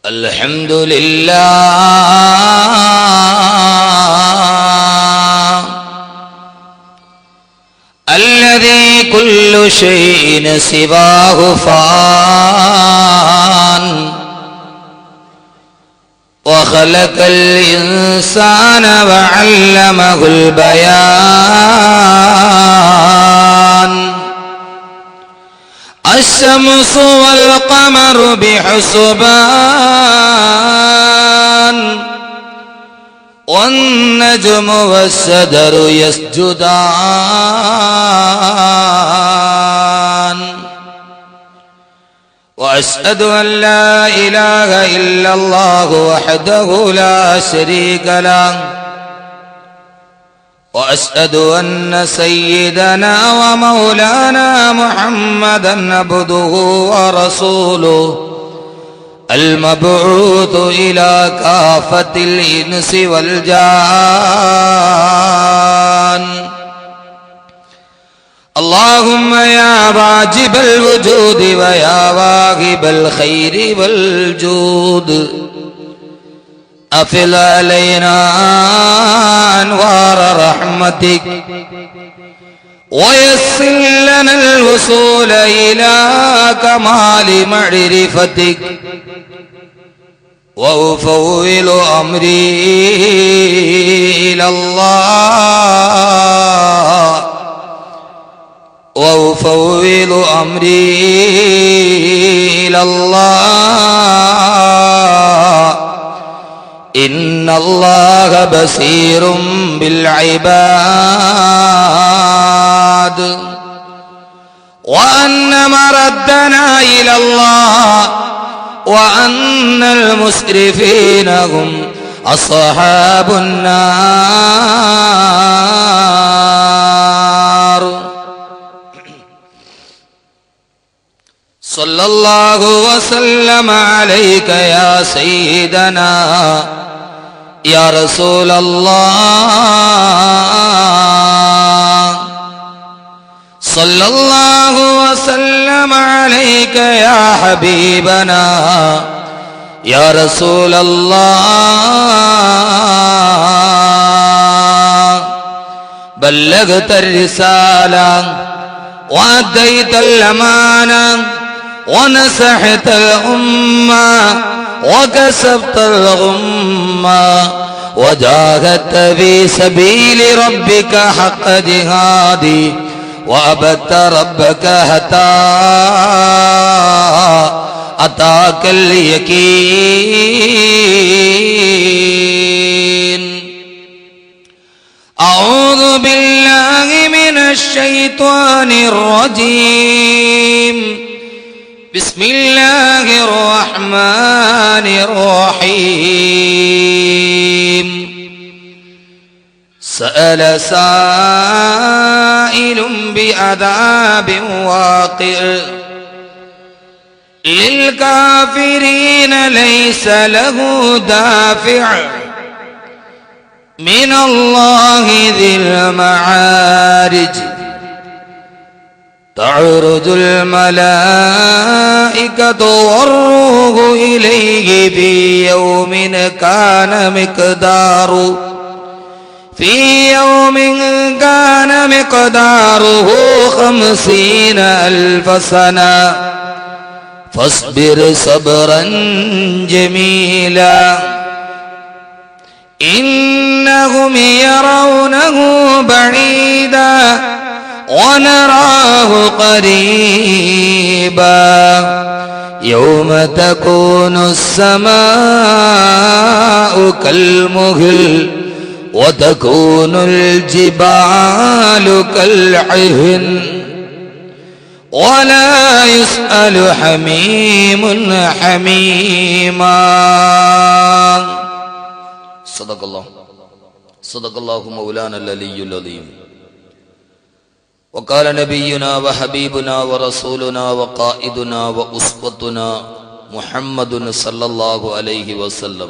الحمد لله الذي كل شيء سواه فان وخلق الإنسان وعلمه البيان الشمس والقمر بحسبان والنجم والشجر يسجدان وأشهد أن لا إله إلا الله وحده لا شريك له وأشهد أن سيدنا ومولانا محمدًا عبده ورسوله المبعوث إلى كافة الإنس والجان. اللهم يا واجب الوجود ويا واهب الخير والجود أفض علينا أنوار رحمتك ويسر لنا الوصول إلى كمال معرفتك وأفوض أمري إلى الله وأفوض أمري إلى الله إن الله بصير بالعباد وأن مردنا إلى الله وأن المسرفين هم أصحاب النار. صلى الله وسلم عليك يا سيدنا يا رسول الله. صلى الله وسلم عليك يا حبيبنا يا رسول الله. بلغت الرسالة وأديت الأمانة ونصحت الأمة وكسبت الغمة وجاهدت في سبيل ربك حق جهادي وعبدت ربك حتى أتاك اليقين. أعوذ بالله من الشيطان الرجيم. بسم الله الرحمن الرحيم. سأل سائل بعذاب واقع للكافرين ليس له دافع من الله ذي المعارج. تعرج الملائكة والروح إليه في يوم كان مقداره 50,000 سنة فاصبر صبرا جميلا إنهم يرونه بعيدا ونراه قريبا يوم تكون السماء كالمهل وتكون الجبال كالعهن ولا يسأل حميم حميما. صدق الله مولانا العلي العظيم. وقال نبينا وحبيبنا ورسولنا وقائدنا وأسوتنا محمد صلى الله عليه وسلم.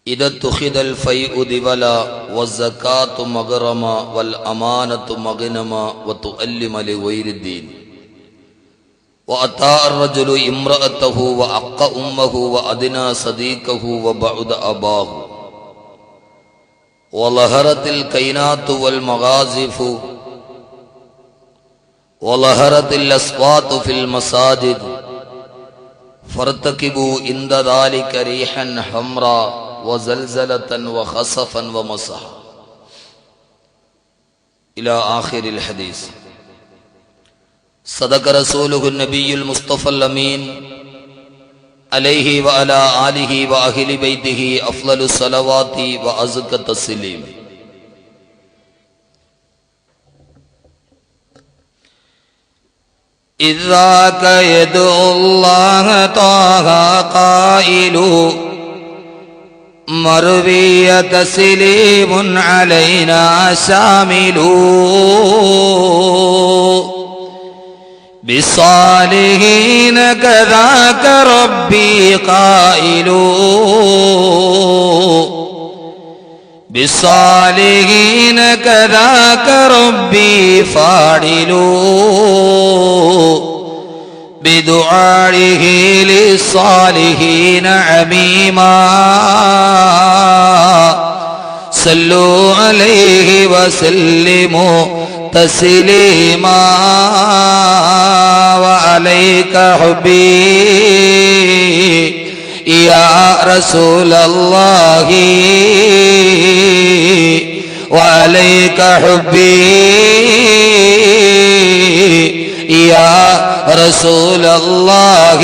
إذا اتخذ الفيء دبلا والزكاة مغرما والأمانة مغنما وتؤلم لغير الدين وأطاع الرجل امرأته وأق أمه وأدنى صديقه وبعد أباه وظهرت الكينات والمغازف وظهرت الأصوات في المساجد فارتكبوا عند ذلك ريحا حمراء وزلزلة وخسفا ومسحا إلى آخر الحديث. صدق رسوله النبي المصطفى الأمين عليه وعلى آله وأهل بيته أفضل الصلوات وأزكى التسليم. إذ ذاك يدعو الله طه قائل مروي تسليم علينا شامل بالصالحين كذاك ربي قائل بالصالحين كذاك ربي فاعل بدعائه للصالحين عميما صلوا عليه وسلموا تسليما وعليك حبي يا رسول الله وعليك حبي يا رسول الله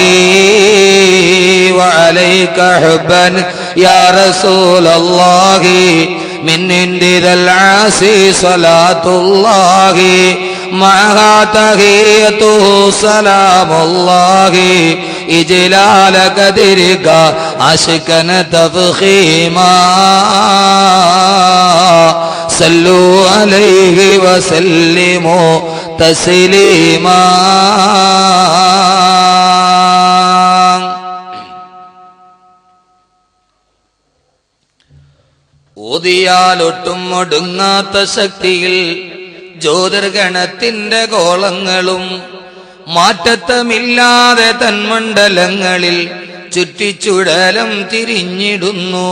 وعليك حبا يا رسول الله من عند ذا العاصي صلاة الله معها تحيته سلام الله إجلال قدرك عشقا تفخيما صلوا عليه وسلموا تسليما. ഓതിയാലൊട്ടും ഒടുങ്ങാത്ത ശക്തിയിൽ ജ്യോതിർഗണത്തിന്റെ ഗോളങ്ങളും മാറ്റത്തമില്ലാതെ തന്മണ്ഡലങ്ങളിൽ ചുറ്റിച്ചുടലം തിരിഞ്ഞിടുന്നു.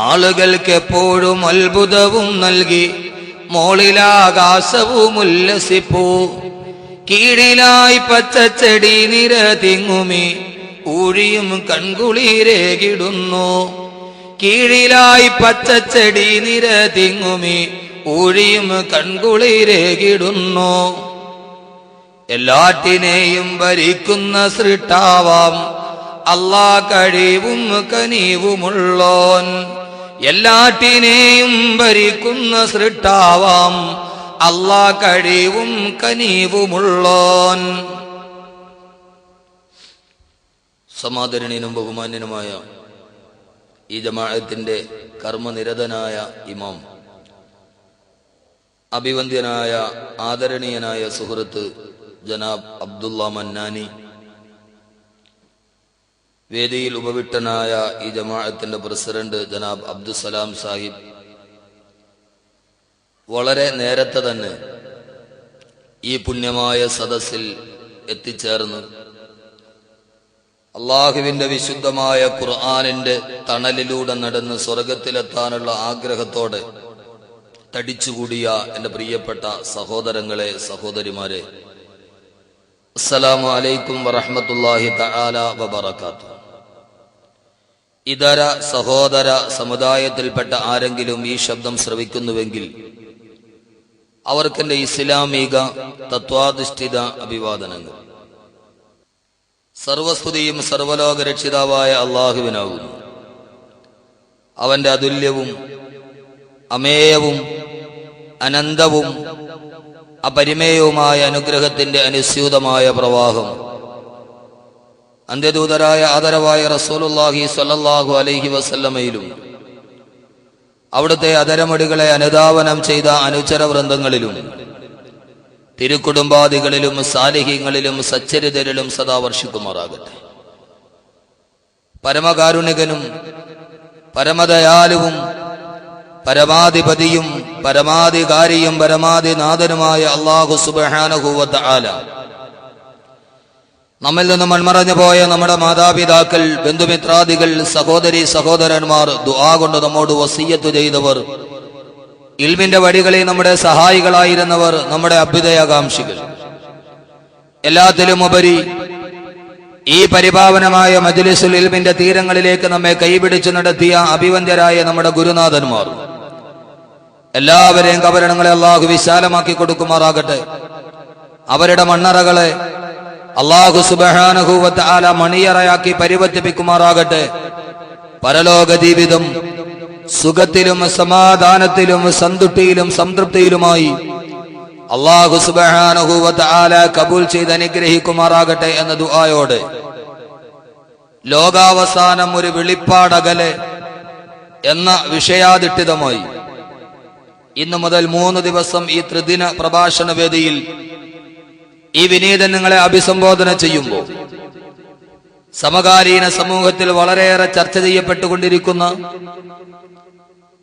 ആളുകൾക്ക് എപ്പോഴും അത്ഭുതവും നൽകി മോളിലാകാശവും ഉല്ലസിപ്പൂ. കീഴിലായി പച്ചച്ചെടി നിര തിങ്ങുമി ഊഴിയും കൺകുളിരേകിടുന്നു. കീഴിലായി പച്ചച്ചെടി നിര തിങ്ങുമി ഊഴിയും കൺകുളിരേകിടുന്നു. എല്ലാറ്റിനെയും ഭരിക്കുന്ന സൃഷ്ടാവാം അല്ലാ കഴിവും കനിവുമുള്ളോൻ. എല്ലാറ്റിനെയും ഭരിക്കുന്ന സൃഷ്ടാവാം അല്ലാ കഴിവും കനിവുമുള്ളോൻ. സമാദരണീയനും ബഹുമാന്യനുമായ ഈ ജമാഅത്തിന്റെ കർമ്മനിരതനായ ഇമാം, അഭിവന്ദ്യനായ ആദരണീയനായ സുഹൃത്ത് ജനാബ് അബ്ദുള്ള മന്നാനി, വേദിയിൽ ഉപവിട്ടനായ ഈ ജമാഅത്തിന്റെ പ്രസിഡന്റ് ജനാബ് അബ്ദുസലാം സാഹിബ്, വളരെ നേരത്തെ തന്നെ ഈ പുണ്യമായ സദസ്സിൽ എത്തിച്ചേർന്ന് അള്ളാഹുവിന്റെ വിശുദ്ധമായ ഖുർആനിന്റെ തണലിലൂടെ നടന്ന് സ്വർഗത്തിലെത്താനുള്ള ആഗ്രഹത്തോടെ തടിച്ചുകൂടിയ എന്റെ പ്രിയപ്പെട്ട സഹോദരങ്ങളെ, സഹോദരിമാരെ, അസ്സലാമു അലൈക്കും വറഹ്മത്തുള്ളാഹി തആല വബറകാതുഹു. ഇതര സഹോദര സമുദായത്തിൽപ്പെട്ട ആരെങ്കിലും ഈ ശബ്ദം ശ്രവിക്കുന്നുവെങ്കിൽ അവർക്കെന്റെ ഇസ്ലാമിക തത്വാധിഷ്ഠിത അഭിവാദനങ്ങൾ. സർവസ്തുതിയും സർവലോക രക്ഷിതാവായ അള്ളാഹുവിനാകുന്നു. അവന്റെ അതുല്യവും അമേയവും അനന്തവും അപരിമേയവുമായ അനുഗ്രഹത്തിന്റെ അനുസ്യൂതമായ പ്രവാഹം അന്ത്യദൂതരായ ആദരവായ റസൂലുള്ളാഹി സ്വല്ലല്ലാഹു അലൈഹി വസല്ലമയിലും അവിടുത്തെ അതരമടികളെ അനുധാവനം ചെയ്ത അനുചര വൃന്ദങ്ങളിലും തിരുക്കുടുംബാദികളിലും സാലിഹ്യങ്ങളിലും സച്ചരിതരിലും സദാ വർഷിക്കുമാറാകട്ടെ. പരമകാരുണികനും പരമദയാലുവും പരമാധിപതിയും പരമാധികാരിയും പരമാധിനാഥനുമായ അല്ലാഹു സുബ്ഹാനഹു വ തആല നമ്മിൽ നിന്ന് മൺമറഞ്ഞു പോയ നമ്മുടെ മാതാപിതാക്കൾ, ബന്ധുമിത്രാദികൾ, സഹോദരി സഹോദരന്മാർ, ദുആ കൊണ്ട് നമ്മോട് വസിയ്യത്ത് ചെയ്തവർ, ഇൽമിന്റെ വഴികളിൽ നമ്മുടെ സഹായികളായിരുന്നവർ, നമ്മുടെ അഭ്യുദയാകാംക്ഷികൾ, എല്ലാത്തിലും ഉപരി ഈ പരിപാവനമായ മജ്ലിസുൽ ഇൽമിന്റെ തീരങ്ങളിലേക്ക് നമ്മെ കൈപിടിച്ചു നടത്തിയ അഭിവന്ദ്യരായ നമ്മുടെ ഗുരുനാഥന്മാർ, എല്ലാവരെയും കബറിടങ്ങളെ അള്ളാഹു വിശാലമാക്കി കൊടുക്കുമാറാകട്ടെ. അവരുടെ മണ്ണറകളെ അല്ലാഹു സുബ്ഹാനഹു വ തആല മണിയറയാക്കി പരിവർത്തിപ്പിക്കുമാറാകട്ടെ. പരലോക ജീവിതം സുഖത്തിലും സമാധാനത്തിലും സന്തുഷ്ടിയിലും സംതൃപ്തിയിലുമായി അല്ലാഹു സുബ്ഹാനഹു വ തആല കബൂൽ ചെയ്ത് അനുഗ്രഹിക്കുമാറാകട്ടെ എന്ന ദുആയോടെ ലോകാവസാനം ഒരു വെളിപ്പാടകലെ എന്ന വിഷയാധിഷ്ഠിതമായി ഇന്നു മുതൽ 3 ദിവസം ഈ ത്രിദിന പ്രഭാഷണ വേദിയിൽ ഈ വിനീതൻ നിങ്ങളെ അഭിസംബോധന ചെയ്യുമ്പോൾ സമകാലീന സമൂഹത്തിൽ വളരെയേറെ ചർച്ച ചെയ്യപ്പെട്ടുകൊണ്ടിരിക്കുന്ന,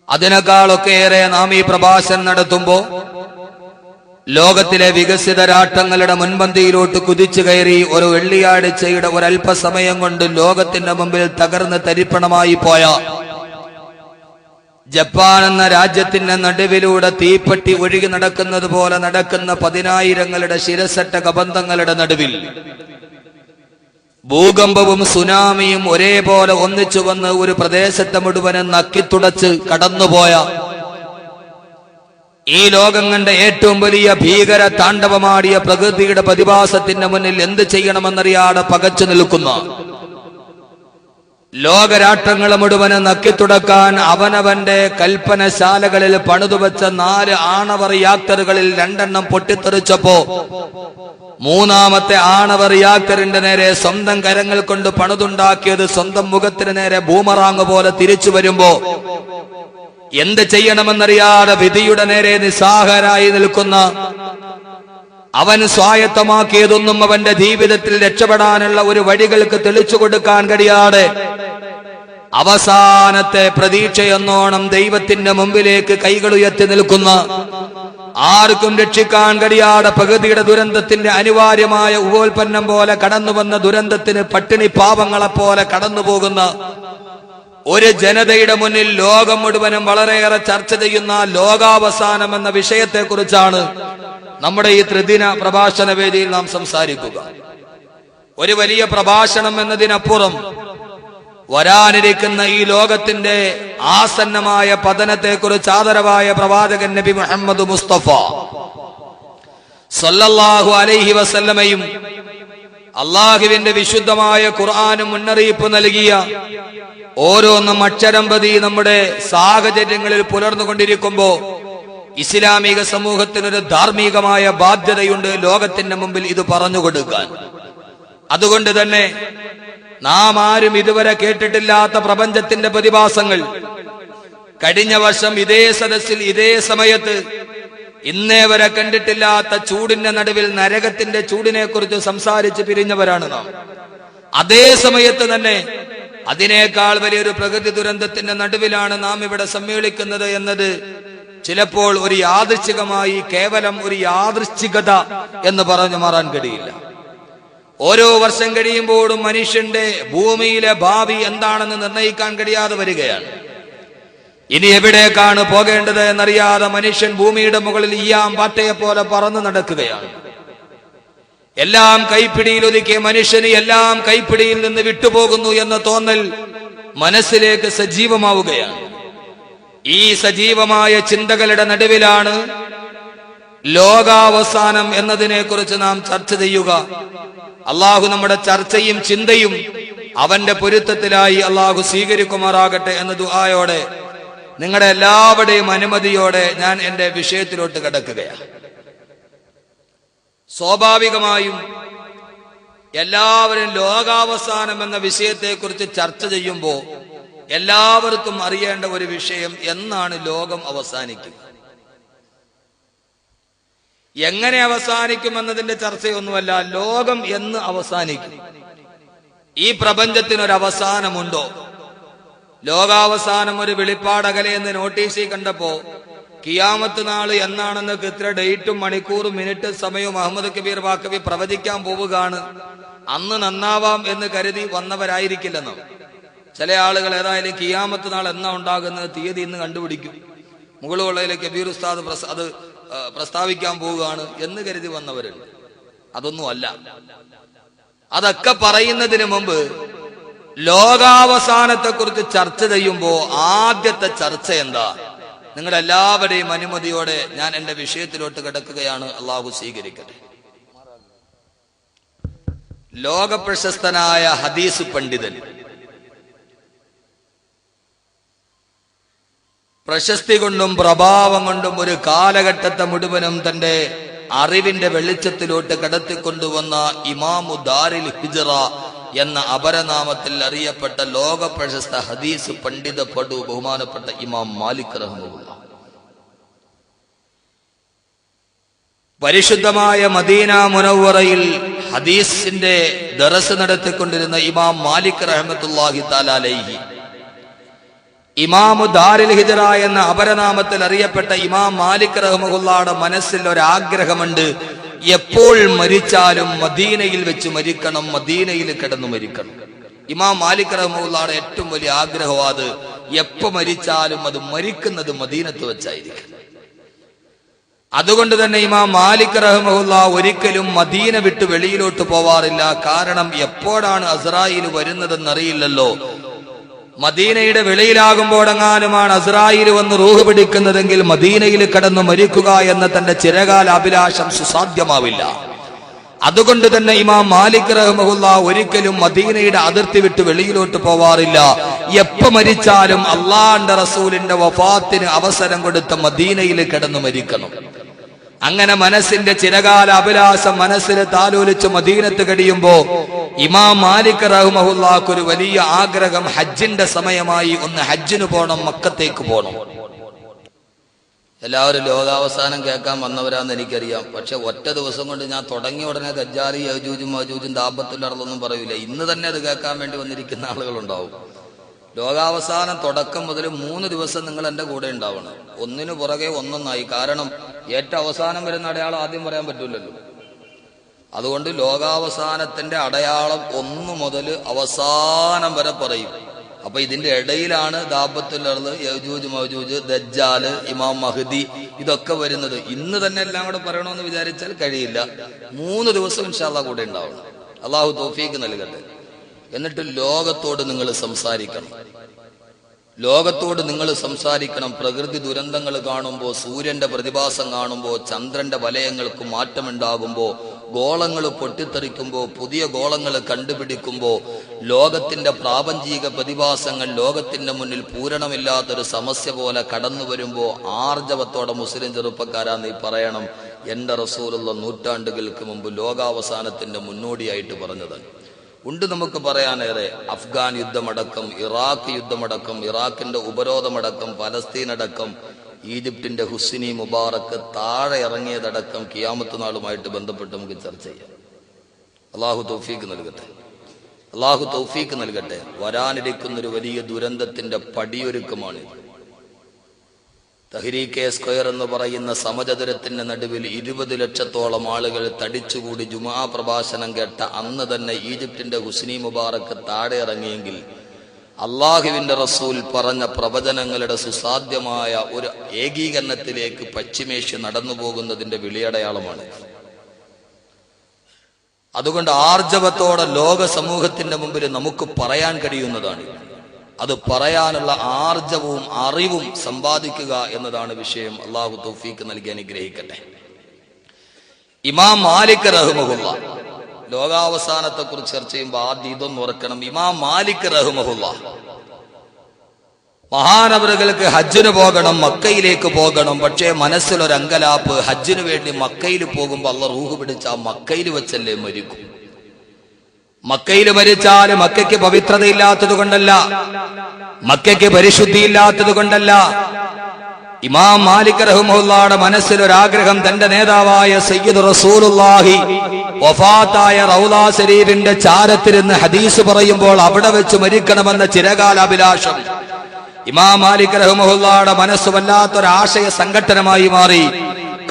അതിനേക്കാളൊക്കെയേറെ നാം ഈ പ്രഭാഷണം നടത്തുമ്പോൾ ലോകത്തിലെ വികസിത രാഷ്ട്രങ്ങളുടെ മുൻപന്തിയിലോട്ട് കുതിച്ചു കയറി ഒരു വെള്ളിയാഴ്ചയുടെ ഒരല്പസമയം കൊണ്ട് ലോകത്തിന്റെ മുമ്പിൽ തകർന്ന് തരിപ്പണമായി പോയ ജപ്പാൻ എന്ന രാജ്യത്തിന്റെ നടുവിലൂടെ തീപ്പെട്ടി ഒഴുകി നടക്കുന്നത് പോലെ നടക്കുന്ന 10,000ങ്ങളുടെ ശിരസറ്റ കബന്ധങ്ങളുടെ നടുവിൽ ഭൂകമ്പവും സുനാമിയും ഒരേപോലെ ഒന്നിച്ചു വന്ന് ഒരു പ്രദേശത്തെ മുഴുവനും നക്കിത്തുടച്ച് കടന്നുപോയ ഈ ലോകം കണ്ട ഏറ്റവും വലിയ ഭീകര താണ്ഡവമാടിയ പ്രകൃതിയുടെ പ്രതിഭാസത്തിന്റെ മുന്നിൽ എന്ത് ചെയ്യണമെന്നറിയാതെ പകച്ചു നിൽക്കുന്ന ലോകരാഷ്ട്രങ്ങളെ മുഴുവനും നക്കിത്തുടക്കാൻ അവനവന്റെ കൽപ്പനശാലകളിൽ പണിതുവച്ച 4 ആണവ റിയാക്ടറുകളിൽ 2 പൊട്ടിത്തെറിച്ചപ്പോ മൂന്നാമത്തെ ആണവ റിയാക്ടറിന്റെ നേരെ സ്വന്തം കരങ്ങൾ കൊണ്ട് പണിതുണ്ടാക്കിയത് സ്വന്തം മുഖത്തിന് നേരെ ബൂമറാങ് പോലെ തിരിച്ചു വരുമ്പോ എന്ത് ചെയ്യണമെന്നറിയാതെ വിധിയുടെ നേരെ നിസ്സഹായരായി നിൽക്കുന്ന, അവൻ സ്വായത്തമാക്കിയതൊന്നും അവന്റെ ജീവിതത്തിൽ രക്ഷപ്പെടാനുള്ള ഒരു വഴികൾക്ക് തെളിച്ചു കൊടുക്കാൻ കഴിയാതെ അവസാനത്തെ പ്രതീക്ഷയെന്നോണം ദൈവത്തിന്റെ മുമ്പിലേക്ക് കൈകൾ ഉയർത്തി നിൽക്കുന്ന, ആർക്കും രക്ഷിക്കാൻ കഴിയാതെ പ്രകൃതിയുടെ ദുരന്തത്തിന്റെ അനിവാര്യമായ ഉപോൽപ്പന്നം പോലെ കടന്നു വന്ന ദുരന്തത്തിന് പട്ടിണി പാവങ്ങളെ പോലെ കടന്നു പോകുന്ന ഒരു ജനതയുടെ മുന്നിൽ ലോകം മുഴുവനും വളരെയേറെ ചർച്ച ചെയ്യുന്ന ലോകാവസാനം എന്ന വിഷയത്തെക്കുറിച്ചാണ് നമ്മുടെ ഈ ത്രിദിന പ്രഭാഷണ വേദിയിൽ നാം സംസാരിക്കുക. ഒരു വലിയ പ്രഭാഷണം എന്നതിനപ്പുറം വരാനിരിക്കുന്ന ഈ ലോകത്തിന്റെ ആസന്നമായ പതനത്തെക്കുറിച്ച് ആദരവായ പ്രവാചകൻ നബി മുഹമ്മദ് മുസ്തഫ സല്ലല്ലാഹു അലൈഹി വസല്ലമയും അള്ളാഹുവിന്റെ വിശുദ്ധമായ ഖുർആനും മുന്നറിയിപ്പ് നൽകിയ ഓരോന്നും അക്ഷരം പ്രതി നമ്മുടെ സാഹചര്യങ്ങളിൽ പുലർന്നുകൊണ്ടിരിക്കുമ്പോ ഇസ്ലാമിക സമൂഹത്തിനൊരു ധാർമ്മികമായ ബാധ്യതയുണ്ട് ലോകത്തിന്റെ മുമ്പിൽ ഇത് പറഞ്ഞു കൊടുക്കാൻ. അതുകൊണ്ട് തന്നെ നാം ആരും ഇതുവരെ കേട്ടിട്ടില്ലാത്ത പ്രപഞ്ചത്തിന്റെ പ്രതിഭാസങ്ങൾ കഴിഞ്ഞ വർഷം ഇതേ സദസ്സിൽ ഇതേ സമയത്ത് ഇന്നേ വരെ കണ്ടിട്ടില്ലാത്ത ചൂടിന്റെ നടുവിൽ നരകത്തിന്റെ ചൂടിനെ കുറിച്ച് സംസാരിച്ച് പിരിഞ്ഞവരാണ് നാം. അതേ സമയത്ത് തന്നെ അതിനേക്കാൾ വലിയൊരു പ്രകൃതി ദുരന്തത്തിന്റെ നടുവിലാണ് നാം ഇവിടെ സമ്മേളിക്കുന്നത് എന്നത് ചിലപ്പോൾ ഒരു യാദൃച്ഛികമായി കേവലം ഒരു യാദൃച്ഛികത എന്ന് പറഞ്ഞു മാറാൻ കഴിയില്ല. ഓരോ വർഷം കഴിയുമ്പോഴും മനുഷ്യന്റെ ഭൂമിയിലെ ഭാവി എന്താണെന്ന് നിർണ്ണയിക്കാൻ കഴിയാതെ വരികയാണ്. ഇനി എവിടേക്കാണ് പോകേണ്ടത് എന്നറിയാതെ മനുഷ്യൻ ഭൂമിയുടെ മുകളിൽ ഈയാം പാറ്റയെ പോലെ പറന്നു നടക്കുകയാണ്. എല്ലാം കൈപ്പിടിയിൽ ഒതുക്കിയ മനുഷ്യന് എല്ലാം കൈപ്പിടിയിൽ നിന്ന് വിട്ടുപോകുന്നു എന്ന തോന്നൽ മനസ്സിലേക്ക് സജീവമാവുകയാണ്. ഈ സജീവമായ ചിന്തകളുടെ നടുവിലാണ് ലോകാവസാനം എന്നതിനെ കുറിച്ച് നാം ചർച്ച ചെയ്യുക. അള്ളാഹു നമ്മുടെ ചർച്ചയും ചിന്തയും അവന്റെ പൊരുത്തത്തിലായി അള്ളാഹു സ്വീകരിക്കുമാറാകട്ടെ എന്ന ദുആയോടെ നിങ്ങളുടെ എല്ലാവരുടെയും അനുമതിയോടെ ഞാൻ എന്റെ വിഷയത്തിലോട്ട് കടക്കുകയാണ്. സ്വാഭാവികമായും എല്ലാവരും ലോകാവസാനം എന്ന വിഷയത്തെക്കുറിച്ച് ചർച്ച ചെയ്യുമ്പോൾ എല്ലാവർക്കും അറിയേണ്ട ഒരു വിഷയം, എന്നാണ് ലോകം അവസാനിക്കുക, എങ്ങനെ അവസാനിക്കുമെന്നതിന്റെ ചർച്ചയൊന്നുമല്ല. ലോകം എന്ന് അവസാനിക്കും? ഈ പ്രപഞ്ചത്തിനൊരവസാനമുണ്ടോ? ലോകാവസാനം ഒരു വെളിപ്പാടകലെ എന്ന് നോട്ടീസിൽ കണ്ടപ്പോ ഖിയാമത്ത് നാള് എന്നാണെന്ന് കൃത്യ ഡേറ്റും മണിക്കൂറും മിനിറ്റ് സമയവും മുഹമ്മദ് കബീർ ബാക്കവി പ്രവചിക്കാൻ പോവുകയാണ്. അന്ന് നന്നാവാം എന്ന് കരുതി വന്നവരായിരിക്കില്ലെന്നോ. ചില ആളുകൾ ഏതായാലും ഖിയാമത്ത് നാൾ എന്നാ ഉണ്ടാകുന്നത് തീയതി ഇന്ന് കണ്ടുപിടിക്കും, മുകളുള്ളതിലെ കബീർ ഉസ്താദ് അത് പ്രസ്താവിക്കാൻ പോവുകയാണ് എന്ന് കരുതി വന്നവരുണ്ട്. അതൊന്നും അല്ല. അതൊക്കെ പറയുന്നതിന് മുമ്പ് ലോകാവസാനത്തെ കുറിച്ച് ചർച്ച ചെയ്യുമ്പോ ആദ്യത്തെ ചർച്ച എന്താ? നിങ്ങളെല്ലാവരുടെയും അനുമതിയോടെ ഞാൻ എന്റെ വിഷയത്തിലോട്ട് കിടക്കുകയാണ്. അള്ളാഹു സ്വീകരിക്കട്ടെ. ലോക പ്രശസ്തനായ ഹദീസ് പണ്ഡിതൻ, പ്രശസ്തി കൊണ്ടും പ്രഭാവം കൊണ്ടും ഒരു കാലഘട്ടത്തെ മുഴുവനും തന്റെ അറിവിന്റെ വെളിച്ചത്തിലോട്ട് കടത്തിക്കൊണ്ടുവന്ന ഇമാമു ദാരിൽ ഹിജ്റ എന്ന അപരനാമത്തിൽ അറിയപ്പെട്ട ലോക പ്രശസ്ത ഹദീസ് പണ്ഡിത പടു ബഹുമാനപ്പെട്ട ഇമാം മാലിക് റഹ്മത്തുള്ളാഹി, പരിശുദ്ധമായ മദീന മുനവ്വറയിൽ ഹദീസിന്റെ ദറസ് നടത്തിക്കൊണ്ടിരുന്ന ഇമാം മാലിക് റഹ്മത്തുള്ളാഹി തആല അലൈഹി, ഇമാമു ദാരിൽ ഹിജ്റ എന്ന അപരനാമത്തിൽ അറിയപ്പെട്ട ഇമാം മാലിക് റഹ്മത്തുള്ളാഹിയുടെ മനസ്സിൽ ഒരാഗ്രഹമുണ്ട്. എപ്പോൾ മരിച്ചാലും മദീനയിൽ വെച്ച് മരിക്കണം, മദീനയിൽ കിടന്നു മരിക്കണം. ഇമാം മാലിക് റഹ്മത്തുള്ളാഹിയുടെ ഏറ്റവും വലിയ ആഗ്രഹം അത് എപ്പോ മരിച്ചാലും അത് മരിക്കുന്നത് മദീനത്ത് വെച്ചായിരിക്കും. അതുകൊണ്ട് തന്നെ ഇമാം മാലിക് റഹ്മത്തുള്ളാഹി ഒരിക്കലും മദീന വിട്ട് വെളിയിലോട്ട് പോവാറില്ല. കാരണം എപ്പോഴാണ് അസ്രായീൽ വരുന്നതെന്നറിയില്ലല്ലോ. മദീനയുടെ വെളിയിലാകുമ്പോഴെങ്ങാനുമാണ് അസ്രായീൽ വന്ന് റൂഹ് പിടിക്കുന്നതെങ്കിൽ മദീനയിൽ കടന്നു മരിക്കുക എന്ന തന്റെ ചിരകാല അഭിലാഷം സുസാധ്യമാവില്ല. അതുകൊണ്ട് തന്നെ ഇമാം മാലിക് റഹ്മത്തുള്ളാഹി ഒരിക്കലും മദീനയുടെ അതിർത്തി വിട്ട് വെളിയിലോട്ട് പോവാറില്ല. എപ്പോ മരിച്ചാലും അള്ളാഹുവിന്റെ റസൂലിന്റെ വഫാത്തിന് അവസരം കൊടുത്ത മദീനയിൽ കിടന്നു മരിക്കണം. അങ്ങനെ മനസ്സിന്റെ ചിരകാല അഭിലാഷം മനസ്സിൽ താലോലിച്ച് മദീനത്ത് കഴിയുമ്പോ ഇമാം മാലിക് റഹ്മത്തുള്ളാഹിക്ക് ഒരു വലിയ ആഗ്രഹം, ഹജ്ജിന്റെ സമയമായി ഒന്ന് ഹജ്ജിന് പോകണം, മക്കത്തേക്ക് പോകണം. എല്ലാവരും ലോകാവസാനം കേൾക്കാൻ വന്നവരാന്ന് എനിക്കറിയാം. പക്ഷെ ഒറ്റ ദിവസം കൊണ്ട് ഞാൻ തുടങ്ങിയ ഉടനെ ദജ്ജാലി യജൂജും മജൂജും ദാബത്തുൽ അർളൊന്നും പറയൂല. ഇന്ന് തന്നെ അത് കേൾക്കാൻ വേണ്ടി വന്നിരിക്കുന്ന ആളുകളുണ്ടാവും. ലോകാവസാനം തുടക്കം മുതൽ 3 ദിവസം നിങ്ങൾ എൻ്റെ കൂടെ ഉണ്ടാവണം, ഒന്നിനു പുറകെ ഒന്നൊന്നായി. കാരണം ഏറ്റവും അവസാനം വരുന്ന അടയാളം ആദ്യം പറയാൻ പറ്റൂലല്ലോ. അതുകൊണ്ട് ലോകാവസാനത്തിന്റെ അടയാളം 1 മുതൽ അവസാനം വരെ പറയും. അപ്പൊ ഇതിന്റെ ഇടയിലാണ് ദാബത്തുൽ അർള്, യജൂജ് മജൂജ്, ദജ്ജാല്, ഇമാം മഹ്ദി ഇതൊക്കെ വരുന്നത്. ഇന്ന് തന്നെ എല്ലാം കൂടെ പറയണമെന്ന് വിചാരിച്ചാൽ കഴിയില്ല. 3 ദിവസം ഇൻഷാ അല്ലാഹ് കൂടെ ഉണ്ടാവണം. അള്ളാഹു തൗഫീഖ് നൽകട്ടെ. എന്നിട്ട് ലോകത്തോട് നിങ്ങൾ സംസാരിക്കണം. ലോകത്തോട് നിങ്ങൾ സംസാരിക്കണം. പ്രകൃതി ദുരന്തങ്ങൾ കാണുമ്പോൾ, സൂര്യന്റെ പ്രതിഭാസം കാണുമ്പോൾ, ചന്ദ്രന്റെ വലയങ്ങൾക്ക് മാറ്റമുണ്ടാകുമ്പോൾ, ഗോളങ്ങൾ പൊട്ടിത്തെറിക്കുമ്പോൾ, പുതിയ ഗോളങ്ങൾ കണ്ടുപിടിക്കുമ്പോൾ, ലോകത്തിന്റെ പ്രാപഞ്ചിക പ്രതിഭാസങ്ങൾ ലോകത്തിന്റെ മുന്നിൽ പൂരണമില്ലാത്തൊരു സമസ്യ പോലെ കടന്നു വരുമ്പോൾ ആർജവത്തോടെ മുസ്ലിം ചെറുപ്പക്കാരാ നീ പറയണം, എന്റെ റസൂലുള്ള നൂറ്റാണ്ടുകൾക്ക് മുമ്പ് ലോകാവസാനത്തിന്റെ മുന്നോടിയായിട്ട് പറഞ്ഞത് ഉണ്ട്. നമുക്ക് പറയാനേറെ അഫ്ഗാൻ യുദ്ധമടക്കം, ഇറാഖ് യുദ്ധമടക്കം, ഇറാഖിന്റെ ഉപരോധമടക്കം, പലസ്തീൻ അടക്കം, ഈജിപ്തിന്റെ ഹുസ്നി മുബാറക്ക് താഴെ ഇറങ്ങിയതടക്കം ഖിയാമത്ത് നാളുമായിട്ട് ബന്ധപ്പെട്ട് നമുക്ക് ചർച്ച ചെയ്യാം. അള്ളാഹു തൗഫീഖ് നൽകട്ടെ. അള്ളാഹു തൗഫീഖ് നൽകട്ടെ. വരാനിരിക്കുന്നൊരു വലിയ ദുരന്തത്തിന്റെ പടിയൊരുക്കമാണിത്. തഹ്രീകെ സ്ക്വയർ എന്ന് പറയുന്ന സമചതുരത്തിന്റെ നടുവിൽ 20 ലക്ഷത്തോളം ആളുകൾ തടിച്ചുകൂടി ജുമാ പ്രഭാഷണം കേട്ട അന്ന് തന്നെ ഈജിപ്തിന്റെ ഹുസ്നി മുബാറക്ക് താഴെ ഇറങ്ങിയെങ്കിൽ അള്ളാഹുവിന്റെ റസൂൽ പറഞ്ഞ പ്രവചനങ്ങളുടെ സുസാധ്യമായ ഒരു ഏകീകരണത്തിലേക്ക് പശ്ചിമേഷ്യ നടന്നു പോകുന്നതിന്റെ വിളിയടയാളമാണ്. അതുകൊണ്ട് ആർജവത്തോടെ ലോക സമൂഹത്തിന്റെ മുമ്പിൽ നമുക്ക് പറയാൻ കഴിയുന്നതാണ്. അത് പറയാനുള്ള ആർജവും അറിവും സമ്പാദിക്കുക എന്നതാണ് വിഷയം. അള്ളാഹു തൗഫീഖ് നൽകി അനുഗ്രഹിക്കട്ടെ. ഇമാം മാലിക് റഹ്മത്തുള്ളാഹി ലോകാവസാനത്തെ കുറിച്ച് ചർച്ച ചെയ്യുമ്പോൾ ആദ്യം ഇതൊന്നും ഓർക്കണം. ഇമാം മാലിക് റഹ്മത്തുള്ളാഹി മഹാനവറുകൾക്ക് ഹജ്ജിന് പോകണം, മക്കയിലേക്ക് പോകണം. പക്ഷേ മനസ്സിലൊരു അങ്കലാപ്പ്, ഹജ്ജിന് വേണ്ടി മക്കയിൽ പോകുമ്പോൾ അള്ളാഹ് റൂഹ് പിടിച്ച മക്കയിൽ വെച്ചല്ലേ മരിക്കും. മക്കയിൽ മരിച്ചാൽ മക്കയ്ക്ക് പവിത്രതയില്ലാത്തത് കൊണ്ടല്ല, മക്കയ്ക്ക് പരിശുദ്ധിയില്ലാത്തത് കൊണ്ടല്ല. ഇമാം മാലിക് റഹ്മത്തുള്ളാഹിയുടെ മനസ്സിലൊരാഗ്രഹം, തന്റെ നേതാവായ സയ്യിദ് റസൂലുള്ളാഹി വഫാത്തായ റൗള ശരീഫിന്റെ ചാരത്തിരുന്ന് ഹദീസ് പറയുമ്പോൾ അവിടെ വെച്ച് മരിക്കണമെന്ന ചിരകാല അഭിലാഷം. ഇമാം മാലിക് റഹ്മത്തുള്ളാഹിയുടെ മനസ്സ് വല്ലാത്തൊരാശയ സംഘട്ടനമായി മാറി.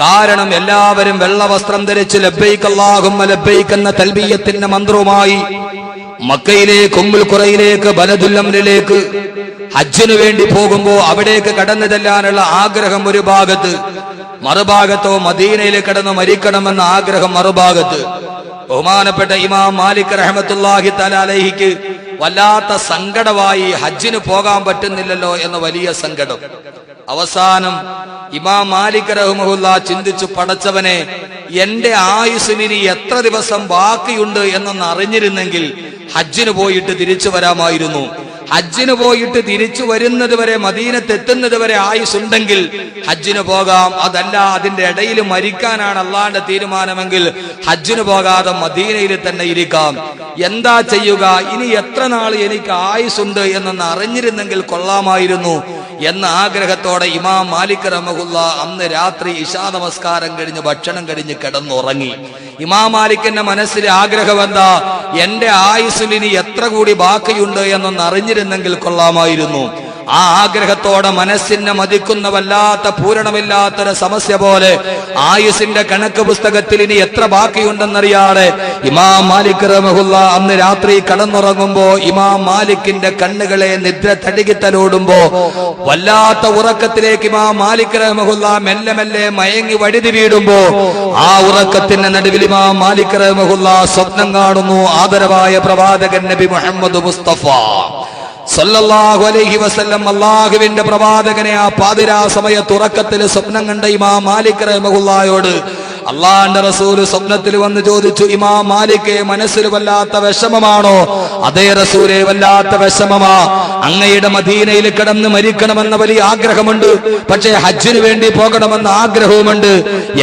കാരണം എല്ലാവരും വെള്ള വസ്ത്രം ധരിച്ച് ലബ്ബൈക് അല്ലാഹുമ്മ ലബ്ബൈക് എന്ന തൽബിയത്തിന്റെ മന്ത്രവുമായി മക്കയിലേക്ക് ഉമ്മുൽ ഖുറയിലേക്ക് ബലദുൽ അംരിലേക്ക് ഹജ്ജിനു വേണ്ടി പോകുമ്പോ അവിടേക്ക് കടന്നു ചെല്ലാനുള്ള ആഗ്രഹം ഒരു ഭാഗത്ത്, മറുഭാഗത്തോ മദീനയിൽ കടന്ന് മരിക്കണമെന്ന ആഗ്രഹം മറുഭാഗത്ത്. ബഹുമാനപ്പെട്ട ഇമാം മാലിക് റഹ്മത്തുള്ളാഹി തആല അലൈഹിക്ക് വല്ലാത്ത സങ്കടമായി, ഹജ്ജിന് പോകാൻ പറ്റുന്നില്ലല്ലോ എന്ന വലിയ സങ്കടം. അവസാനം ഇമാം മാലിക് റഹ്മത്തുള്ളാഹി ചിന്തിച്ചു, പടച്ചവനെ, എന്റെ ആയുസ്സിന് എത്ര ദിവസം ബാക്കിയുണ്ട് എന്നൊന്ന് അറിഞ്ഞിരുന്നെങ്കിൽ ഹജ്ജിന് പോയിട്ട് തിരിച്ചു വരാമായിരുന്നു. ഹജ്ജിന് പോയിട്ട് തിരിച്ചു വരുന്നത് വരെ, മദീനത്തെത്തുന്നത് വരെ ആയുസ്സുണ്ടെങ്കിൽ ഹജ്ജിന് പോകാം. അതല്ല, അതിന്റെ ഇടയിൽ മരിക്കാനാണ് അള്ളാന്റെ തീരുമാനമെങ്കിൽ ഹജ്ജിന് പോകാതെ മദീനയിൽ തന്നെ ഇരിക്കാം. എന്താ ചെയ്യുക? ഇനി എത്ര നാൾ എനിക്ക് ആയുസ്സുണ്ട് എന്നൊന്ന് അറിഞ്ഞിരുന്നെങ്കിൽ കൊള്ളാമായിരുന്നു എന്ന ആഗ്രഹത്തോടെ ഇമാം മാലിക് റഹ്മത്തുള്ളാഹി അന്ന് രാത്രി ഇശാ നമസ്കാരം കഴിഞ്ഞ് ഭക്ഷണം കഴിഞ്ഞ് കിടന്നുറങ്ങി. ഇമാം മാലിക്കിന്റെ മനസ്സിലെ ആഗ്രഹം എന്താ? എന്റെ ആയുസ്സിൽ ഇനി എത്ര കൂടി ബാക്കിയുണ്ട് എന്നൊന്ന് അറിഞ്ഞിരുന്നെങ്കിൽ കൊള്ളാമായിരുന്നു. ആ ആഗ്രഹത്തോടെ മനസ്സിനെ മതിക്കുന്ന വല്ലാത്ത പൂരണമില്ലാത്തൊരു സമസ്യ പോലെ ആയുസിന്റെ കണക്ക് പുസ്തകത്തിൽ ഇനി എത്ര ബാക്കിയുണ്ടെന്നറിയാതെ ഇമാം മാലിക് റഹ്മത്തുള്ളാഹി അന്ന് രാത്രി കടന്നുറങ്ങുമ്പോ ഇമാം മാലിക്കിന്റെ കണ്ണുകളെ നിദ്ര തടികിത്തലോടുമ്പോ വല്ലാത്ത ഉറക്കത്തിലേക്ക് ഇമാം മാലിക് റഹ്മത്തുള്ളാഹി മെല്ലെ മെല്ലെ മയങ്ങി വഴുതി വീടുമ്പോ ആ ഉറക്കത്തിന്റെ നടുവിൽ ഇമാം മാലിക് റഹ്മത്തുള്ളാഹി സ്വപ്നം കാണുന്നു. ആദരവായ പ്രവാചകൻ നബി മുഹമ്മദ് മുസ്തഫ സല്ലല്ലാഹു അലൈഹി വസല്ലം, അല്ലാഹുവിന്റെ പ്രവാചകനെ ആ പാതിരാ സമയത്ത് ഉറക്കത്തിൽ സ്വപ്നം കണ്ട ഇമാം മാലിക് റഹ്മത്തുള്ളാഹിയോട് അള്ളാന്റെ റസൂൽ സ്വപ്നത്തിൽ വന്ന് ചോദിച്ചു, ഇമാം മാലിക്, മനസ്സിൽ വല്ലാത്ത വിഷമമാണോ? അതേ റസൂലേ, വല്ലാത്ത വിഷമമാ. അങ്ങയുടെ മദീനയിൽ കിടന്ന് മരിക്കണമെന്ന വലിയ ആഗ്രഹമുണ്ട്, പക്ഷേ ഹജ്ജിന് വേണ്ടി പോകണമെന്ന ആഗ്രഹവുമുണ്ട്.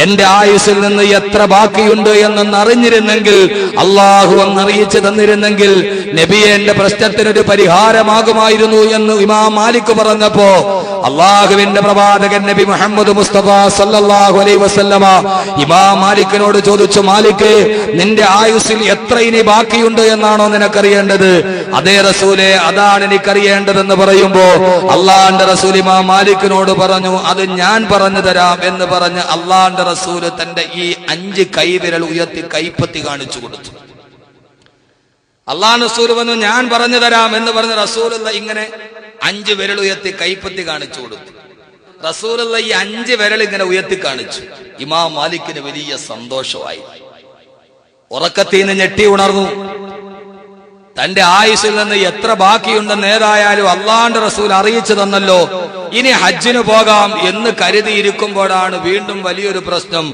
എന്റെ ആയുസ്സിൽ നിന്ന് എത്ര ബാക്കിയുണ്ട് എന്നൊന്ന് അറിഞ്ഞിരുന്നെങ്കിൽ, അള്ളാഹു എന്നറിയിച്ചു തന്നിരുന്നെങ്കിൽ നബിയെ, എന്റെ പ്രശ്നത്തിനൊരു പരിഹാരമാകുമായിരുന്നു എന്ന് ഇമാം മാലിക് പറഞ്ഞപ്പോ അള്ളാഹുവിന്റെ പ്രവാചകൻ നബി മുഹമ്മദ് മുസ്തഫ സല്ലല്ലാഹു അലൈഹി വസല്ലമ ഇമാം മാലിക്കിനോട് ചോദിച്ചു, മാലിക്, നിന്റെ ആയുസ്സിൽ എത്ര ഇനി ബാക്കിയുണ്ട് എന്നാണോ നിനക്കറിയേണ്ടത്? അതേ റസൂലേ, അതാണ് എനിക്കറിയേണ്ടതെന്ന് പറയുമ്പോ അള്ളാന്റെ റസൂൽ ഇമാം മാലിക്കിനോട് പറഞ്ഞു, അത് ഞാൻ പറഞ്ഞു തരാം എന്ന് പറഞ്ഞ് അള്ളാന്റെ റസൂല് തന്റെ ഈ 5 കൈവിരൽ ഉയർത്തി കൈപ്പത്തി കാണിച്ചു കൊടുത്തു. അള്ളാഹ് റസൂൽ വന്നു, ഞാൻ പറഞ്ഞു തരാം എന്ന് പറഞ്ഞ് റസൂലുള്ള ഇങ്ങനെ 5 വിരൽ ഉയർത്തി കൈപ്പത്തി കാണിച്ചു കൊടുത്തു. റസൂലുള്ള ഈ 5 വിരൽ ഇങ്ങനെ ഉയർത്തി കാണിച്ചു. ഇമാം മാലിക്കിന് വലിയ സന്തോഷമായി. ഉറക്കത്തിൽ നിന്ന് ഞെട്ടി ഉണർന്നു. തന്റെ ആയുസ്സിൽ നിന്ന് എത്ര ബാക്കിയുണ്ടെന്ന് ഏതായാലും അള്ളാന്റെ റസൂൽ അറിയിച്ചു തന്നല്ലോ, ഇനി ഹജ്ജിന് പോകാം എന്ന് കരുതിയിരിക്കുമ്പോഴാണ് വീണ്ടും വലിയൊരു പ്രശ്നം.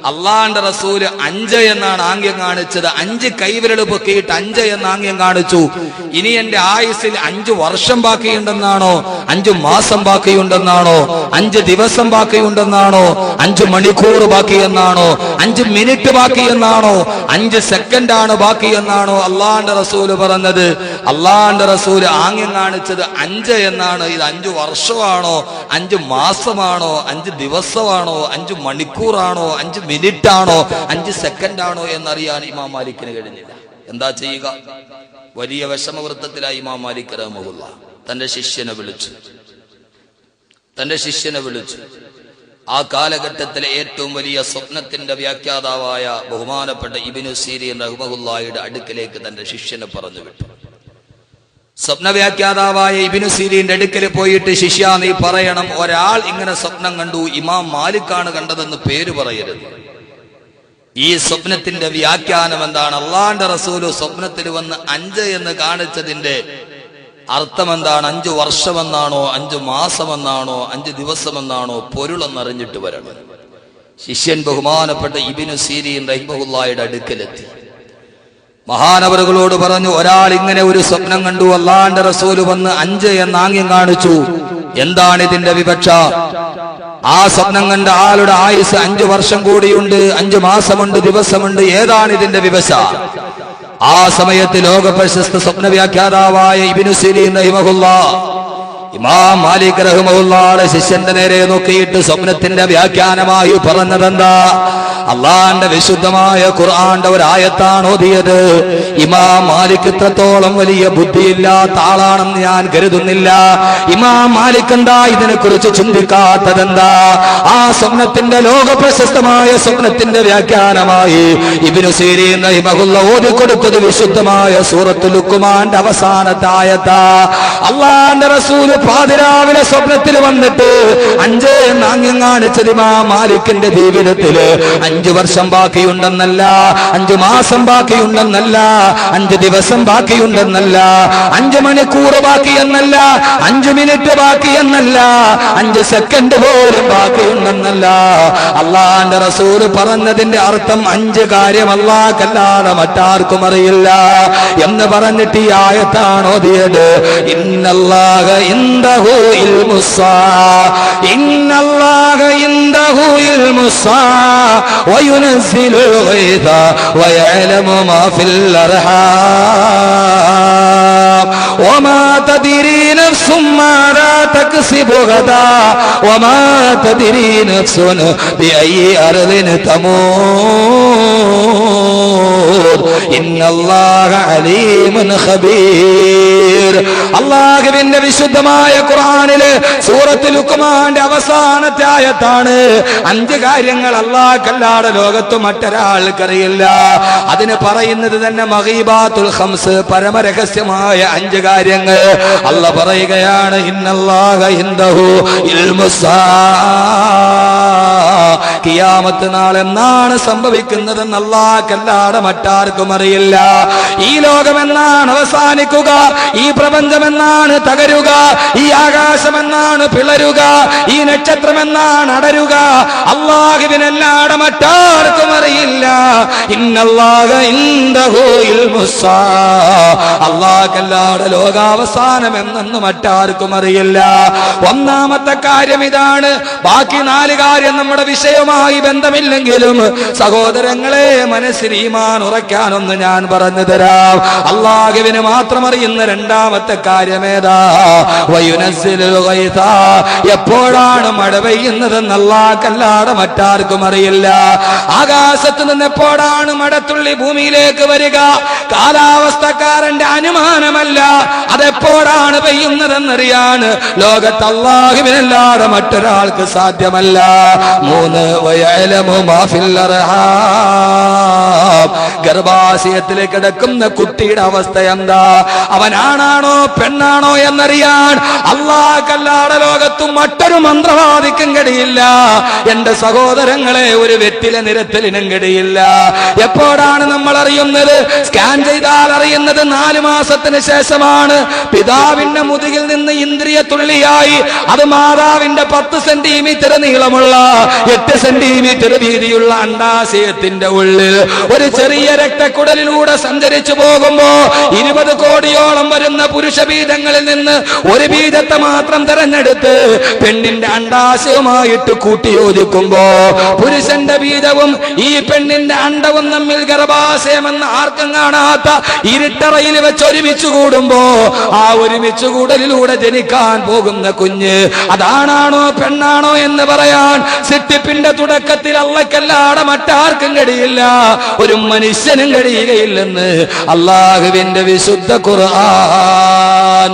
അള്ളാന്റെ റസൂല് 5 എന്നാണ് ആംഗ്യം കാണിച്ചത്. 5 കൈവിരൽ പൊക്കിയിട്ട് 5 എന്ന് ആംഗ്യം കാണിച്ചു. ഇനി എന്റെ ആയുസ്സിൽ 5 വർഷം ബാക്കിയുണ്ടെന്നാണോ, 5 മാസം ബാക്കിയുണ്ടെന്നാണോ, 5 ദിവസം ബാക്കിയുണ്ടെന്നാണോ, 5 മണിക്കൂർ ബാക്കിയെന്നാണോ, 5 മിനിറ്റ് ബാക്കിയെന്നാണോ, 5 സെക്കൻഡാണ് ബാക്കിയെന്നാണോ അള്ളാന്റെ റസൂല് പറഞ്ഞത്? അള്ളാന്റെ റസൂല് ആംഗ്യം കാണിച്ചത് 5 എന്നാണ്. ഇത് 5 വർഷമാണോ, 5 മാസമാണോ, 5 ദിവസമാണോ, 5 മണിക്കൂറാണോ, 5 മിനിറ്റാണോ, 5 സെക്കൻഡാണോ എന്നറിയാൻ ഇമാം മാലിക്കിന് കഴിഞ്ഞില്ല. എന്താ ചെയ്യുക? വലിയ വിഷമവൃത്തത്തിലായി ഇമാം മാലിക് റഹ്മത്തുള്ളാഹി തന്റെ ശിഷ്യനെ വിളിച്ചു. ആ കാലഘട്ടത്തിലെ ഏറ്റവും വലിയ സ്വപ്നത്തിന്റെ വ്യാഖ്യാതാവായ ബഹുമാനപ്പെട്ട ഇബ്നു സീരീൻ റഹ്മത്തുള്ളാഹിയുടെ അടുക്കലേക്ക് തന്റെ ശിഷ്യനെ പറഞ്ഞു വിട്ടു. സ്വപ്ന വ്യാഖ്യാതാവായ ഇബ്നു സീരീന്റെ അടുക്കൽ പോയിട്ട്, ശിഷ്യ, നീ പറയണം, ഒരാൾ ഇങ്ങനെ സ്വപ്നം കണ്ടു, ഇമാം മാലിക്കാണ് കണ്ടതെന്ന് പേര് പറയരുത്. ഈ സ്വപ്നത്തിന്റെ വ്യാഖ്യാനം എന്താണ്? അള്ളാന്റെ റസൂല് സ്വപ്നത്തിൽ വന്ന് 5 എന്ന് കാണിച്ചതിന്റെ അർത്ഥം എന്താണ്? 5 വർഷമെന്നാണോ, 5 മാസമെന്നാണോ, 5 ദിവസമെന്നാണോ പൊരുളെന്നറിഞ്ഞിട്ട് വരണം. ശിഷ്യൻ ബഹുമാനപ്പെട്ട ഇബ്നു സീരീൻ റഹിമഹുല്ലാഹിയുടെ അടുക്കലെത്തി. മഹാനവറുകളോട് പറഞ്ഞു, ഒരാൾ ഇങ്ങനെ ഒരു സ്വപ്നം കണ്ടു, അള്ളാന്റെ റസൂല് വന്ന് 5 എന്ന് ആംഗ്യം കാണിച്ചു. എന്താണ് ഇതിന്റെ വിവക്ഷ? ആ സ്വപ്നം കണ്ട ആളുടെ ആയുസ് 5 വർഷം കൂടിയുണ്ട്, 5 മാസമുണ്ട്, ദിവസമുണ്ട്. ഏതാണ് ഇതിന്റെ വിവക്ഷ? ആ സമയത്ത് ലോക പ്രശസ്ത സ്വപ്ന വ്യാഖ്യാതാവായ ഇബ്നു സീരീൻ റഹിമഹുല്ലാഹ് ഇമാം മാലിക് റഹ്മത്തുള്ളാഹിയുടെ ശിഷ്യന്റെ നേരെ നോക്കിയിട്ട് സ്വപ്നത്തിന്റെ വ്യാഖ്യാനമായി പറഞ്ഞതെന്താ? അള്ളാന്റെ വിശുദ്ധമായ ഖുർആന്റെ ഒരു ആയത്താണ് ഓതിയത്. ഇമാം മാലിക് ഇത്രത്തോളം വലിയ ബുദ്ധിയില്ലാത്ത ആളാണെന്ന് ഞാൻ കരുതുന്നില്ല. ഇമാം മാലിക് എന്താ ഇതിനെക്കുറിച്ച് ചിന്തിക്കാത്തതെന്താ? ആ സ്വപ്നത്തിന്റെ ലോക പ്രശസ്തമായ സ്വപ്നത്തിന്റെ വ്യാഖ്യാനമായി ഇബ്നു സീരീൻ റഹിമഹുല്ലാഹ് ഓതിക്കൊടുത്തത് വിശുദ്ധമായ സൂറത്തുൽ ലുഖ്മാന്റെ അവസാനത്തെ ആയത്താ. അള്ളാന്റെ റസൂൽ പാതിരാവിലെ സ്വപ്നത്തിൽ വന്നിട്ട് 5 നാങ്യം കാണിച്ചത് ഇമാം മാലിക്കിന്റെ ജീവിതത്തില് 5 വർഷം ബാക്കിയുണ്ടെന്നല്ല, 5 മാസം ബാക്കിയുണ്ടെന്നല്ല, 5 ദിവസം ബാക്കിയുണ്ടെന്നല്ല, 5 മണിക്കൂർ ബാക്കിയെന്നല്ല, 5 മിനിറ്റ് ബാക്കിയെന്നല്ല, 5 സെക്കൻഡ് പോലും ബാക്കിയുണ്ടെന്നല്ല. അള്ളാന്റെ റസൂല് പറഞ്ഞതിന്റെ അർത്ഥം 5 കാര്യം അല്ലാഹുവല്ലാതെ മറ്റാർക്കും അറിയില്ല എന്ന് പറഞ്ഞിട്ട് ഈ ആയത്താണ് ഓതിയത്. ഇന്നല്ലാഹ ഇൻദഹു ഇൽമുസ്സാ, ഇന്നല്ലാഹ ഇൻദഹു ഇൽമുസ്സാ വയുനസ്സിലുൽ ഗൈഥ വയഅലമു മാ ഫിൽ അർഹാം വമാ തദ്രി നഫ്സും മാദാ തക്സിബു ഗദാ വമാ തദ്രി നഫ്സുൻ ബിഅയ്യി അർദിൻ തമൂത് ഇന്നല്ലാഹ അലീമുൻ ഖബീർ. അല്ലാഹുവിന്റെ വിശുദ്ധമായ ഖുർആനിലെ സൂറത്തുൽ ലുഖ്മാന്റെ അവസാനത്തെ ആയത്താണ്. 5 കാര്യങ്ങൾ അല്ലാഹുവല്ലാതെ ലോകത്ത് മറ്റൊരാൾക്കറിയില്ല. അതിന് പറയുന്നത് തന്നെ മഗീബാത്തുൽ ഖംസ്, പരമരഹസ്യമായ 5 കാര്യങ്ങൾ. അല്ലാഹ് പറയുകയാണ് ഇന്നല്ലാഹ ഇൻദഹു ഇൽമുസ്സാ, ഖിയാമത്ത് നാൾ എന്നാണ് സംഭവിക്കുന്നതെന്ന് അല്ലാഹുവല്ലാതെ മറ്റാർക്കും അറിയില്ല. ഈ ലോകം എന്നാണ് അവസാനിക്കുക, ഈ പ്രപഞ്ചം എന്നാണ് തകരുക, ഈ ആകാശം എന്നാണ് പിളരുക, ഈ നക്ഷത്രം എന്നാണ് അടരുക, അല്ലാഹുവിനല്ലാതെ മറ്റാർക്കും അറിയില്ല. ഇന്നല്ലാഹ ഇൻദഹു ഇൽമുസ്സാ, അല്ലാഹുവല്ലാതെ ലോകാവസാനം എന്നെന്ന് മറ്റാർക്കും അറിയില്ല. ഒന്നാമത്തെ കാര്യം ഇതാണ്. ബാക്കി 4 കാര്യം നമ്മുടെ വിഷയവുമായി ബന്ധമില്ലെങ്കിലും സഹോദരങ്ങളെ, മനസ്സിൽ ഈമാൻ ഉറക്കാനൊന്ന് ഞാൻ പറഞ്ഞു തരാം. അല്ലാഹുവിന് മാത്രം അറിയുന്ന രണ്ടാമത്തെ കാര്യമേതാ? വയുനസ്സിലുൽ ഗൈഥ, എപ്പോഴാണ് മഴ പെയ്യുന്നതെന്ന് അല്ലാഹുവല്ലാതെ മറ്റാർക്കും അറിയില്ല. ആകാശത്ത് നിന്ന് എപ്പോഴാണ് മഴത്തുള്ളി ഭൂമിയിലേക്ക് വരിക കാലാവസ്ഥക്കാരന്റെ അനുമാനമല്ല, അതെപ്പോഴാണ് പെയ്യുന്നതെന്നറിയാൻ ലോകത്ത് അല്ലാഹുവിനല്ലാതെ മറ്റൊരാൾക്ക് സാധ്യമല്ല. 3 വയഅലമു മാ ഫിൽ അർഹാം, ഗർഭാശയത്തിൽ കിടക്കുന്ന കുട്ടിയുടെ അവസ്ഥ എന്താ, അവനാണാണോ പെണ്ണാണോ എന്നറിയാൻ അല്ലാഹുവല്ലാതെ ലോകത്തും മറ്റൊരു മന്ത്രവാദിക്കും കഴിയില്ല. എന്റെ സഹോദരങ്ങളെ, ഒരു വെറ്റില നിരത്തലിനും കഴിയില്ല. എപ്പോഴാണ് നമ്മൾ അറിയുന്നത്? സ്കാൻ ചെയ്താൽ അറിയുന്നത് 4 മാസത്തിന് ശേഷമാണ്. പിതാവിന്റെ മുതുകിൽ നിന്ന് ഇന്ദ്രിയ തുള്ളിയായി അത് മാതാവിന്റെ 10 സെന്റിമീറ്റർ നീളമുള്ള 8 സെന്റിമീറ്റർ വീതിയുള്ള അണ്ഡാശയത്തിന്റെ ഉള്ളിൽ ഒരു ചെറിയ രക്തക്കുടലിലൂടെ സഞ്ചരിച്ചു പോകുമ്പോ 20 കോടിയോളം വരുന്ന പുരുഷ ബീജങ്ങളിൽ നിന്ന് ഒരു ബീജത്തെ മാത്രം തെരഞ്ഞെടുത്ത് പെണ്ണിന്റെ അണ്ഡാശയവുമായിട്ട് കൂട്ടിയോജിക്കുമ്പോ പുരുഷന്റെ ബീജവും ഈ പെണ്ണിന്റെ അണ്ഡവും തമ്മിൽ ഗർഭാശയമെന്ന് ആർക്കും കാണാത്ത ഇരുട്ടറയിൽ വെച്ച് ഒരുമിച്ച് കൂടുമ്പോ ആ ഒരുമിച്ച് കൂടലിലൂടെ ജനിക്കാൻ പോകുന്ന കുഞ്ഞ് അതാണാണോ പെണ്ണാണോ എന്ന് പറയാൻ സിട്ടിപ്പിന്റെ തുടക്കത്തിൽ അല്ലാഹുവല്ലാതെ മറ്റാർക്കും കഴിയില്ല, ഒരു മനുഷ്യനും കഴിയുകയില്ലെന്ന് അല്ലാഹുവിന്റെ വിശുദ്ധ ഖുർആൻ.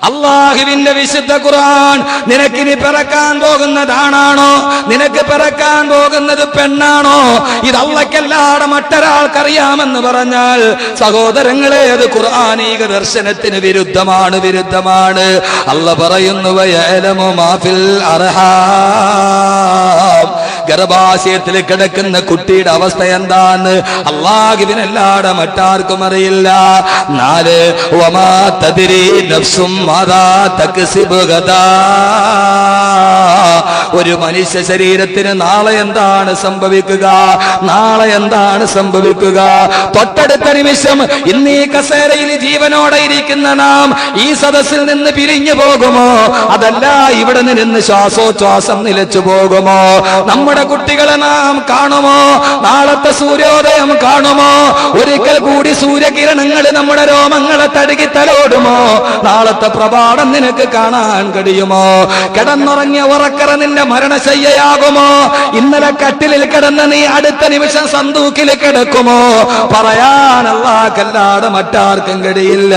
അല്ലാഹുവിന്റെ വിശുദ്ധ ഖുർആൻ. നിനക്കിനി പിറക്കാൻ പോകുന്നതാണാണോ, നിനക്ക് പിറക്കാൻ പോകുന്നത് പെണ്ണാണോ, ഇത് അല്ലാഹുവല്ലാതെ മറ്റൊരാൾക്കറിയാമെന്ന് പറഞ്ഞാൽ സഹോദരങ്ങളെ, അത് ഖുർആനീക ദർശനത്തിന് വിരുദ്ധമാണ്. അല്ലാഹ് പറയുന്നു വയഅലമു മാ ഫിൽ അർഹാം, ഗർഭാശയത്തിൽ കിടക്കുന്ന കുട്ടിയുടെ അവസ്ഥ എന്താന്ന് അല്ലാഹുവിനല്ലാതെ മറ്റാർക്കും അറിയില്ല. 4 വമാ തദ്രി നഫ്സും മാദാ തക്സിബു ഗദാ ഒരു മനുഷ്യ ശരീരത്തിന് നാളെ എന്താണ് സംഭവിക്കുക? നാളെ എന്താണ് സംഭവിക്കുക? തൊട്ടടുത്ത നിമിഷം ഇന്ന് ഈ കസേരയിൽ ജീവനോടെ ഇരിക്കുന്ന നാം ഈ സദസ്സിൽ നിന്ന് പിരിഞ്ഞു പോകുമോ? അതല്ല ഇവിടെ നിന്ന് ശ്വാസോച്ഛ്വാസം നിലച്ചു പോകുമോ? നമ്മുടെ കുട്ടികളെ നാം കാണുമോ? നാളത്തെ സൂര്യോദയം കാണുമോ? ഒരിക്കൽ കൂടി സൂര്യകിരണങ്ങൾ നമ്മുടെ രോമങ്ങളെ തടുകി തലോടുമോ? നാളത്തെ പ്രഭാതം നിനക്ക് കാണാൻ കഴിയുമോ? കിടന്നുറങ്ങിയ ഉറക്കറ നിന്റെ മരണശയ്യയാകുമോ? ഇന്നലെ കട്ടിലിൽ കിടന്ന നീ അടുത്ത നിമിഷം സന്തൂക്കിൽ കിടക്കുമോ? പറയാൻ അല്ലാഹുവല്ലാതെ മറ്റാർക്കും കഴിയില്ല.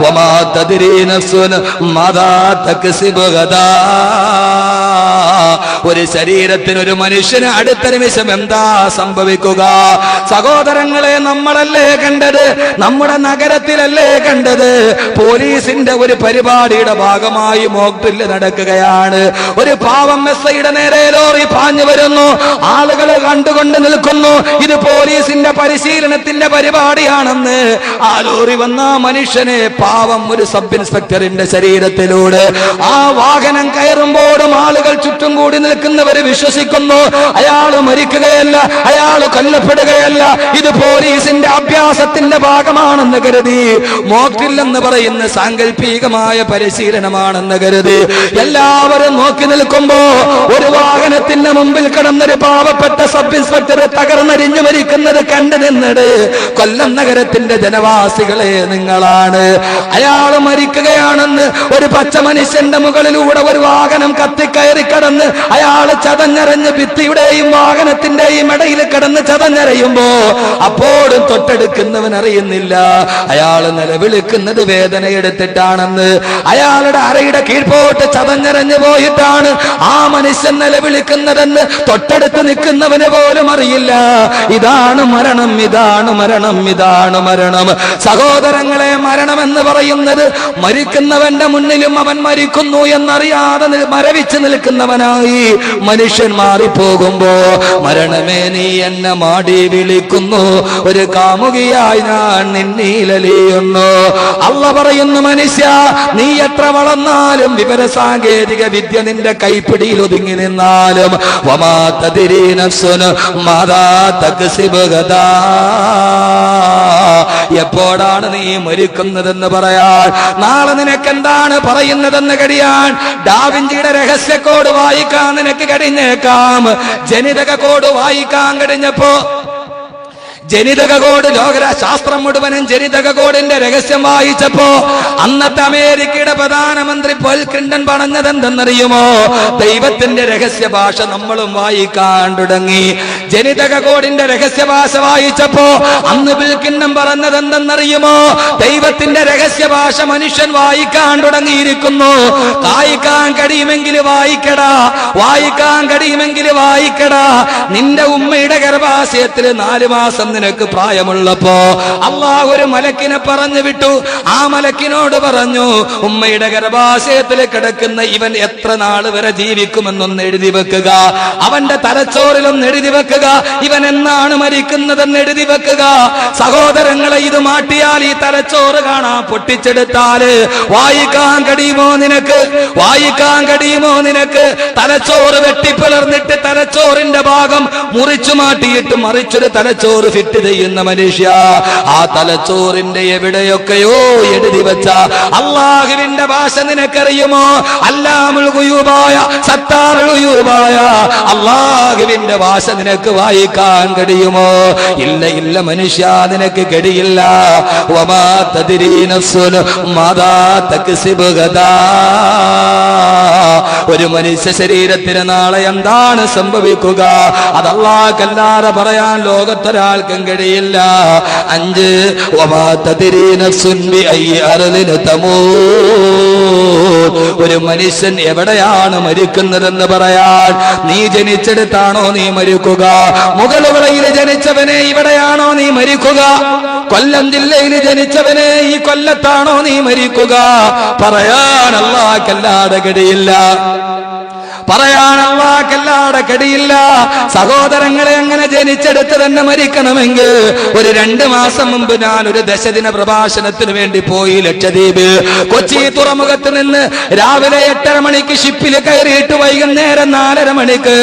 വമാ തദ്രീ നഫ്സുൻ മാദാ തക്സിബു ഗദാ. ഒരു ശരീരത്തിന്, ഒരു മനുഷ്യന് അടുത്ത നിമിഷം എന്താ സംഭവിക്കുക? സഹോദരങ്ങളെ, നമ്മളല്ലേ കണ്ടത്? നമ്മുടെ നഗരത്തിലല്ലേ കണ്ടത്? പോലീസിന്റെ ഒരു പരിപാടിയുടെ ഭാഗമായി മോക്ക് ഡ്രില്ല് നടക്കുകയാണ്. ഒരു പാവം എസ്ഐയുടെ നേരെ ലോറി പാഞ്ഞു വരുന്നു. ആളുകൾ കണ്ടുകൊണ്ട് നിൽക്കുന്നു. ഇത് പോലീസിന്റെ പരിശീലനത്തിന്റെ പരിപാടിയാണെന്ന്. ആ ലോറി വന്ന മനുഷ്യനെ, പാവം ഒരു സബ് ഇൻസ്പെക്ടറിന്റെ ശരീരത്തിലൂടെ ആ വാഹനം കയറുമ്പോഴും ആളുകൾ ചുറ്റും കൂടി നിൽക്കുന്നവര് വിശ്വസിക്കുന്നു അയാൾ മരിക്കുകയല്ല, അയാൾ കൊല്ലപ്പെടുകയല്ല, ഇത് പോലീസിന്റെ അഭ്യാസത്തിന്റെ ഭാഗമാണെന്ന് കരുതി, മോക്കില്ലെന്ന് പറയുന്ന സാങ്കല്പികമായ പരിശീലനമാണെന്ന് കരുതി എല്ലാവരും നോക്കി നിൽക്കുമ്പോ ഒരു വാഹനത്തിന്റെ മുമ്പിൽ കിടന്നൊരു പാവപ്പെട്ട സബ് ഇൻസ്പെക്ടർ തകർന്നരിഞ്ഞു മരിക്കുന്നത് കണ്ടു നിന്നത് കൊല്ലം നഗരത്തിന്റെ ജനവാസികളെ നിങ്ങളാണ്. അയാൾ മരിക്കുകയാണെന്ന് ഒരു പച്ച മനുഷ്യന്റെ മുകളിലൂടെ ഒരു വാഹനം കത്തിക്കയറി കടന്ന് അയാൾ ചതഞ്ഞരഞ്ഞ് ഭിത്തിയുടെയും വാഹനത്തിന്റെയും ഇടയിൽ കിടന്ന് ചതഞ്ഞരയുമ്പോ അപ്പോഴും തൊട്ടടുക്കുന്നവൻ അറിയുന്നില്ല അയാൾ നിലവിളിക്കുന്നത് വേദന എടുത്തിട്ടാണെന്ന്. അയാളുടെ അരയുടെ കീഴ്പോട്ട് ചതഞ്ഞരഞ്ഞു പോയിട്ടാണ് ആ മനുഷ്യൻ നിലവിളിക്കുന്നതെന്ന് തൊട്ടടുത്ത് നിൽക്കുന്നവന് പോലും അറിയില്ല. ഇതാണ് മരണം, ഇതാണ് മരണം, ഇതാണ് മരണം. സഹോദരങ്ങളെ, മരണം എന്ന് പറയുന്നത് മരിക്കുന്നവന്റെ മുന്നിലും അവൻ മരിക്കുന്നു എന്നറിയാതെ മരവിച്ച് നിൽക്കുന്നവനായി മനുഷ്യൻ മാറിപ്പോകുമ്പോ, മരണമേ നീ എന്നെ മാടി വിളിക്കുന്നു, ഒരു കാമുകിയായി ഞാൻ നിന്നീലലിയുന്നു. അള്ള പറയുന്നു, മനുഷ്യ നീ എത്ര വളർന്നാലും വിവര സാങ്കേതിക വിദ്യ നിന്റെ കൈപ്പിടിയിൽ ഒതുങ്ങി നിന്നാലും വമാ തദ്രീ നഫ്സുൻ മാദാ തക്സിബു ഗദാ. എപ്പോഴാണ് നീ മരിക്കുന്നതെന്ന് പറയാൻ, നാളെ നിനക്ക് എന്താണ് പറയുന്നതെന്ന് കഴിയാൻ ഡാവിഞ്ചിയുടെ രഹസ്യ കോഡ് വായിക്കാൻ നിനക്ക് കഴിഞ്ഞേക്കാം. ജനിതക കോഡ് വായിക്കാൻ കഴിഞ്ഞപ്പോ ജനിതക കോഡ്, ലോകശാസ്ത്രം മുഴുവനും ജനിതക കോഡിന്റെ രഹസ്യം വായിച്ചപ്പോ അന്നത്തെ അമേരിക്കയുടെ പ്രധാനമന്ത്രി പോൾ ക്ലിന്റൺ പറഞ്ഞതെന്തെന്നറിയുമോ? ദൈവത്തിന്റെ രഹസ്യ ഭാഷ നമ്മളും വായിക്കാൻ തുടങ്ങി. ജനിതക കോഡിന്റെ രഹസ്യ ഭാഷ വായിച്ചപ്പോ അന്ന് ബിൽ ക്ലിന്റൺ പറഞ്ഞതെന്തെന്നറിയുമോ? ദൈവത്തിന്റെ രഹസ്യ ഭാഷ മനുഷ്യൻ വായിക്കാൻ തുടങ്ങിയിരിക്കുന്നു. വായിക്കാൻ കഴിയുമെങ്കിൽ വായിക്കടാ, വായിക്കാൻ കഴിയുമെങ്കിൽ വായിക്കടാ. നിന്റെ ഉമ്മയുടെ ഗർഭാശയത്തിൽ 4 മാസം നിനക്ക് പ്രായമുള്ളപ്പോ അല്ലാഹു ഒരു മലക്കിനെ പറഞ്ഞു വിട്ടു. ആ മലക്കിനോട് പറഞ്ഞു, ഉമ്മയുടെ ഗർഭാശയത്തിൽ കിടക്കുന്ന ഇവൻ എത്ര നാള് വരെ ജീവിക്കുമെന്നൊന്ന് എഴുതി വെക്കുക, അവന്റെ തലച്ചോറിലൊന്ന് എഴുതി വെക്കുക, ഇവൻ എന്നാണ് മരിക്കുന്നതെന്ന് എഴുതി വെക്കുക. സഹോദരങ്ങളെ, ഇത് മാറ്റിയാൽ ഈ തലച്ചോറ് കാണാൻ പൊട്ടിച്ചെടുത്താല് വായിക്കാൻ കഴിയുമോ നിനക്ക്? വായിക്കാൻ കഴിയുമോ നിനക്ക്? തലച്ചോറ് വെട്ടിപ്പിളർന്നിട്ട് തലച്ചോറിന്റെ ഭാഗം മുറിച്ചു മാറ്റിയിട്ട് മറിച്ചൊരു തലച്ചോറ് ഫിറ്റ് ചെയ്യുന്ന മനുഷ്യ, ആ തലച്ചോറിന്റെ എവിടെയൊക്കെയോ എഴുതി വെച്ച അല്ലാഹുവിന്റെ ഭാഷ നിനക്കറിയുമോ? അല്ലാമുൽ ഗുയൂബായ സത്താറുൽ ഗുയൂബായ അല്ലാഹുവിന്റെ ഭാഷ നിനക്ക് വായിക്കാൻ കഴിയുമോ? ഇല്ല, ഇല്ല മനുഷ്യ, നിനക്ക് കഴിയില്ല. വമാ തദ്രീ നഫ്സുൻ മാദാ തക്സിബു ഗദാ. ഒരു മനുഷ്യ ശരീരത്തിന് നാളെ എന്താണ് സംഭവിക്കുക അത് അല്ലാഹുവല്ലാതെ പറയാൻ ലോകത്തൊരാൾക്കും കഴിയില്ല. 5 വമാ തദ്രീ നഫ്സുൻ ബിഅയ്യി അർദിൻ തമൂത്. ഒരു മനുഷ്യൻ എവിടെയാണ് മരിക്കുന്നതെന്ന് പറയാൻ, നീ ജനിച്ചെടുത്താണോ നീ മരിക്കുക? മുഗളുകളിൽ ജനിച്ചവനെ ഇവിടെയാണോ നീ മരിക്കുക? കൊല്ലം ജില്ലയിൽ ജനിച്ചവനെ ഈ കൊല്ലത്താണോ നീ മരിക്കുക? പറയാൻ അല്ലാഹുവല്ലാതെ കഴിയില്ല. പറയാൻ അല്ലാഹുക്കല്ലാതെ കഴിയില്ല. സഹോദരങ്ങളെ, അങ്ങനെ ജനിച്ചെടുത്ത് തന്നെ മരിക്കണമെങ്കിൽ ഒരു 2 മാസം മുമ്പ് ഞാൻ ഒരു ദശദിന പ്രഭാഷണത്തിന് വേണ്ടി പോയി ലക്ഷദ്വീപ്. കൊച്ചി തുറമുഖത്ത് നിന്ന് രാവിലെ 8:30 മണിക്ക് ഷിപ്പിൽ കയറിയിട്ട് വൈകുന്നേരം 4:30 മണിക്ക്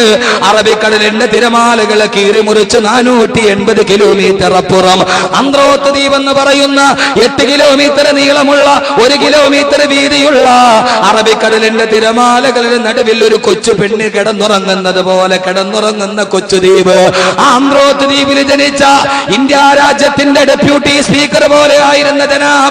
അറബിക്കടലിന്റെ തിരമാലകളെ കീറിമുറിച്ച് 480 കിലോമീറ്റർ അപ്പുറം അന്ത്രോത്ത് ദ്വീപ് എന്ന് പറയുന്ന 8 കിലോമീറ്റർ നീളമുള്ള 1 കിലോമീറ്റർ വീതിയുള്ള അറബിക്കടലിന്റെ തിരമാലകളുടെ നടുവിൽ ഒരു കൊച്ചു പെണ്ണ് കിടന്നുറങ്ങുന്നത് പോലെ കിടന്നുറങ്ങുന്ന കൊച്ചു ദ്വീപ്. ആന്ത്രോത്ത് ദ്വീപിൽ ജനിച്ച ഇന്ത്യ രാജ്യത്തിന്റെ ഡെപ്യൂട്ടി സ്പീക്കർ പോലെ ആയിരുന്ന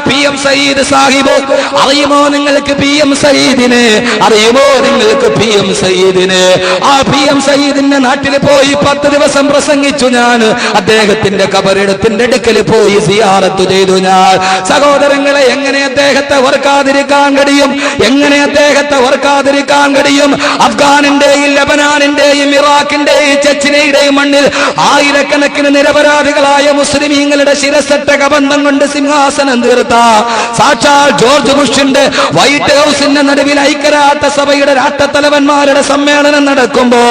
PM സയ്യിദ് സാഹിബ്. അറിയുമോ നിങ്ങൾക്ക് PM സയ്യിദിനെ? അറിയുമോ നിങ്ങൾക്ക് PM സയ്യിദിനെ? ആ PM സയ്യിദിന്റെ നാട്ടിൽ പോയി 10 ദിവസം പ്രസംഗിച്ചു ഞാൻ. അദ്ദേഹത്തിന്റെ കബറിടത്തിന്റെ അടുക്കൽ പോയി സിയാറത്ത് ചെയ്തു ഞാൻ. സഹോദരങ്ങളെ, എങ്ങനെ അദ്ദേഹത്തെ ഓർക്കാതിരിക്കാൻ കഴിയും? എങ്ങനെ അദ്ദേഹത്തെ ഓർക്കാതിരിക്കാൻ കഴിയും? അഫ്ഗാനിന്റെയും ലബനാനിന്റെയും ഇറാഖിന്റെയും ചെച്ചിനയുടെയും മണ്ണിൽ ആയിരക്കണക്കിന് നിരപരാധികളായ മുസ്ലിമീങ്ങളുടെ ശിരസറ്റ കബന്ധം കൊണ്ട് സിംഹാസനം തീർത്ത സാക്ഷാൽ ജോർജ് ബുഷിന്റെ വൈറ്റ് ഹൗസിന്റെ നടുവിൽ ഐക്യരാഷ്ട്ര സഭയുടെ രാഷ്ട്രത്തലവന്മാരുടെ സമ്മേളനം നടക്കുമ്പോ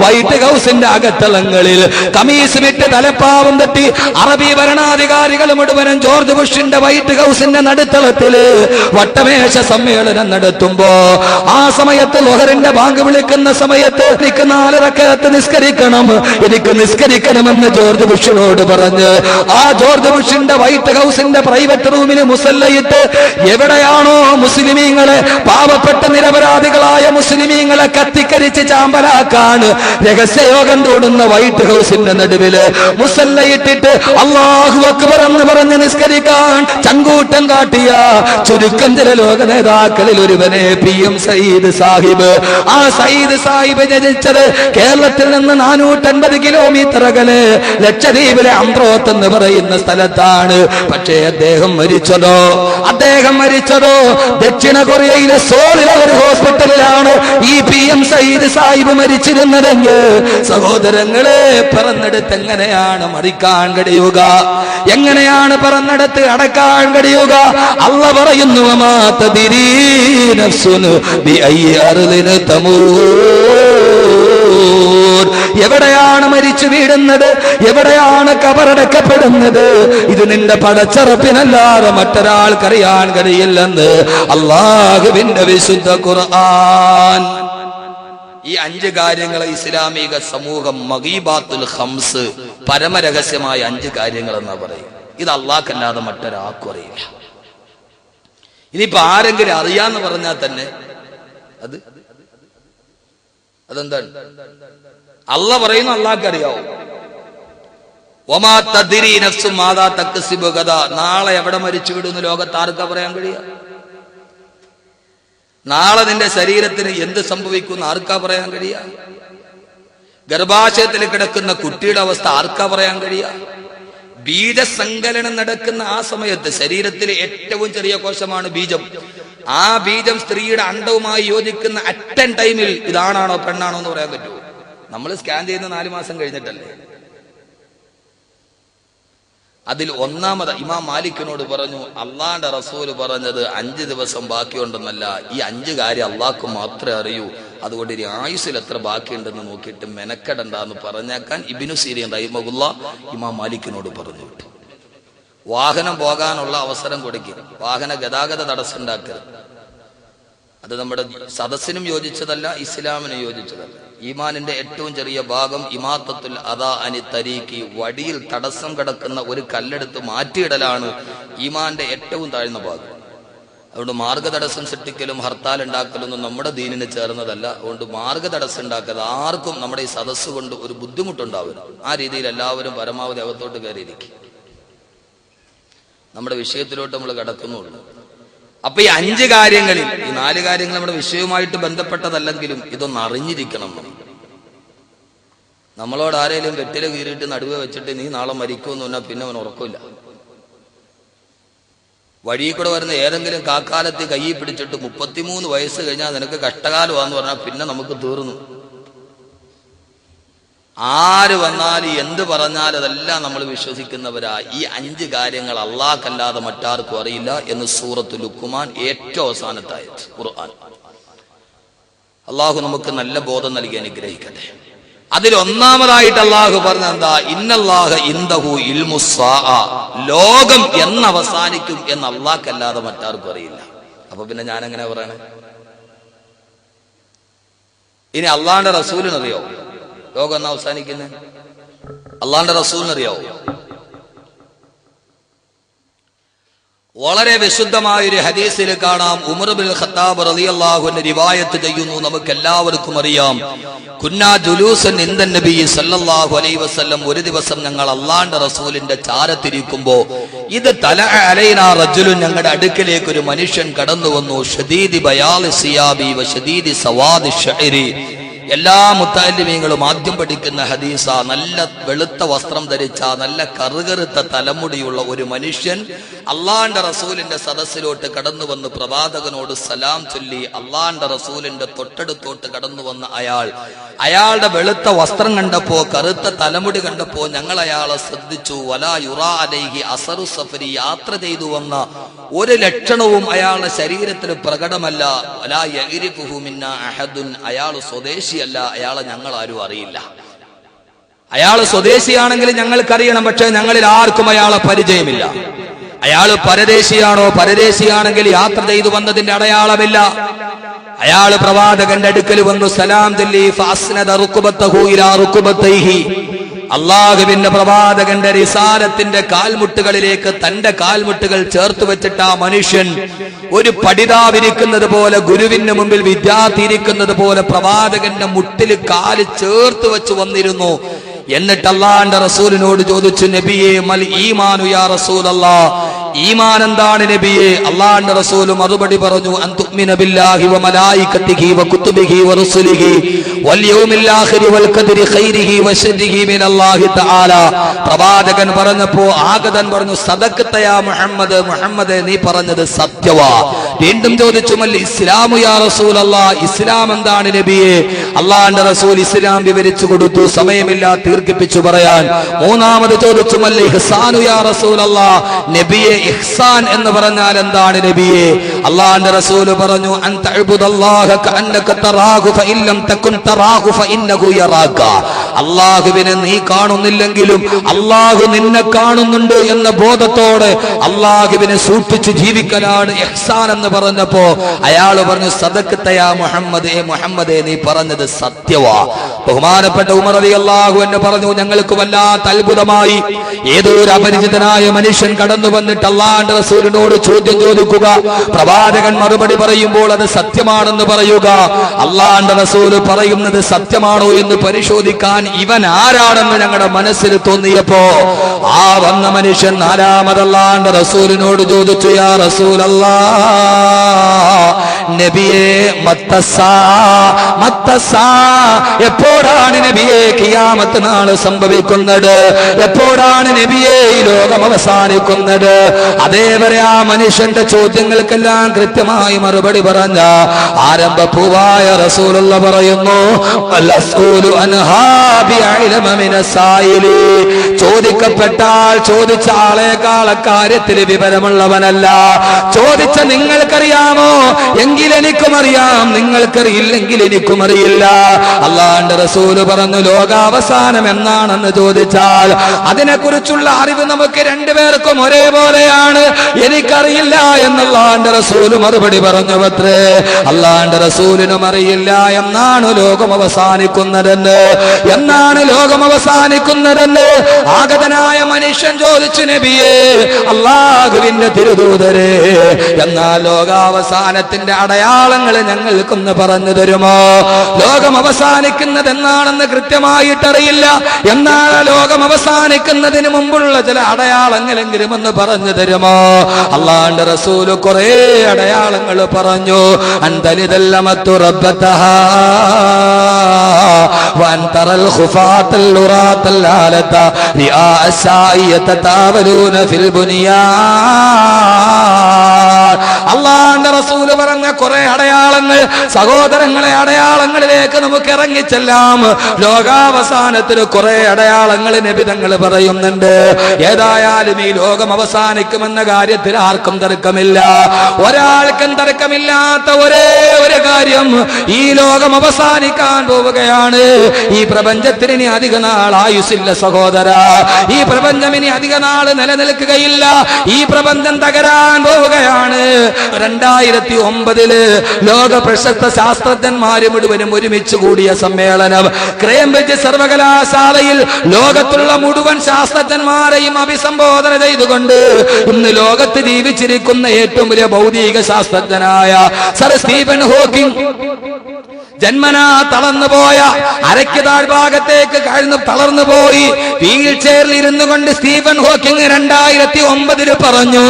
വൈറ്റ് ഹൗസിന്റെ അകത്തളങ്ങളിൽ കമീസ് വിട്ട് തലപ്പാവും തട്ടി അറബി ഭരണാധികാരികൾ മുഴുവനും ജോർജ് ബുഷിന്റെ വൈറ്റ് ഹൗസിന്റെ നടുത്തളത്തില് വട്ടമേശ സമ്മേളനം നടത്തുമ്പോ ആ സമയത്ത് ലോഹറിന്റെ ബാങ്ക് വിളിക്കുന്ന സമയത്ത് എനിക്ക് 4 റക്അത്ത് നിസ്കരിക്കണം, എനിക്ക് നിസ്കരിക്കണമെന്ന് ജോർജ് ബുഷിനോട് പറഞ്ഞ് ആ ജോർജ് ബുഷിന്റെ വൈറ്റ് ഹൗസിന്റെ പ്രൈവറ്റ് റൂമിന് മുസല്ലയിട്ട് എവിടെയാണോ മുസ്ലിമീങ്ങളെ, പാവപ്പെട്ട നിരപരാധികളായ മുസ്ലിമീങ്ങളെ കത്തിക്കരിച്ച് ചാമ്പലാക്കാൻ രഹസ്യയോഗം കൂടുന്ന വൈറ്റ് ഹൗസിന്റെ നടുവില് മുസല്ലയിട്ടിട്ട് അല്ലാഹു അക്ബർ എന്ന് പറഞ്ഞ് നിസ്കരിക്കാൻ ചങ്കൂട്ടം കാട്ടിയ ചുരുക്കം ചില ലോക നേതാക്കളിൽ ഒരുവനെ PM സയ്യിദ് സാഹിബ്. ആ സയ്യിദ് സാഹിബ് ജനിച്ചത് കേരളത്തിൽ നിന്ന് 450 കിലോമീറ്റർ അകലെ ലക്ഷദ്വീപിലെ അന്ത്രോത്ത് എന്ന് പറയുന്ന സ്ഥലത്താണ്. പക്ഷേ അദ്ദേഹം മരിച്ചതോ ദക്ഷിണ കൊറിയയിലെ സോളിലെ ഒരു ഹോസ്പിറ്റലിലാണ് ഈ PM സയ്യിദ് സാഹിബ് മരിച്ചിരുന്നതെങ്കിൽ സഹോദരങ്ങളെ, പറന്നെടുത്ത് എങ്ങനെയാണ് മറിക്കാൻ കഴിയുക? എങ്ങനെയാണ് പറന്നെടുത്ത് അടക്കാൻ കഴിയുക? അല്ലാഹു പറയുന്നു, വമാ തദ്രീ നഫ്സുൻ ബിഅയ്യി അർളിൻ തമൂത്. എവിടെയാണ് മരിച്ചു വീഴുന്നത്, എവിടെയാണ് കബറടക്കപ്പെടുന്നത്, ഇത് നിന്റെ പടച്ചറപ്പിനല്ലാതെ മറ്റൊരാൾക്കറിയാൻ കഴിയില്ലെന്ന് അല്ലാഹുവിന്റെ വിശുദ്ധ ഖുർആൻ. ഈ 5 കാര്യങ്ങൾ ഇസ്ലാമിക സമൂഹം മഗീബാത്തുൽ ഖംസ്, പരമരഹസ്യമായ 5 കാര്യങ്ങൾ എന്നാ പറയും. ഇത് അല്ലാഹുക്കല്ലാതെ മറ്റൊരാൾക്കും അറിയില്ല. ഇനിയിപ്പോ ആരെങ്കിലും അറിയാന്ന് പറഞ്ഞാൽ തന്നെ അതെന്താണ്? അല്ലാഹ് പറയുന്നു, അല്ലാഹുക്ക് അറിയാവൂ. വമാ തദ്രി നഫ്സും മാദാ തക്സിബു ഗദാ. നാളെ എവിടെ മരിച്ചു വിടുന്നു ലോകത്ത് ആർക്കാ പറയാൻ കഴിയുക? നാളെ നിന്റെ ശരീരത്തിന് എന്ത് സംഭവിക്കുന്നു ആർക്കാ പറയാൻ കഴിയുക? ഗർഭാശയത്തിൽ കിടക്കുന്ന കുട്ടിയുടെ അവസ്ഥ ആർക്കാ പറയാൻ കഴിയുക? ബീജസങ്കലനം നടക്കുന്ന ആ സമയത്ത് ശരീരത്തിലെ ഏറ്റവും ചെറിയ കോശമാണ് ബീജം. ആ ബീജം സ്ത്രീയുടെ അണ്ഡവുമായി യോജിക്കുന്ന അറ്റൻ ടൈമിൽ ഇതാണാണോ പെണ്ണാണോ എന്ന് പറയാൻ പറ്റുമോ? നമ്മൾ സ്കാൻ ചെയ്യുന്ന 4 മാസം കഴിഞ്ഞിട്ടല്ലേ. അതിൽ ഒന്നാമത് ഇമാം മാലിക്കിനോട് പറഞ്ഞു, അള്ളാന്റെ റസൂല് പറഞ്ഞത് 5 ദിവസം ബാക്കിയുണ്ടെന്നല്ല, ഈ 5 കാര്യം അള്ളാഹ്ക്ക് മാത്രമേ അറിയൂ. അതുകൊണ്ട് ഇനി ആയുസ്സിൽ എത്ര ബാക്കിയുണ്ടെന്ന് നോക്കിയിട്ട് മെനക്കെടണ്ടെന്ന് പറഞ്ഞേക്കാൻ ഇബ്നു സീരീൻ റഹിമഹുല്ലാഹ് ഇമാം മാലിക്കിനോട് പറഞ്ഞു വിട്ടു. വാഹനം പോകാനുള്ള അവസരം കൊടുക്കുക, വാഹന ഗതാഗത തടസ്സം ഉണ്ടാക്കരുത്. അത് നമ്മുടെ സദസ്സിനും യോജിച്ചതല്ല, ഇസ്ലാമിനും യോജിച്ചതല്ല. ഈമാനിന്റെ ഏറ്റവും ചെറിയ ഭാഗം ഇമാത്തത്തുൽ അദാ അനി തരീഖി, വടിയിൽ തടസ്സം കിടക്കുന്ന ഒരു കല്ലെടുത്ത് മാറ്റിയിടലാണ് ഈമാന്റെ ഏറ്റവും താഴ്ന്ന ഭാഗം. അതുകൊണ്ട് മാർഗതടസ്സം സൃഷ്ടിക്കലും ഹർത്താൽ ഉണ്ടാക്കലൊന്നും നമ്മുടെ ദീനിന് ചേർന്നതല്ല. അതുകൊണ്ട് മാർഗതടസ്സം ഉണ്ടാക്കാതെ ആർക്കും നമ്മുടെ ഈ സദസ്സ് കൊണ്ട് ഒരു ബുദ്ധിമുട്ടുണ്ടാവില്ല. ആ രീതിയിൽ എല്ലാവരും പരമാവധി അകത്തോട്ട് കയറിയിരിക്കും. നമ്മുടെ വിഷയത്തിലോട്ട് നമ്മൾ കിടക്കുന്നുള്ളൂ. അപ്പൊ ഈ 5 കാര്യങ്ങളിൽ, ഈ 4 കാര്യങ്ങൾ നമ്മുടെ വിഷയവുമായിട്ട് ബന്ധപ്പെട്ടതല്ലെങ്കിലും ഇതൊന്ന് അറിഞ്ഞിരിക്കണം. നമ്മളോട് ആരെങ്കിലും വെറ്റില കീറിയിട്ട് നടുവെ വെച്ചിട്ട് നീ നാളെ മരിക്കുമെന്ന് പറഞ്ഞാൽ പിന്നെ അവൻ ഉറക്കില്ല. വഴിയിൽ കൂടെ വരുന്ന ഏതെങ്കിലും കാക്കാലത്ത് കൈ പിടിച്ചിട്ട് 33 വയസ്സ് കഴിഞ്ഞാൽ നിനക്ക് കഷ്ടകാലമാന്ന് പറഞ്ഞാൽ പിന്നെ നമുക്ക് തീർന്നു. ആര് വന്നാലും എന്ത് പറഞ്ഞാലും അതെല്ലാം നമ്മൾ വിശ്വസിക്കുന്നവരാ. ഈ 5 കാര്യങ്ങൾ അല്ലാഹുക്കല്ലാതെ മറ്റാർക്കും അറിയില്ല എന്ന് സൂറത്തുൽ ലുഖ്മാൻ ഏറ്റവും അവസാനത്തെ ആയത്ത് ഖുർആൻ. അള്ളാഹു നമുക്ക് നല്ല ബോധം നൽകി അനുഗ്രഹിക്കട്ടെ. അതിൽ ഒന്നാമതായിട്ട് അള്ളാഹു പറഞ്ഞ എന്താ? ഇന്നല്ലാഹ ഇൻദഹു ഇൽമുസ്സാഅ, ലോകം എന്ന് അവസാനിക്കും എന്ന് അള്ളാഹ്ക്കല്ലാതെ മറ്റാർക്കും അറിയില്ല. അപ്പൊ പിന്നെ ഞാൻ എങ്ങനെ പറയണേ? ഇനി അള്ളാന്റെ റസൂലിനറിയോ ലോകം എന്ന് അവസാനിക്കുന്നത്? അള്ളാന്റെ റസൂലിനറിയാവോ? വളരെ വിശുദ്ധമായൊരു ഹദീസിൽ കാണാം, ഉമർ ബിൻ ഖത്താബ് റളിയല്ലാഹു അൻഹു റിവായത്ത് ചെയ്യുന്നു. നമുക്ക് എല്ലാവർക്കും അറിയാം, കുന്നാ ജുലൂസൻ ഇൻദൻ നബി സല്ലല്ലാഹു അലൈഹി വസല്ലം, ഒരു ദിവസം ഞങ്ങൾ അള്ളാന്റെ റസൂലിന്റെ ചാരത്തിരിക്കുമ്പോ ഇത് തല അലൈനാ റജുലുൻ, ഞങ്ങളുടെ അടുക്കലേക്ക് ഒരു മനുഷ്യൻ കടന്നു വന്നു. ഷദീദി ബയാലി സിയാബി വ ഷദീദി സവാദി ശഅരി. എല്ലാ മുത്തഅല്ലിമീങ്ങളും ആദ്യം പഠിക്കുന്ന ഹദീസ. നല്ല വെളുത്ത വസ്ത്രം ധരിച്ച, നല്ല കറുകറുത്ത തലമുടിയുള്ള ഒരു മനുഷ്യൻ അള്ളാന്റെ റസൂലിന്റെ സദസ്സിലോട്ട് കടന്നു വന്ന് പ്രവാചകനോട് സലാം ചൊല്ലി. അള്ളാന്റെ റസൂലിന്റെ തൊട്ടടുത്തോട്ട് കടന്നു വന്ന അയാളുടെ വെളുത്ത വസ്ത്രം കണ്ടപ്പോ, കറുത്ത തലമുടി കണ്ടപ്പോ ഞങ്ങൾ അയാളെ ശ്രദ്ധിച്ചു. വലാ യുറാ അലൈഹി അസറു സഫരി, യാത്ര ചെയ്തു വന്ന ഒരു ലക്ഷണവും അയാളുടെ ശരീരത്തിൽ പ്രകടമല്ല. വലാ യഗ്രിഫുഹു മിന്നാ അഹദുൻ, അയാൾ സ്വദേശിയല്ല, അയാളെ ഞങ്ങൾ ആരും അറിയില്ല. അയാൾ സ്വദേശിയാണെങ്കിൽ ഞങ്ങൾക്കറിയണം, പക്ഷെ ഞങ്ങളിൽ ആർക്കും അയാളെ പരിചയമില്ല. അയാൾ പരദേശിയാണോ? പരദേശിയാണെങ്കിൽ യാത്ര ചെയ്തു വന്നതിന്റെ അടയാളമില്ല. അയാൾ പ്രവാചകന്റെ അടുക്കൽ വന്നു സലാം ചൊല്ലി. ഫഅസ്നദ റുക്ബതഹു ഇലാ റുക്ബതൈഹി, അള്ളാഹുവിന്റെ പ്രവാചകന്റെ റിസാലത്തിന്റെ കാൽമുട്ടുകളിലേക്ക് തന്റെ കാൽമുട്ടുകൾ ചേർത്ത് വെച്ചിട്ട് ആ മനുഷ്യൻ ഒരു പഠിതാവിരിക്കുന്നത് പോലെ, ഗുരുവിന് മുമ്പിൽ വിദ്യാർത്ഥി ഇരിക്കുന്നത് പോലെ പ്രവാചകന്റെ മുട്ടിൽ കാല് ചേർത്ത് വെച്ച് വന്നിരുന്നു. എന്നിട്ട് അള്ളാന്റെ റസൂലിനോട് ചോദിച്ചു, നബിയെ മൽ ഈമാനു യാ റസൂലല്ലാഹ്, ഈമാൻ എന്താണ് നബിയെ? അള്ളാന്റെ റസൂൽ മറുപടി പറഞ്ഞു, അൻ തുഅ്മിന ബില്ലാഹി വ മലായികതിഹി വ കുതുബിഹി വ റുസുലിഹി വൽ യൗമിൽ ആഖിരി വൽ ഖദരി ഖൈരിഹി വ ശർരിഹി മിനല്ലാഹി തആല. പ്രവാചകൻ പറഞ്ഞപ്പോ ആഗതൻ പറഞ്ഞു, സദഖത യാ മുഹമ്മദ്, മുഹമ്മദേ നീ പറഞ്ഞത് സത്യവാ. വീണ്ടും ചോദിച്ചു, മൽ ഇസ്ലാമു യാ റസൂലല്ലാഹ്, ഇസ്ലാം എന്താണ് നബിയെ? അള്ളാന്റെ റസൂൽ ഇസ്ലാം വിവരിച്ചു കൊടുത്തു. സമയമില്ല ദീർഘിപ്പിച്ചു പറയാൻ. മൂന്നാമത് ചോദിച്ചു, മൽ ഇഹ്സാനു യാ റസൂലല്ലാഹ്, നബിയെ ഇഹ്സാൻ എന്ന് പറഞ്ഞാൽ എന്താണ് നബിയെ? അള്ളാന്റെ റസൂൽ പറഞ്ഞു, അൻ തഅ്ബുദല്ലാഹ കഅന്നക തറാഹു ഫഇൻ ലം തകുൻ തറാഹു ഫഇന്നഹു യറാക. അല്ലാഹുവിനെ നീ കാണുന്നില്ലെങ്കിലും അല്ലാഹു നിന്നെ കാണുന്നുണ്ട് എന്ന ബോധത്തോടെ അല്ലാഹുവിനെ സൂക്ഷിച്ച് ജീവിക്കലാണ് ഇഹ്സാൻ എന്ന് പറഞ്ഞപ്പോ അയാൾ പറഞ്ഞു, സദഖത യാ മുഹമ്മദ്, മുഹമ്മദേ നീ പറഞ്ഞത് സത്യവാ. ബഹുമാനപ്പെട്ട ഉമർ റളിയല്ലാഹു അൻഹു പറഞ്ഞു, ഞങ്ങൾക്ക് വല്ലാത്ത അത്ഭുതമായി. ഏതോ ഒരു അപരിചിതനായ മനുഷ്യൻ കടന്നു വന്നിട്ട് അള്ളാന്റെ റസൂലിനോട് ചോദ്യം ചോദിക്കുക. പ്രവാചകൻ മറുപടി പറയുമ്പോൾ അത് സത്യമാണെന്ന് പറയുക. അള്ളാന്റെ റസൂല് പറയുന്നത് സത്യമാണോ എന്ന് പരിശോധിക്കാൻ ഇവൻ ആരാണെന്ന് ഞങ്ങളുടെ മനസ്സിൽ തോന്നിയപ്പോ ആ വന്ന മനുഷ്യൻ നാലാമത് അള്ളാന്റെ റസൂലിനോട് ചോദിച്ചു, യാ റസൂലല്ലാഹ്, നബിയെ മത്തസ്സാ, എപ്പോഴാണ് നബിയെ ഖിയാമത്ത് നാൾ സംഭവിക്കുന്നത്? എപ്പോഴാണ് നബിയെ ഈ ലോകം അവസാനിക്കുന്നത്? അതേവരെ ആ മനുഷ്യന്റെ ചോദ്യങ്ങൾക്കെല്ലാം കൃത്യമായി മറുപടി പറഞ്ഞ ആരംഭപ്പൂവായ റസൂലുള്ള പറയുന്നു, ചോദിക്കപ്പെട്ടാൽ ചോദിച്ച ആളെക്കാൾ കാര്യത്തിൽ വിവരമുള്ളവനല്ല. ചോദിച്ച നിങ്ങൾക്കറിയാമോ? എങ്കിൽ എനിക്കും അറിയാം, നിങ്ങൾക്കറിയില്ലെങ്കിൽ എനിക്കും അറിയില്ല. അള്ളാന്റെ റസൂല് പറഞ്ഞു, ലോകാവസാനം എന്നാണെന്ന് ചോദിച്ചാൽ അതിനെക്കുറിച്ചുള്ള അറിവ് നമുക്ക് രണ്ടുപേർക്കും ഒരേപോലെയാണ്. എനിക്കറിയില്ല എന്നല്ലാന്റെ റസൂല് മറുപടി പറഞ്ഞു അത്രേ. അള്ളാന്റെ റസൂലിനും അറിയില്ല എന്നാണ് ലോകം അവസാനിക്കുന്നതെന്ന്. എന്നാണ് ലോകം അവസാനിക്കുന്നതെന്ന് ആഗതനായ മനുഷ്യൻ ചോദിച്ചു, നബിയെ, അള്ളാഹുവിന്റെ തിരുദൂതരെ, എന്നാൽ ലോകാവസാനത്തിന്റെ അടയാളങ്ങൾ ഞങ്ങൾക്കൊന്ന് പറഞ്ഞു തരുമോ? ലോകം അവസാനിക്കുന്നത് എന്നാണെന്ന് കൃത്യമായിട്ടറിയില്ല, എന്നാൽ ലോകം അവസാനിക്കുന്നതിന് മുമ്പുള്ള ചില അടയാളങ്ങളെങ്കിലും ഒന്ന് പറഞ്ഞു തരുമോ? അള്ളാന്റെ റസൂല് കുറെ അടയാളങ്ങൾ പറഞ്ഞു. അന്തലിതല്ലമത്തു റബ്ബതഹാ വഅൻതറൽ ഖുഫാത്തൽ ഉറാത്തൽ ആലത റിആ അസ്സായിയത താവലൂന ഫിൽ ബുനിയാൻ. അള്ളാന്റെ റസൂല് പറഞ്ഞ കുറെ അടയാളങ്ങൾ, സഹോദരങ്ങളെ, അടയാളങ്ങളിലേക്ക് നമുക്ക് ഇറങ്ങിച്ചെല്ലാം. ലോകാവസാനത്തിന് കുറെ അടയാളങ്ങൾ നബിതങ്ങൾ പറയുന്നുണ്ട്. ഏതായാലും ഈ ലോകം അവസാനിക്കുമെന്ന കാര്യത്തിൽ ആർക്കും തർക്കമില്ല. ഒരാൾക്കും തർക്കമില്ലാത്ത ഒരേ ഒരു കാര്യം, ഈ ലോകം അവസാനിക്കാൻ പോവുകയാണ്. ഈ പ്രപഞ്ചത്തിന് ഇനി അധിക നാൾ ആയുസില്ല സഹോദര. ഈ പ്രപഞ്ചം ഇനി അധിക നാൾ നിലനിൽക്കുകയില്ല. ഈ പ്രപഞ്ചം തകരാൻ പോവുകയാണ്. 2009 ലോക പ്രശസ്ത ശാസ്ത്രജ്ഞന്മാര് മുഴുവനും ഒരുമിച്ച് കൂടിയ സമ്മേളനം കേംബ്രിഡ്ജ് സർവകലാശാലയിൽ ലോകത്തുള്ള മുഴുവൻ ശാസ്ത്രജ്ഞന്മാരെയും അഭിസംബോധന ചെയ്തുകൊണ്ട് ഇന്ന് ലോകത്ത് ജീവിച്ചിരിക്കുന്ന ഏറ്റവും വലിയ ഭൗതിക ശാസ്ത്രജ്ഞനായ സർ സ്റ്റീഫൻ ഹോക്കിംഗ്, ജന്മനാ തളർന്നുപോയ, അരയ്ക്ക് താഴ്ഭാഗത്തേക്ക് കഴിഞ്ഞു തളർന്നുപോയി വീൽ ചെയറിൽ ഇരുന്നു കൊണ്ട് സ്റ്റീഫൻ ഹോക്കിംഗ് 2009 പറഞ്ഞു,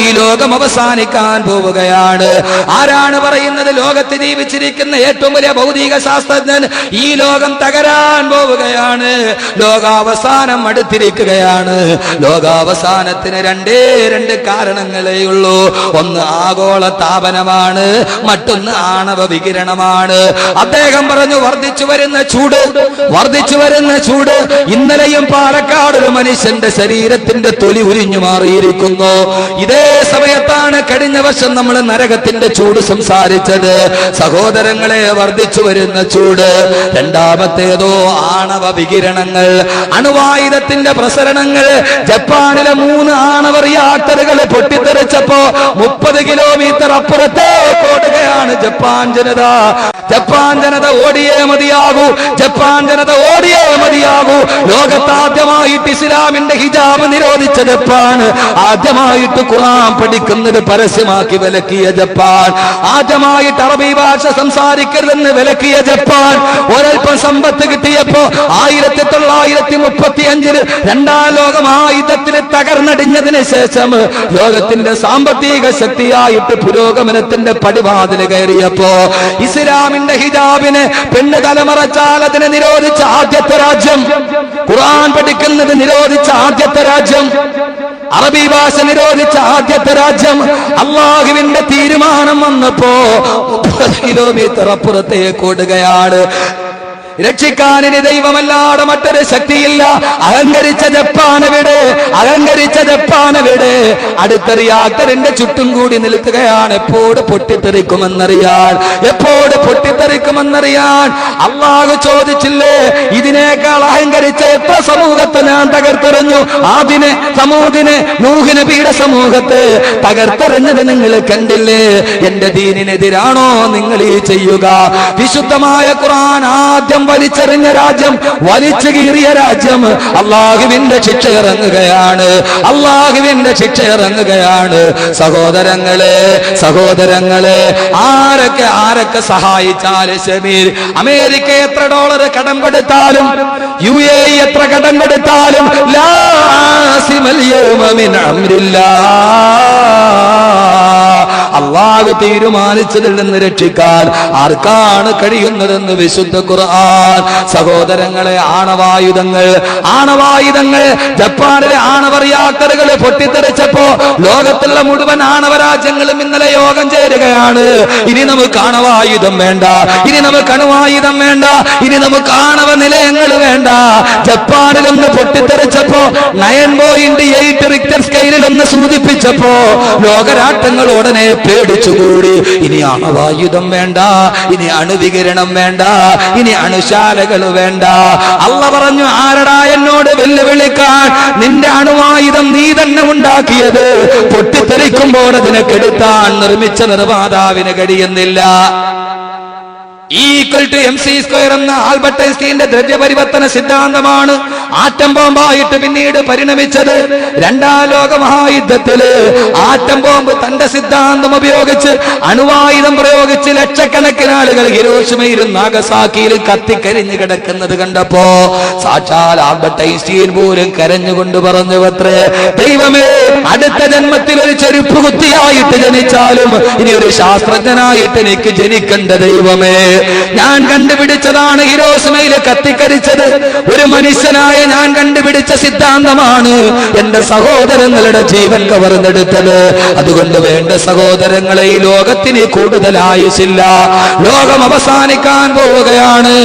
ഈ ലോകം അവസാനിക്കാൻ പോവുകയാണ്. ആരാണ് പറയുന്നത്? ലോകത്ത് ജീവിച്ചിരിക്കുന്ന ഏറ്റവും വലിയ ഭൗതിക ശാസ്ത്രജ്ഞൻ. ഈ ലോകം തകരാൻ പോവുകയാണ്. ലോകാവസാനം അടുത്തിരിക്കുകയാണ്. ലോകാവസാനത്തിന് രണ്ട് കാരണങ്ങളേ ഉള്ളൂ. ഒന്ന് ആഗോള താപനമാണ്, മറ്റൊന്ന് ആണവ വികിരണമാണ്. അദ്ദേഹം പറഞ്ഞു, വർദ്ധിച്ചു വരുന്ന ചൂട്. ഇന്നലെയും പാലക്കാട് ഒരു മനുഷ്യന്റെ ശരീരത്തിന്റെ തൊലി ഉരിഞ്ഞു മാറിയിരിക്കുന്നു. ഇതേ സമയത്താണ് കഴിഞ്ഞ വർഷം നമ്മൾ നരകത്തിന്റെ ചൂട് സംസാരിച്ചത്. സഹോദരങ്ങളെ, വർദ്ധിച്ചു വരുന്ന ചൂട്. രണ്ടാമത്തേതോ ആണവ വികിരണങ്ങൾ, അണുവായുധത്തിന്റെ പ്രസരണങ്ങൾ. ജപ്പാനിലെ 3 ആണവ റിയാക്ടറുകൾ പൊട്ടിത്തെറിച്ചപ്പോ 30 കിലോമീറ്റർ അപ്പുറത്തേക്ക് ഓടുകയാണ് ജപ്പാൻ ജനത. ജപ്പാൻ ജനത ഓടിയേ മതിയാകൂ. ലോകത്താദ്യമായിട്ട് ഇസ്ലാമിന്റെ ഹിജാബ് നിരോധിച്ച ജപ്പാൻ, ആദ്യമായിട്ട് ഖുർആൻ പഠിക്കുന്നത് പരസ്യമാക്കി വിലക്കിയ ജപ്പാൻ, ആദ്യമായിട്ട് അറബി ഭാഷ സംസാരിക്കരുതെന്ന് വിലക്കിയ ജപ്പാൻ, ഒരൽപ്പം സമ്പത്ത് കിട്ടിയപ്പോ 1935 രണ്ടാം ലോകമായുധത്തിൽ തകർന്നടിഞ്ഞതിന് ശേഷം ലോകത്തിന്റെ സാമ്പത്തിക ശക്തിയായിട്ട് പുരോഗമനത്തിന്റെ പടിവാതിൽ കയറിയപ്പോ ഇസ്ലാമിന്റെ ഹിജാബിന് പെണ്ണ് തലമറച്ചാൽ അതിനെ നിരോധിച്ച ആദ്യത്തെ രാജ്യം, ഖുർആൻ പഠിക്കുന്നത് നിരോധിച്ച ആദ്യത്തെ രാജ്യം, അറബി ഭാഷ നിരോധിച്ച ആദ്യത്തെ രാജ്യം, അല്ലാഹുവിന്റെ തീരുമാനം വന്നപ്പോ 30 കിലോമീറ്റർ അപ്പുറത്തേക്ക് ഓടുകയാണ്. രക്ഷിക്കാനിന് ദൈവമല്ലാതെ മറ്റൊരു ശക്തിയില്ല. അഹങ്കരിച്ച ജപ്പാനവിടെ അടുത്ത റിയാക്ടറിന്റെ ചുറ്റും കൂടി നിൽക്കുകയാണ്. എപ്പോഴും പൊട്ടിത്തെറിക്കുമെന്നറിയാൻ അല്ലാഹു ചോദിച്ചില്ലേ? ഇതിനേക്കാൾ അഹങ്കരിച്ച എത്ര സമൂഹത്തെ ഞാൻ തകർത്തെറിഞ്ഞു. ആദിനെ, സമൂദിനെ, നൂഹ് നബിയുടെ സമൂഹത്തെ തകർത്തെറിഞ്ഞത് നിങ്ങൾ കണ്ടില്ലേ? എന്റെ ദീനിനെതിരാണോ നിങ്ങൾ ഈ ചെയ്യുക? വിശുദ്ധമായ ഖുർആൻ ആദ്യം വലിച്ചെറിഞ്ഞ രാജ്യം, വലിച്ചു കീറിയ രാജ്യം, അല്ലാഹുവിന്റെ ശിക്ഷ ഇറങ്ങുകയാണ്. സഹോദരങ്ങളെ, ആരൊക്കെ സഹായിച്ചാലും ശമീർ, അമേരിക്ക എത്ര ഡോളർ കടം കൊടുത്താലും, UAE എത്ര കടം കൊടുത്താലും, ലാ ആസിമൽ യൗമ മിൻ അംരില്ലാഹ്, അല്ലാഹു തീരുമാനിച്ചതിൽ നിന്ന് രക്ഷിക്കാൻ ആർക്കാണ് കഴിയുന്നതെന്ന് വിശുദ്ധ ഖുർആൻ. സഹോദരങ്ങളെ, ആണവായുധങ്ങൾ ജപ്പാനിലെ ആണവ റിയാക്ടറുകൾ പൊട്ടിത്തെറിച്ചപ്പോ ലോകത്തുള്ള മുഴുവൻ ആണവ രാജ്യങ്ങളും ഇന്നലെ യോഗം ചേരുകയാണ്. ഇനി നമുക്ക് ആണവായുധം വേണ്ട, ഇനി നമുക്ക് അണുവായുധം വേണ്ട, ഇനി നമുക്ക് ആണവ നിലയങ്ങൾ വേണ്ട. ജപ്പാനിൽ ഒന്ന് പൊട്ടിത്തെറിച്ചപ്പോ 9.8 റിക്ടർ സ്കെയിലിൽ ഒന്ന് സൂചിപ്പിച്ചപ്പോ ലോകരാഷ്ട്രങ്ങൾ ഉടനെ പേടിച്ചുകൂടി. ഇനി അണുവായുധം വേണ്ട, ഇനി അണുവികിരണം വേണ്ട, ഇനി അണുശാലകൾ വേണ്ട. അള്ള പറഞ്ഞു, ആരടാ എന്നോട് വെല്ലുവിളിക്കാൻ? നിന്റെ അണുവായുധം നീ തന്നെ ഉണ്ടാക്കിയത്. പൊട്ടിത്തെറിക്കുമ്പോൾ അതിനെ കെടുത്താൻ നിർമ്മിച്ച നിർമ്മാതാവിന് കഴിയുന്നില്ല. E=mc² എന്ന ആൽബർട്ട് ഐൻസ്റ്റീന്റെ ദ്രവ്യപരിവർത്തന സിദ്ധാന്തമാണ് ആറ്റം ബോംബായിട്ട് പിന്നീട് പരിണമിച്ചത്. രണ്ടാം ലോക മഹായുദ്ധത്തില് ആറ്റം ബോംബ് തന്റെ സിദ്ധാന്തം ഉപയോഗിച്ച്, അണുവായുധം പ്രയോഗിച്ച് ലക്ഷക്കണക്കിന് ആളുകൾ ഹിരോഷിമയിലും നാഗസാക്കിയിലും കത്തിക്കരിഞ്ഞു കിടക്കുന്നത് കണ്ടപ്പോ സാക്ഷാൽ ആൽബർട്ട് ഐൻസ്റ്റീൻ പോലും കരഞ്ഞുകൊണ്ട് പറഞ്ഞു അത്രേ, ദൈവമേ, അടുത്ത ജന്മത്തിൽ ഒരു ചെരുപ്പ് കുത്തിയായിട്ട് ജനിച്ചാലും ഇനി ഒരു ശാസ്ത്രജ്ഞനായിട്ട് എനിക്ക് ജനിക്കണ്ട ദൈവമേ. ഞാൻ കണ്ടുപിടിച്ചതാണ് ഹിരോഷിമയിൽ കത്തിക്കരിച്ചത്. ഒരു മനുഷ്യനായ ഞാൻ കണ്ടുപിടിച്ച സിദ്ധാന്തമാണ് എന്റെ സഹോദരങ്ങളുടെ ജീവൻ കവർന്നെടുത്തത്. അതുകൊണ്ട് വേണ്ട സഹോദരങ്ങളെ, ഈ ലോകത്തിന് കൂടുതൽ ആയുസില്ല. ലോകം അവസാനിക്കാൻ പോവുകയാണ്.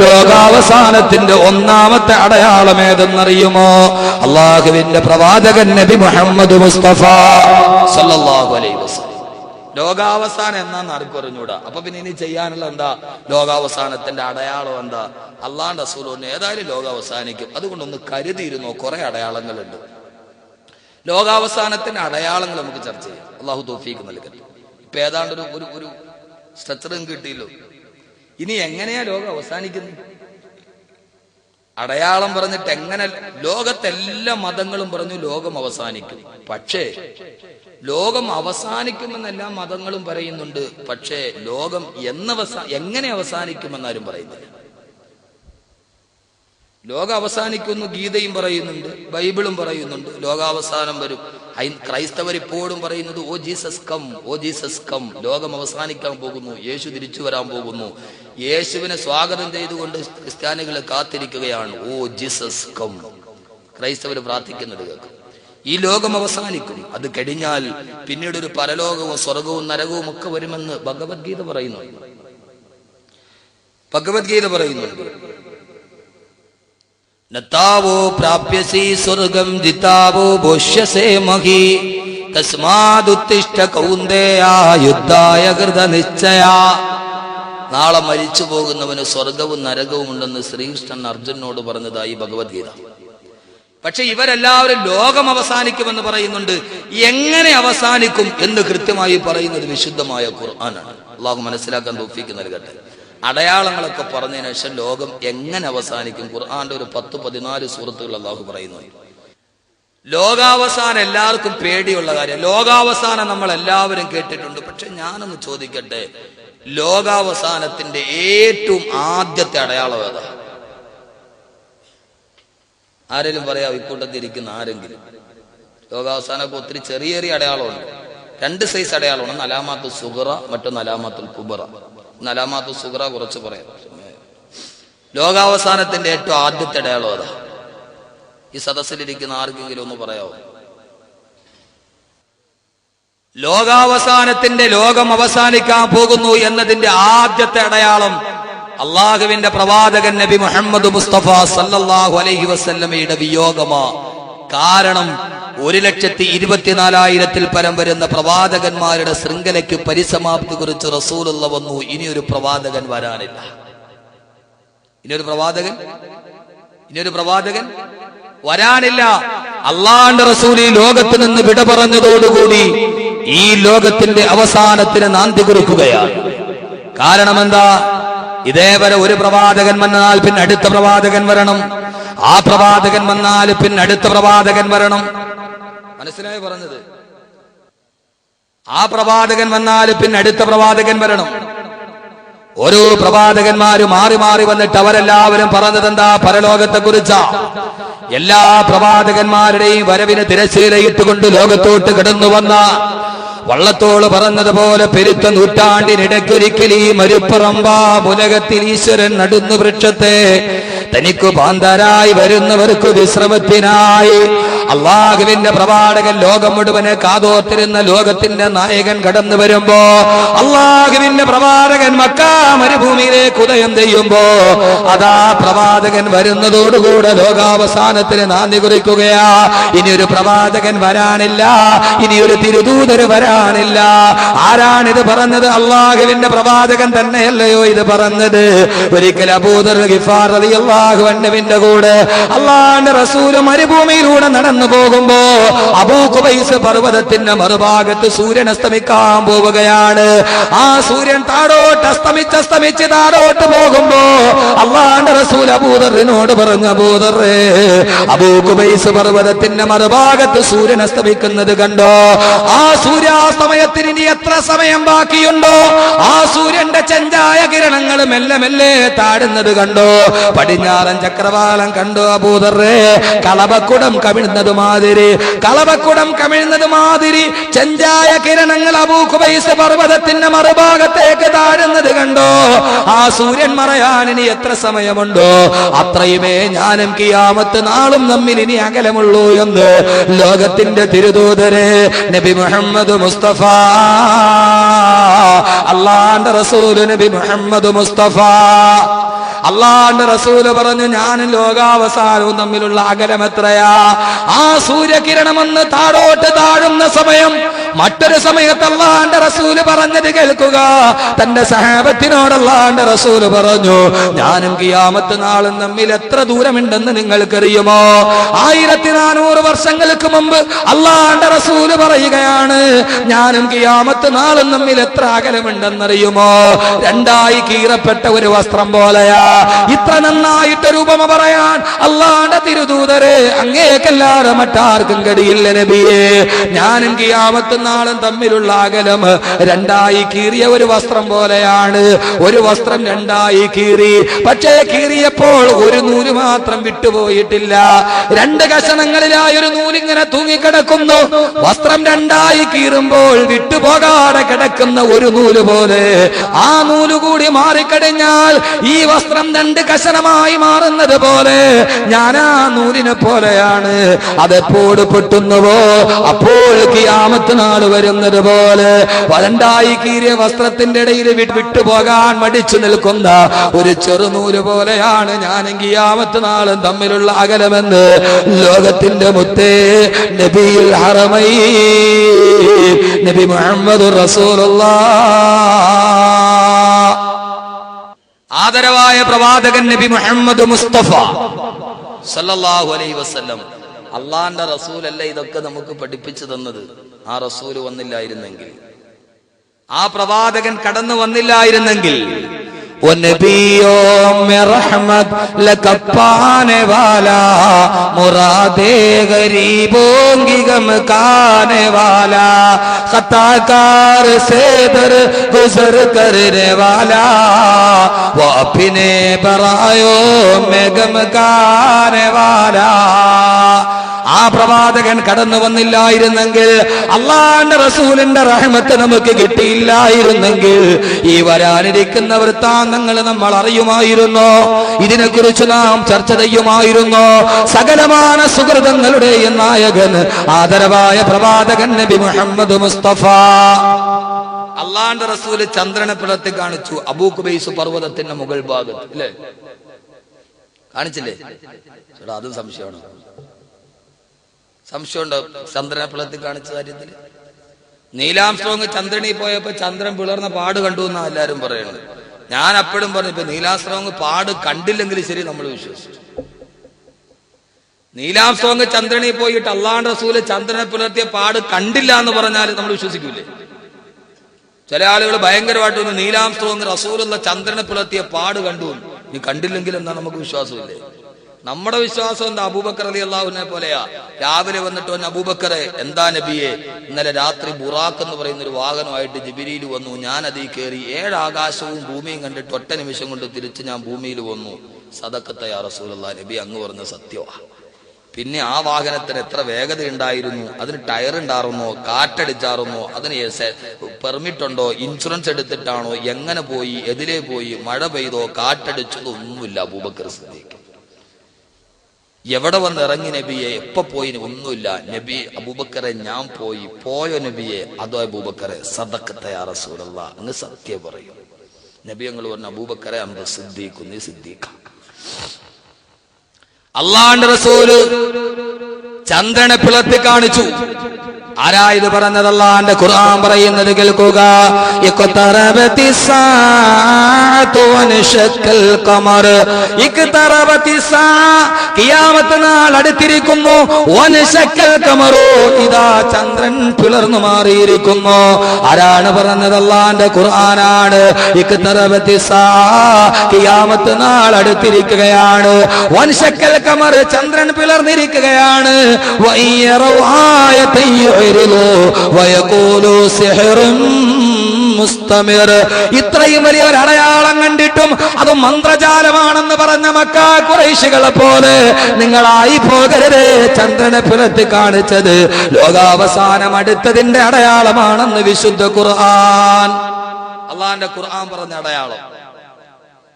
ലോകാവസാനത്തിന്റെ ഒന്നാമത്തെ അടയാളം ഏതെന്നറിയുമോ? അള്ളാഹുവിന്റെ പ്രവാചകൻ നബി മുഹമ്മദ് മുസ്തഫ സല്ലല്ലാഹു അലൈഹി വസല്ലം. ലോകാവസാനം എന്നാന്ന് ആർക്കും അറിഞ്ഞൂടാ. അപ്പൊ പിന്നെ ഇനി ചെയ്യാനുള്ള എന്താ? ലോകാവസാനത്തിന്റെ അടയാളം എന്താ? അള്ളാന്റെ റസൂൽ ഏതായാലും ലോകം അവസാനിക്കും, അതുകൊണ്ടൊന്ന് കരുതിയിരുന്നോ. കുറെ അടയാളങ്ങളുണ്ട്. ലോകാവസാനത്തിന്റെ അടയാളങ്ങൾ നമുക്ക് ചർച്ച ചെയ്യാം. അള്ളാഹു തൗഫീഖ് നൽകട്ടെ. ഇപ്പൊ ഏതാണ്ട് ഒരു സ്ട്രക്ചറും കിട്ടിയല്ലോ. ഇനി എങ്ങനെയാ ലോകം അവസാനിക്കുന്നത്? അടയാളം പറഞ്ഞിട്ട് എങ്ങനെ? ലോകത്തെല്ലാ മതങ്ങളും പറഞ്ഞു ലോകം അവസാനിക്കും. പക്ഷേ ലോകം അവസാനിക്കുമെന്നെല്ലാ മതങ്ങളും പറയുന്നുണ്ട്. പക്ഷേ ലോകം എങ്ങനെ അവസാനിക്കുമെന്നാരും പറയുന്നില്ല. ലോകം അവസാനിക്കുന്നു ഗീതയും പറയുന്നുണ്ട്, ബൈബിളും പറയുന്നുണ്ട്, ലോകാവസാനം വരും. ക്രൈസ്തവർ ഇപ്പോഴും പറയുന്നത് oh Jesus come, oh Jesus come. ലോകം അവസാനിക്കാൻ പോകുന്നു, യേശു തിരിച്ചു വരാൻ പോകുന്നു. യേശുവിനെ സ്വാഗതം ചെയ്തുകൊണ്ട് ക്രിസ്ത്യാനികൾ കാത്തിരിക്കുകയാണ്. Oh Jesus come. ക്രൈസ്തവർ പ്രാർത്ഥിക്കുന്നത് കേൾക്കും. ഈ ലോകം അവസാനിക്കും. അത് കഴിഞ്ഞാൽ പിന്നീട് ഒരു പരലോകവും സ്വർഗവും നരകവും ഒക്കെ വരുമെന്ന് ഭഗവത്ഗീത പറയുന്നുണ്ട്. നതാവോ പ്രാപ്യസി സ്വർഗം ജിതാവോ ഭോഷ്യസേ മഹി തസ്മാദുത്തിഷ്ഠ കൗന്ദേയ യുദ്ധായ കൃതനിശ്ചയ. നാളെ മരിച്ചു പോകുന്നവന് സ്വർഗവും നരകവും ഉണ്ടെന്ന് ശ്രീകൃഷ്ണൻ അർജുനോട് പറഞ്ഞതായി ഭഗവത്ഗീത. പക്ഷെ ഇവരെല്ലാവരും ലോകം അവസാനിക്കുമെന്ന് പറയുന്നുണ്ട്. എങ്ങനെ അവസാനിക്കും എന്ന് കൃത്യമായി പറയുന്നത് വിശുദ്ധമായ ഖുർആനാണ്. അള്ളാഹു മനസ്സിലാക്കാൻ തൗഫീഖ് നൽകട്ടെ. അടയാളങ്ങളൊക്കെ പറഞ്ഞതിന് ശേഷം ലോകം എങ്ങനെ അവസാനിക്കും ഖുർആന്റെ ഒരു 10-14 സൂറത്തുകൾ അള്ളാഹു പറയുന്നുണ്ട്. ലോകാവസാനം എല്ലാവർക്കും പേടിയുള്ള കാര്യം. ലോകാവസാനം നമ്മൾ എല്ലാവരും കേട്ടിട്ടുണ്ട്. പക്ഷെ ഞാനൊന്ന് ചോദിക്കട്ടെ, ലോകാവസാനത്തിന്റെ ഏറ്റവും ആദ്യത്തെ അടയാളം ഏതാ? ആരെങ്കിലും പറയാം? ഇക്കൂട്ടത്തിൽ ഇരിക്കുന്ന ആരെങ്കിലും? ലോകാവസാനമൊക്കെ ഒത്തിരി ചെറിയ ചെറിയ അടയാളമുണ്ട്. 2 സൈസ് അടയാളമാണ്. അലാമാത്തു സുഗറ, മറ്റൊന്ന് അലാമാത്തുൽ കുബറ. അലാമാത്തു സുഗറ കുറച്ച് പറയാം. ലോകാവസാനത്തിന്റെ ഏറ്റവും ആദ്യത്തെ അടയാളം ഏതാ? ഈ സദസ്സിലിരിക്കുന്ന ആർക്കെങ്കിലും ഒന്ന് പറയാമോ? ലോകാവസാനത്തിന്റെ ലോകം അവസാനിക്കാൻ പോകുന്നു എന്നതിന്റെ ആദ്യത്തെ അടയാളം അള്ളാഹുവിന്റെ പ്രവാചകൻ നബി മുഹമ്മദ് മുസ്തഫ സല്ലല്ലാഹു അലൈഹി വസല്ലമയുടെ വിയോഗമാ. കാരണം 1,24,000 പരം വരുന്ന പ്രവാചകന്മാരുടെ ശൃംഖലയ്ക്ക് പരിസമാപ്തി കുറിച്ച് റസൂലുള്ള വന്നു. ഇനിയൊരു പ്രവാചകൻ വരാനില്ല. ഇനിയൊരു പ്രവാചകൻ വരാനില്ല. അള്ളാഹുവിന്റെ റസൂൽ ഈ ലോകത്ത് നിന്ന് വിട പറഞ്ഞതോടുകൂടി ഈ ലോകത്തിന്റെ അവസാനത്തിന് നാന്തി കുറിക്കുകയാണ്. കാരണം എന്താ? ഇതേവരെ ഒരു പ്രവാചകൻ വന്നാൽ പിന്നെ അടുത്ത പ്രവാചകൻ വരണം, ആ പ്രവാചകൻ വന്നാൽ പിന്നെ അടുത്ത പ്രവാചകൻ വരണം. മനസ്സിലായി പറഞ്ഞത്? ആ പ്രവാചകൻ വന്നാൽ പിന്നെ അടുത്ത പ്രവാചകൻ വരണം. ഓരോ പ്രവാചകന്മാരും മാറി മാറി വന്നിട്ട് അവരെല്ലാവരും പറഞ്ഞതെന്താ? പരലോകത്തെ കുറിച്ചാ. എല്ലാ പ്രവാചകന്മാരുടെയും വരവിന് തിരശ്ശീലയിട്ടുകൊണ്ട് ലോകത്തോട്ട് കടന്നു വന്ന വള്ളത്തോള് പറഞ്ഞതുപോലെ പെരുത്ത നൂറ്റാണ്ടിനിടയ്ക്കൊരിക്കൽ ഈ മരുപ്പറമ്പാ ഉലകത്തിൽ ഈശ്വരൻ നടുന്നു വൃക്ഷത്തെ തനിക്കു ബാന്ധരായി വരുന്നവർക്ക് വിശ്രമത്തിനായി അള്ളാഹുവിന്റെ പ്രവാചകൻ ലോകം മുഴുവനെ കാതോർത്തിരുന്ന ലോകത്തിന്റെ നായകൻ കടന്നു വരുമ്പോ അള്ളാഹുവിന്റെ പ്രവാചകൻ മക്കാ മരുഭൂമിയിലേക്ക് ഉദയം ചെയ്യുമ്പോ അതാ പ്രവാചകൻ വരുന്നതോടുകൂടെ ലോകാവസാനത്തിന് നാന്ദി കുറിക്കുകയാ. ഇനിയൊരു പ്രവാചകൻ വരാനില്ല, ഇനിയൊരു തിരുദൂതര് വരാനില്ല. ആരാണിത് പറഞ്ഞത്? അള്ളാഹുവിന്റെ പ്രവാചകൻ തന്നെയല്ലയോ ഇത് പറഞ്ഞത്? ഒരിക്കൽ അബൂദർ ഗിഫാർ റളിയല്ലാഹു അൻഹുവിന്റെ കൂടെ അള്ളാഹുവിന്റെ റസൂൽ മരുഭൂമിയിലൂടെ നടന്നു പോകുമ്പോ അബൂ ഖുബൈസ് പർവ്വതത്തിന്റെ മറുഭാഗത്ത് സൂര്യൻ അസ്തമിക്കാൻ പോവുകയാണ്. ആ സൂര്യൻ താഴോട്ട് അസ്തമിച്ച് താഴോട്ട് പോകുമ്പോ അള്ളാഹുവിന്റെ റസൂൽ അബൂദറിനോട് പറഞ്ഞു, അബൂദറേ, അബൂ ഖുബൈസ് പർവ്വതത്തിന്റെ മറുഭാഗത്ത് സൂര്യൻ അസ്തമിക്കുന്നത് കണ്ടോ? ആ സൂര്യാസ്തമയത്തിന് ഇനി എത്ര സമയം ബാക്കിയുണ്ടോ? ആ സൂര്യന്റെ ചെഞ്ചായ കിരണങ്ങൾ മെല്ലെ മെല്ലെ താടുന്നത് കണ്ടോ? പടിഞ്ഞാറൻ ചക്രവാളം കണ്ടോ? അബൂദറേ, കളഭക്കുടം കവിഴുന്ന പോകുന്നത് മാതിരി, കളവക്കുടം കമിഴ്ന്നത് മാതിരി ചെഞ്ചായ കിരണങ്ങൾ അബൂ ഖുബൈസ് പർവ്വതത്തിന്റെ മറുഭാഗത്തേക്ക് താഴുന്നത് കണ്ടോ? ആ സൂര്യൻ മറയാൻ ഇനി എത്ര സമയമുണ്ടോ അത്രയുമേ ഞാനും ഖിയാമത്ത് നാളും നമ്മിൽ ഇനി അകലമുള്ളൂ എന്ന് ലോകത്തിന്റെ തിരുദൂതരെ നബി മുഹമ്മദ് മുസ്തഫ, അല്ലാഹുവിന്റെ റസൂൽ നബി മുഹമ്മദ് മുസ്തഫ, അല്ലാഹുവിന്റെ റസൂല് പറഞ്ഞു, ഞാനും ലോകാവസാനവും തമ്മിലുള്ള അകലം എത്രയാ? ആ സൂര്യകിരണമെന്ന് താഴോട്ട് താഴുന്ന സമയം, മറ്റൊരു സമയത്ത് അല്ലാഹുവിന്റെ റസൂല് പറഞ്ഞത് കേൾക്കുക. തന്റെ സഹാബത്തിനോട് അല്ലാഹുവിന്റെ റസൂല് പറഞ്ഞു, ഞാനും ഖിയാമത്ത് നാളും തമ്മിൽ എത്ര ദൂരമുണ്ടെന്ന് നിങ്ങൾക്കറിയുമോ? 1400 വർഷങ്ങൾക്ക് മുമ്പ് അല്ലാഹുവിന്റെ റസൂല് പറയുകയാണ്, ഞാനും ഖിയാമത്ത് നാളും തമ്മിൽ എത്ര അകലമുണ്ടെന്നറിയുമോ? രണ്ടായി കീറപ്പെട്ട ഒരു വസ്ത്രം പോലെയാ. ഇത്ര നന്നായിട്ടൊരു ഉപമ പറയാൻ അല്ലാഹുവിന്റെ തിരുദൂതരെ അങ്ങേക്കല്ലാതെ മറ്റാർക്കും കഴിയില്ല നബിയേ. ഞാനും ഖിയാമത്ത് നാളും തമ്മിലുള്ള അകലം രണ്ടായി കീറിയ ഒരു വസ്ത്രം പോലെയാണ്. ഒരു വസ്ത്രം രണ്ടായി കീറി, പക്ഷേ കീറിയപ്പോൾ ഒരു നൂല് മാത്രം വിട്ടുപോയിട്ടില്ല. 2 കഷണങ്ങളിലായി ഒരു നൂലിങ്ങനെ തൂങ്ങിക്കിടക്കുന്നു. വസ്ത്രം രണ്ടായി കീറുമ്പോൾ വിട്ടുപോകാതെ കിടക്കുന്ന ഒരു നൂല് പോലെ ആ നൂല് കൂടി മാറിക്കഴിഞ്ഞാൽ ഈ വസ്ത്രം 2 കഷണമായി മാറുന്നത് പോലെ ഞാൻ ആ നൂലിനെ പോലെയാണ്. അതെപ്പോൾ പൊട്ടുന്നുവോ അപ്പോൾ ഖിയാമത്ത് നാൾ വരുന്നത് പോലെ രണ്ടായി കീറിയ വസ്ത്രത്തിന്റെ ഇടയിൽ വിട്ടുപോകാൻ മടിച്ചു നിൽക്കുന്ന ഒരു ചെറുനൂല് പോലെയാണ് ഞാനും ഖിയാമത്ത് നാളും തമ്മിലുള്ള അകലമെന്ന് ലോകത്തിന്റെ മുത്തേ നബിയുൽ ഹറമൈൻ നബി മുഹമ്മദുർ റസൂലുള്ളാഹ്, ആദരവായ പ്രവാചകൻ നബി മുഹമ്മദ് മുസ്തഫ സല്ലല്ലാഹു അലൈഹി വസല്ലം. അള്ളാന്റെ റസൂലല്ല ഇതൊക്കെ നമുക്ക് പഠിപ്പിച്ചു തന്നത്. ആ റസൂല് വന്നില്ലായിരുന്നെങ്കിൽ, ആ പ്രവാചകൻ കടന്നു വന്നില്ലായിരുന്നെങ്കിൽ, ओ नबियों में रहमत लका पाने वाला, मुरादे गरीबों की गम खाने वाला, खताकार से दर गुजर करने वाला, वो अपने बरायों में गम खाने वाला. ആ പ്രവാചകൻ കടന്നു വന്നില്ലായിരുന്നെങ്കിൽ, അള്ളാഹുവിന്റെ റസൂലിന്റെ റഹ്മത്ത് നമുക്ക് കിട്ടിയില്ലായിരുന്നെങ്കിൽ ഈ വരാനിരിക്കുന്ന വൃത്താന്തങ്ങൾ നമ്മൾ അറിയുമായിരുന്നോ? ഇതിനെക്കുറിച്ച് നാം ചർച്ച ചെയ്യുമായിരുന്നോ? സകലമാന സുഹൃതങ്ങളുടെയും നായകൻ ആദരവായ പ്രവാചകൻ നബി മുഹമ്മദ് മുസ്തഫ. അള്ളാഹുവിന്റെ റസൂല് ചന്ദ്രനെ പിളർത്തി കാണിച്ചു അബൂ ഖുബൈസ് പർവ്വതത്തിന്റെ മുകൾ ഭാഗത്ത്, അല്ലേ? കാണിച്ചില്ലേ? ചേട്ടാ, അതും സംശയമാണ്. സംശയമുണ്ടോ ചന്ദ്രനെ പിളർത്തി കാണിച്ച കാര്യത്തിൽ? നീലാംസ്ട്രോങ് ചന്ദ്രനിൽ പോയപ്പോ ചന്ദ്രൻ പിളർന്ന പാട് കണ്ടു എന്നാ എല്ലാരും പറയുന്നത്. ഞാൻ അപ്പോഴും പറഞ്ഞു, ഇപ്പൊ നീലാംസ്ട്രോങ് പാട് കണ്ടില്ലെങ്കിൽ ശരി നമ്മൾ വിശ്വസിച്ചു. നീലാംസ്ട്രോങ് ചന്ദ്രനിൽ പോയിട്ട് അള്ളാഹുവിന്റെ റസൂല് ചന്ദ്രനെ പിളർത്തിയ പാട് കണ്ടില്ല എന്ന് പറഞ്ഞാൽ നമ്മൾ വിശ്വസിക്കൂലേ? ചില ആളുകൾ ഭയങ്കരമായിട്ടൊന്ന് നീലാംസ്ട്രോങ് റസൂലുള്ള ചന്ദ്രനെ പിളർത്തിയ പാട് കണ്ടു, നീ കണ്ടില്ലെങ്കിൽ എന്നാ നമുക്ക് വിശ്വാസമില്ലേ? നമ്മുടെ വിശ്വാസം എന്താ? അബൂബക്കർ റളിയല്ലാഹുവിനെ പോലെയാ. രാവിലെ വന്നിട്ട് വന്ന അബൂബക്കറെ, എന്താ നബിയെ, ഇന്നലെ രാത്രി ബുറാഖ് എന്ന് പറയുന്ന ഒരു വാഹനമായിട്ട് ജിബ്രീൽ വന്നു, ഞാൻ അതിൽ കയറി 7 ആകാശവും ഭൂമിയും കണ്ടിട്ട് ഒറ്റ നിമിഷം കൊണ്ട് തിരിച്ച് ഞാൻ ഭൂമിയിൽ വന്നു. സദഖത്ത യാ റസൂലല്ലാഹ്, നബി അങ്ങ് പറഞ്ഞ സത്യമാ. പിന്നെ ആ വാഹനത്തിന് എത്ര വേഗത ഉണ്ടായിരുന്നു, അതിന് ടയർ ഉണ്ടായിരുന്നോ, കാറ്റടിച്ചാറുന്നോ, അതിന് പെർമിറ്റ് ഉണ്ടോ, ഇൻഷുറൻസ് എടുത്തിട്ടാണോ, എങ്ങനെ പോയി, എതിലേ പോയി, മഴ പെയ്തോ, കാറ്റടിച്ചതോ ഒന്നുമില്ല അബൂബക്കർ സിദ്ദീഖ്. എവിടെ വന്ന് ഇറങ്ങി നബിയെ, എപ്പോ പോയി, ഒന്നുമില്ല നബി. അബൂബക്കറെ, ഞാൻ പോയോ നബിയെ? അതോ അബൂബക്കറെ, സദഖത്ത യാ റസൂലല്ലാഹ്, അങ്ങ് സത്യം പറയും. നബി ഞങ്ങൾ പറഞ്ഞു, അബൂബക്കറെ അന്ത സിദ്ദീഖ്, നീ സിദ്ദീഖ. അള്ളാഹുവിന്റെ റസൂല് ചന്ദ്രനെ പിളർത്തി കാണിച്ചു. ആരാ ഇത് പറഞ്ഞത്? അല്ലാഹുവിന്റെ ഖുർആൻ പറയുന്നത് കേൾക്കുക. ഖിയാമത്ത് നാൾ അടുത്തിരിക്കുന്നു. ഇതാ ചന്ദ്രൻ പിളർന്നു മാറിയിരിക്കുന്നു. ആരാണ് പറഞ്ഞത്? അല്ലാഹുവിന്റെ ഖുർആനാണ്. ഖിയാമത്ത് നാൾ അടുത്തിരിക്കുകയാണ്. ചന്ദ്രൻ പിളർന്നിരിക്കുകയാണ്. ويقولوا سحر മുസ്തമിർ. ഇത്രയും വലിയ ഒരു അടയാളം കണ്ടിട്ടും അത് മന്ത്രജാലമാണെന്ന് പറഞ്ഞ മക്ക ഖുറൈശികളെ പോലെ നിങ്ങളായി പോകരുത്. ചന്ദ്രനെ പുലർത്തി കാണിച്ചത് ലോകാവസാനം അടുത്തതിന്റെ അടയാളമാണെന്ന് വിശുദ്ധ ഖുർആൻ, അള്ളാന്റെ ഖുർആൻ പറഞ്ഞ അടയാളം.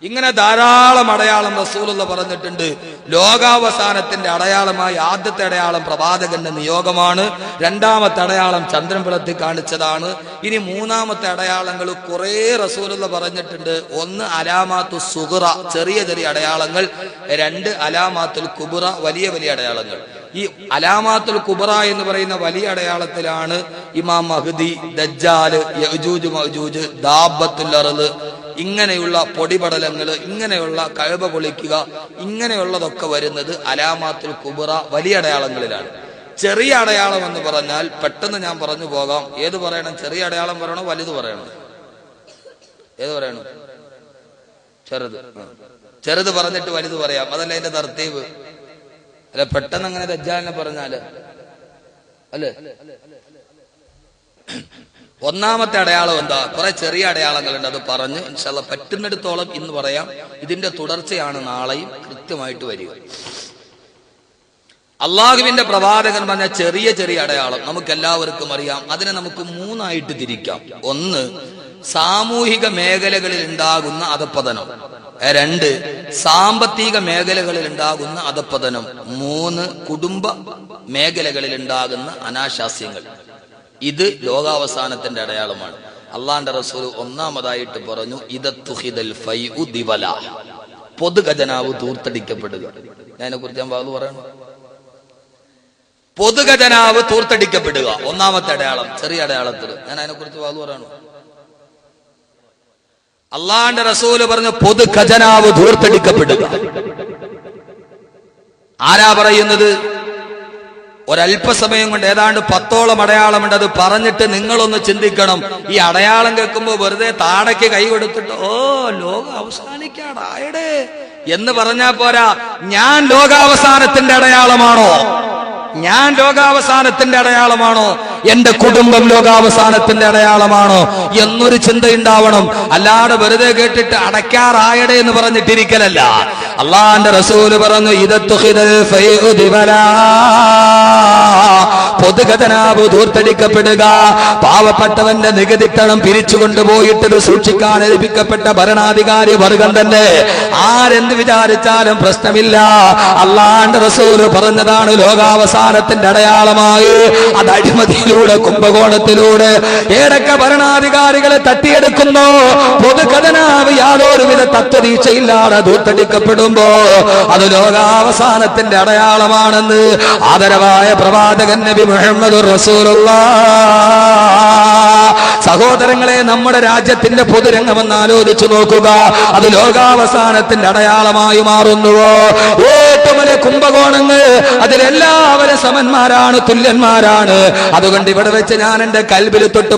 ഇങ്ങനെ ധാരാളം അടയാളം റസൂലുള്ള പറഞ്ഞിട്ടുണ്ട്. ലോകാവസാനത്തിന്റെ അടയാളമായി ആദ്യത്തെ അടയാളം പ്രവാചകന്റെ നിയോഗമാണ്. രണ്ടാമത്തെ അടയാളം ചന്ദ്രൻ പിളർത്തി കാണിച്ചതാണ്. ഇനി മൂന്നാമത്തെ അടയാളങ്ങൾ കുറെ റസൂലുള്ള പറഞ്ഞിട്ടുണ്ട്. ഒന്ന് അലാമാത്തു സുഗ്റ, ചെറിയ ചെറിയ അടയാളങ്ങൾ. രണ്ട് അലാമാത്തുൽ കുബ്ര, വലിയ വലിയ അടയാളങ്ങൾ. ഈ അലാമാത്തുൽ കുബ്ര എന്ന് പറയുന്ന വലിയ അടയാളത്തിലാണ് ഇമാം മഹ്ദി, ദജ്ജാല്, യഅ്ജൂജ് മഅ്ജൂജ്, ദാബത്തുൽ അർള്, ഇങ്ങനെയുള്ള പൊടിപടലങ്ങൾ, ഇങ്ങനെയുള്ള കഅബ പൊളിക്കുക, ഇങ്ങനെയുള്ളതൊക്കെ വരുന്നത് അലാമാത്തുൽ കുബ്ര, വലിയ അടയാളങ്ങളിലാണ്. ചെറിയ അടയാളം എന്ന് പറഞ്ഞാൽ പെട്ടെന്ന് ഞാൻ പറഞ്ഞു പോകാം. ഏത് പറയണം? ചെറിയ അടയാളം പറയണോ വലുത് പറയണോ? ഏത് പറയണം? ചെറുത്. ചെറുത് പറഞ്ഞിട്ട് വലുത് പറയാം, അതല്ല അതിന്റെ തർത്തീബ്. അല്ല പെട്ടെന്ന് അങ്ങനെ ദജ്ജാലിനെ പറഞ്ഞാല് അല്ലേ? ഒന്നാമത്തെ അടയാളം എന്താ? കുറെ ചെറിയ അടയാളങ്ങളുണ്ട്, അത് പറഞ്ഞ് ഇൻഷാ അല്ലാഹ് പറ്റുന്നിടത്തോളം ഇന്ന് പറയാം. ഇതിന്റെ തുടർച്ചയാണ് നാളെയും കൃത്യമായിട്ട് വരിക. അള്ളാഹുവിന്റെ പ്രവാചകൻ പറഞ്ഞ ചെറിയ ചെറിയ അടയാളം നമുക്ക് എല്ലാവർക്കും അറിയാം. അതിനെ നമുക്ക് മൂന്നായിട്ട് തിരിക്കാം. ഒന്ന്, സാമൂഹിക മേഖലകളിൽ ഉണ്ടാകുന്ന അധപ്പതനം. രണ്ട്, സാമ്പത്തിക മേഖലകളിൽ ഉണ്ടാകുന്ന അധപ്പതനം. മൂന്ന്, കുടുംബ മേഖലകളിൽ ഉണ്ടാകുന്ന അനാശാസ്യങ്ങൾ. ഇത് ലോകാവസാനത്തിന്റെ അടയാളമാണ്. അള്ളാന്റെ റസൂൽ ഒന്നാമതായിട്ട് പറഞ്ഞു, ഇദത്തുഹിദൽ ഫൈഉ ദിവല, പൊതുഖജനാവ് തൂർത്തടിക്കപ്പെടുക. അതിനെ കുറിച്ച് ഞാൻ വാദം പറയണം. പൊതുഖജനാവ് തൂർത്തടിക്കപ്പെടുക ഒന്നാമത്തെ അടയാളം. ചെറിയ അടയാളത്തിൽ ഞാൻ അതിനെ കുറിച്ച് വാദം പറയണം. അള്ളാന്റെ റസൂല് പറഞ്ഞു പൊതുഖജനാവ് തൂർത്തടിക്കപ്പെടുക. ആരാ പറയുന്നത്? ഒരല്പസമയം കൊണ്ട് ഏതാണ്ട് 10ഓളം അടയാളമുണ്ട്. അത് പറഞ്ഞിട്ട് നിങ്ങളൊന്ന് ചിന്തിക്കണം. ഈ അടയാളം കേൾക്കുമ്പോ വെറുതെ താടയ്ക്ക് കൈ കൊടുത്തിട്ട് ഓ ലോകം അവസാനിക്കാടായടേ എന്ന് പറഞ്ഞാ പോരാ. ഞാൻ ലോകാവസാനത്തിന്റെ അടയാളമാണോ? ഞാൻ ലോകാവസാനത്തിന്റെ അടയാളമാണോ? എന്റെ കുടുംബം ലോകാവസാനത്തിന്റെ അടയാളമാണോ എന്നൊരു ചിന്ത ഉണ്ടാവണം. അല്ലാതെ വെറുതെ കേട്ടിട്ട് അടയ്ക്കാറായടേ എന്ന് പറഞ്ഞിട്ടിരിക്കലല്ല. അള്ളാന്റെ റസൂല് പറഞ്ഞു, ഇദത്തുഹിദൽ ഫൈഉ ദിവല, പൊതുഖജനാവ് ധൂർത്തടിക്കപ്പെടുക. പാവപ്പെട്ടവന്റെ നികുതിത്തണം പിരിച്ചുകൊണ്ടുപോയിട്ട് സൂക്ഷിക്കാൻ ഏൽപ്പിക്കപ്പെട്ട ഭരണാധികാരി വർഗം തന്നെ ആരെന്ത് വിചാരിച്ചാലും പ്രശ്നമില്ല. അള്ളാന്റെ റസൂല് പറഞ്ഞതാണ് ലോകാവസാനത്തിന്റെ അടയാളമായി. അത് അഴിമതിയിലൂടെ, കുംഭകോണത്തിലൂടെ ഏതൊക്കെ ഭരണാധികാരികളെ തട്ടിയെടുക്കുന്നു. പൊതുഖജനാവ് യാതൊരുവിധ തത്വദീക്ഷയില്ലാതെ ധൂർത്തടിക്കപ്പെടുമ്പോ അത് ലോകാവസാനത്തിന്റെ അടയാളമാണെന്ന് ആദരവായ പ്രവാചകൻ നബി മുഹമ്മദുർ റസൂലുള്ളാഹ്. സഹോദരങ്ങളെ, നമ്മുടെ രാജ്യത്തിന്റെ പൊതുരംഗമെന്ന് ആലോചിച്ചു നോക്കുക. അത് ലോകാവസാനത്തിന്റെ അടയാളമായി മാറുന്നുവോ? ഏറ്റവും വലിയ കുംഭകോണങ്ങൾ, അതിലെല്ലാവരും സമന്മാരാണ്, തുല്യന്മാരാണ്. അതുകൊണ്ട് ഇവിടെ വെച്ച് ഞാൻ എന്റെ കൽബിൽ തൊട്ട്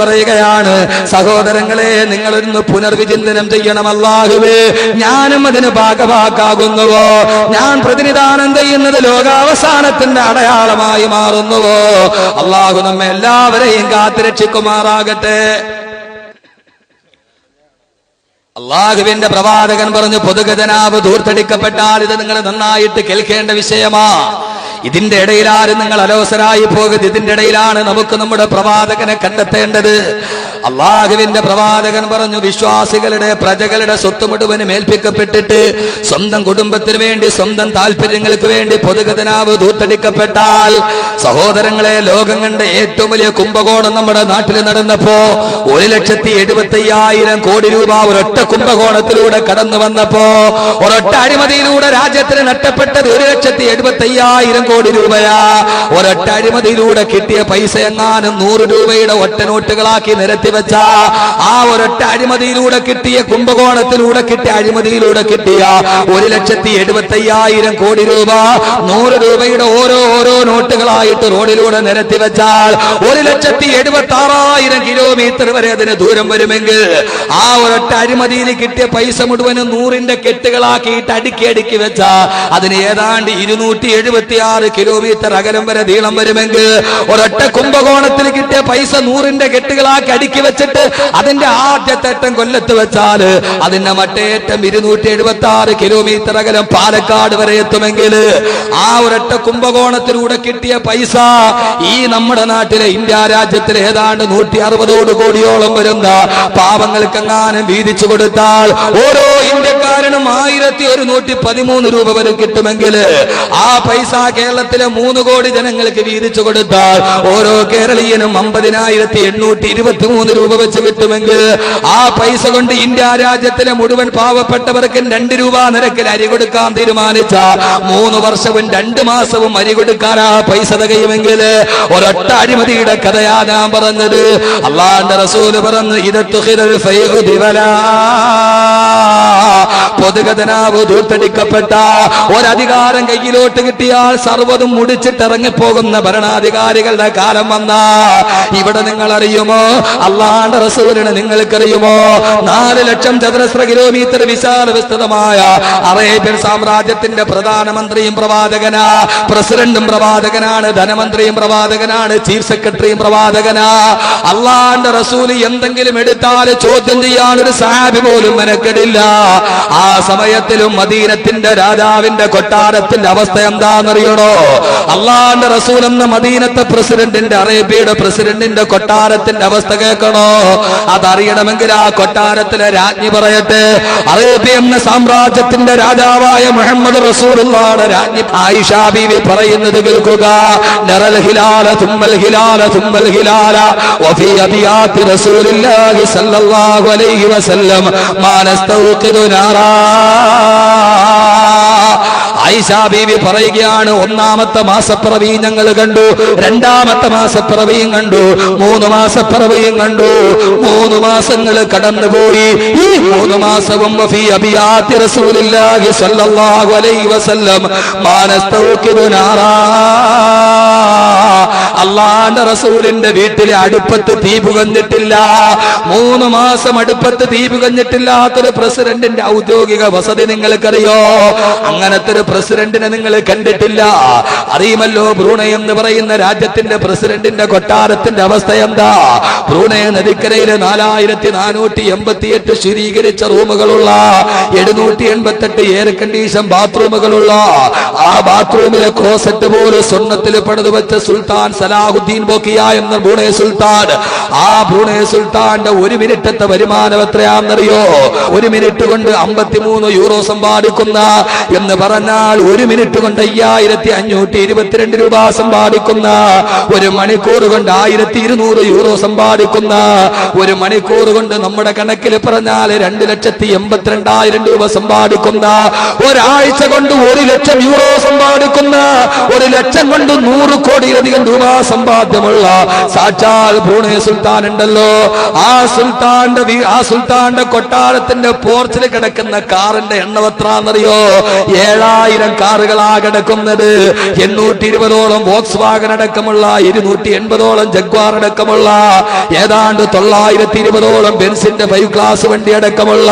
പറയുകയാണ്, സഹോദരങ്ങളെ, നിങ്ങളൊന്ന് പുനർവിചിന്തനം ചെയ്യണം. അല്ലാഹുവേ, ഞാനും അതിന് ഭാഗവാക്കാകുന്നുവോ? ഞാൻ പ്രതിനിധാനം ചെയ്യുന്നത് ലോകാവസാനത്തിന്റെ അടയാളമായി മാറുന്നുവോ? അല്ലാഹു നമ്മെ എല്ലാവരെയും കാത്തുരക്ഷിക്കുമാറാകട്ടെ. അള്ളാഹുവിന്റെ പ്രവാചകൻ പറഞ്ഞു, പൊതുഖജനാവ് ധൂർത്തടിക്കപ്പെട്ടാൽ ഇത് നിങ്ങൾ നന്നായിട്ട് കേൾക്കേണ്ട വിഷയമാ. ഇതിന്റെ ഇടയിൽ ആരും നിങ്ങൾ അലോസരായി പോകരുത്. ഇതിന്റെ ഇടയിലാണ് നമുക്ക് നമ്മുടെ പ്രവാചകനെ കണ്ടെത്തേണ്ടത്. അള്ളാഹുവിന്റെ പ്രവാചകൻ പറഞ്ഞു, വിശ്വാസികളുടെ, പ്രജകളുടെ സ്വത്ത് മുഴുവനും ഏൽപ്പിക്കപ്പെട്ടിട്ട് സ്വന്തം കുടുംബത്തിന് വേണ്ടി, സ്വന്തം താല്പര്യങ്ങൾക്ക് വേണ്ടി പൊതുഖജനാവ് ധൂർത്തടിക്കപ്പെട്ടാൽ, സഹോദരങ്ങളെ, ലോകം കണ്ട ഏറ്റവും വലിയ കുംഭകോണം നമ്മുടെ നാട്ടിൽ നടന്നപ്പോ 1,75,000 കോടി രൂപ ഒരൊറ്റ കുംഭകോണത്തിലൂടെ കടന്നു വന്നപ്പോ, ഒരൊറ്റ അഴിമതിയിലൂടെ രാജ്യത്തിന് നഷ്ടപ്പെട്ടത് 1,75,000 കോടി രൂപയാ. ഒരൊറ്റ അഴിമതിയിലൂടെ കിട്ടിയ പൈസ എങ്ങാനും 100 രൂപയുടെ ഒറ്റ നോട്ടുകളാക്കി നിരത്തി നിരത്തിവെച്ച ആ ഒരൊറ്റ അഴിമതിയിലൂടെ കിട്ടിയ, കുംഭകോണത്തിലൂടെ കിട്ടിയ അഴിമതിയിലൂടെ കിട്ടിയ 1,75,000 കോടി രൂപ 100 രൂപയുടെ ഓരോ നോട്ടുകളായിട്ട് റോഡിലൂടെ നിരത്തിവെച്ചാൽ 1,76,000 കിലോമീറ്റർ വരെ അതിന് ദൂരം വരുമെങ്കിൽ ആ ഒരൊറ്റ അഴിമതിയിൽ കിട്ടിയ പൈസ മുഴുവനും 100ന്റെ കെട്ടുകളാക്കിയിട്ട് അടുക്കി വെച്ച അതിന് ഏതാണ്ട് 276 കിലോമീറ്റർ അകലം വരെ നീളം വരുമെങ്കിൽ ഒരൊറ്റ കുംഭകോണത്തിൽ കിട്ടിയ പൈസ 100ന്റെ കെട്ടുകളാക്കി അടുക്കി വെച്ചിട്ട് അതിന്റെ ആദ്യത്തെ അറ്റം കൊല്ലത്ത് വെച്ചാൽ അതിന്റെ മറ്റേറ്റം 276 കിലോമീറ്റർ അകലം പാലക്കാട് വരെ എത്തുമെങ്കിൽ ആ ഒരൊറ്റ കുംഭകോണത്തിലൂടെ കിട്ടിയ പൈസ ഈ നമ്മുടെ നാട്ടിലെ ഇന്ത്യ രാജ്യത്തിലെ ഏതാണ്ട് 160 കോടിയോളം വരുന്ന പാവങ്ങൾക്കെങ്ങാനും വീതിച്ചു കൊടുത്താൽ ഓരോ ഇന്ത്യക്കാരനും 1,113 രൂപ വരെ കിട്ടുമെങ്കിൽ ആ പൈസ കേരളത്തിലെ 3 കോടി ജനങ്ങൾക്ക് വീതിച്ചു കൊടുത്താൽ ഓരോ കേരളീയനും 50,823 രൂപ വെച്ച് കിട്ടുമെങ്കിൽ ആ പൈസ കൊണ്ട് ഇന്ത്യ രാജ്യത്തിലെ മുഴുവൻ പാവപ്പെട്ടവർക്കും 2 രൂപ നിരക്കിൽ അരി കൊടുക്കാൻ തീരുമാനിച്ച 3 വർഷവും 2 മാസവും അരി കൊടുക്കാൻ ആ പൈസ തികയുമെങ്കിൽ ഒരൊറ്റ അഴിമതിയുടെ കഥയാ ഞാൻ പറഞ്ഞത്. അള്ളാന്റെ റസൂല് പറഞ്ഞു, പൊതുഖജനാവ് ധൂർത്തടിക്കപ്പെട്ട ഒരധികാരം കയ്യിലോട്ട് കിട്ടിയാൽ സർവ്വതും മുടിച്ചിട്ടിറങ്ങിപ്പോകുന്ന ഭരണാധികാരികളുടെ കാലം വന്ന ഇവിടെ നിങ്ങൾ അറിയുമോ, അള്ളാന്റെ റസൂലിനെ നിങ്ങൾക്കറിയുമോ, 4 ലക്ഷം ചതുരശ്ര കിലോമീറ്റർ വിശാല വിസ്തൃതമായ അറേബ്യൻ സാമ്രാജ്യത്തിന്റെ പ്രധാനമന്ത്രിയും പ്രവാചകനാ, പ്രസിഡന്റും പ്രവാചകനാണ്, ധനമന്ത്രിയും പ്രവാചകനാണ്, ചീഫ് സെക്രട്ടറിയും പ്രവാചകനാ. അള്ളാന്റെ റസൂല് എന്തെങ്കിലും എടുത്താൽ ചോദ്യം ചെയ്യാൻ ഒരു സഹാബി പോലും മെനക്കെടില്ല. ആ സമയത്തിലും മദീനത്തിന്റെ രാജാവിന്റെ കൊട്ടാരത്തിന്റെ അവസ്ഥ എന്താണെന്നറിയണോ? അള്ളാന്റെ റസൂൽ എന്ന മദീനത്തെ പ്രസിഡന്റിന്റെ, അറേബ്യയുടെ പ്രസിഡന്റിന്റെ കൊട്ടാരത്തിന്റെ അവസ്ഥ കേൾക്കണോ? അതറിയണമെങ്കിൽ ആ കൊട്ടാരത്തിലെ രാജ്ഞി പറയട്ടെ. അറേബ്യ എന്ന സാമ്രാജ്യത്തിന്റെ രാജാവായ മുഹമ്മദ് റസൂലുള്ളാഹിയുടെ രാജ്ഞി ആയിഷ ബീവി പറയുന്നത് കേൾക്കുക. നറൽ ഹിലാല തുമ്മൽ ഹിലാല തുമ്മൽ ഹിലാല വഫീ അബിയാത്തി റസൂലില്ലാഹി സല്ലല്ലാഹു അലൈഹി വസല്ലം മാ നസ്തൗഖിദു നാറാ. ആയിഷ ബീവി പറയുകയാണ്, 1ാമത്തെ മാസപ്പിറവിയും ഞങ്ങൾ കണ്ടു, 2ാമത്തെ മാസപ്പിറവിയും കണ്ടു, 3 മാസപ്പിറവിയും കണ്ടു. 3 മാസങ്ങൾ കടന്നുപോയി. ഈ 3 മാസവും വഫീ അബിയാത്തി റസൂലില്ലാഹി സ്വല്ലല്ലാഹു അലൈഹി വസല്ലം മാ നസ്തൗഖിദു നാറാ. അള്ളാന്റെ റസൂലിന്റെ വീട്ടിലെ അടുപ്പത്ത് തീ പുകഞ്ഞിട്ടില്ല. 3 മാസം അടുപ്പത്ത് തീ പുകഞ്ഞിട്ടില്ലാത്തൊരു പ്രസിഡന്റിന്റെ ഔദ്യോഗിക വസതി നിങ്ങൾക്കറിയോ? അങ്ങനത്തെ ഒരു പ്രസിഡന്റിനെ നിങ്ങൾ കണ്ടിട്ടില്ല. അറിയുമല്ലോ, ബ്രൂണൈ എന്ന് പറയുന്ന രാജ്യത്തിന്റെ പ്രസിഡന്റിന്റെ കൊട്ടാരത്തിന്റെ അവസ്ഥ എന്താ? ബ്രൂണൈ നദിക്കരയിലെ 4,488 ശീതീകരിച്ച റൂമുകളുള്ള 788 എയർ കണ്ടീഷൻ ബാത്റൂമുകളുള്ള ആ ബാത്റൂമിലെ ക്ലോസറ്റ് പോലും സ്വർണ്ണത്തിൽ പണിതുവെച്ച സുൽത്താൻ സലാഹുദ്ദീൻ ബോക്കിയ എന്ന ബ്രൂണൈ സുൽത്താൻ. ആ ബ്രൂണൈ സുൽത്താന്റെ 1 മിനിറ്റത്തെ വരുമാനം എത്രയാണെന്നറിയോ? 1 മിനിറ്റ് കൊണ്ട് 53 യൂറോ സമ്പാദിക്കുന്ന എന്ന് പറഞ്ഞാൽ 1 മിനിറ്റ് കൊണ്ട് 5,522 രൂപ സമ്പാദിക്കുന്ന, 1 മണിക്കൂർ കൊണ്ട് 1,200 യൂറോ സമ്പാദിക്കുന്ന, 1 മണിക്കൂർ കൊണ്ട് നമ്മുടെ കണക്കിൽ പറഞ്ഞാൽ 2,82,000 രൂപ സമ്പാദിക്കുന്ന, ഒരാഴ്ച കൊണ്ട് 1 ലക്ഷം യൂറോ സമ്പാദിക്കുന്ന, 1 ലക്ഷം കൊണ്ട് 100 കോടിയിലധികം രൂപ സമ്പാദ്യമുള്ള സാക്ഷാൽ ബ്രൂണൈ സുൽത്താൻ ഉണ്ടല്ലോ. ആ സുൽത്താന്റെ കൊട്ടാരത്തിന്റെ പോർച്ചിൽ കിടക്കുന്ന കാറിന്റെ എണ്ണം എത്രയെന്നറിയോ? 7,000 കാറുകളാ കിടക്കുന്നത്. 820ഓളം വോക്സ് വാഗൺ അടക്കമുള്ള, 280ഓളം ജഗ്വാർ അടക്കമുള്ള, ഏതാണ്ട് 920ഓളം ബെൻസിന്റെ 5 ക്ലാസ് വണ്ടി അടക്കമുള്ള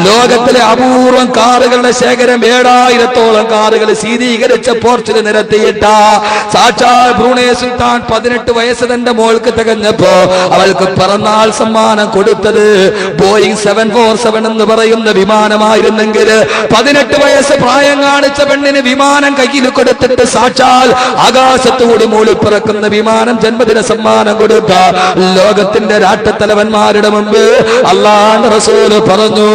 ലോകത്തിലെ അപൂർവം കാറുകളുടെ ശേഖരം 7,000ഓളം കാറുകൾ ശീതീകരിച്ച പോർച്ചിൽ നിരത്തിയിട്ട സാക്ഷാൽ ബ്രൂണൈ സുൽത്താൻ 18 വയസ്സ് തന്റെ മോൾക്ക് തികഞ്ഞപ്പോ അവൾക്ക് പിറന്നാൾ സമ്മാനം കൊടുത്തത് ബോയിങ് 747 എന്ന് പറയുന്ന വിമാനമായിരുന്നെങ്കിൽ 18 വയസ്സ് പ്രായം കാണിച്ച പെണ്ണിന് വിമാനം കയ്യിൽ കൊടുത്തിട്ട് സാക്ഷാൽ ആകാശത്തുകൂടി മൂളിപ്പിറക്കുന്ന വിമാനം ജന്മദിന സമ്മാനം കൊടുത്ത ലോകത്തിന്റെ രാഷ്ട്രത്തലവന്മാരുടെ മുമ്പ് അല്ലാഹുവിന്റെ റസൂല് പറഞ്ഞു,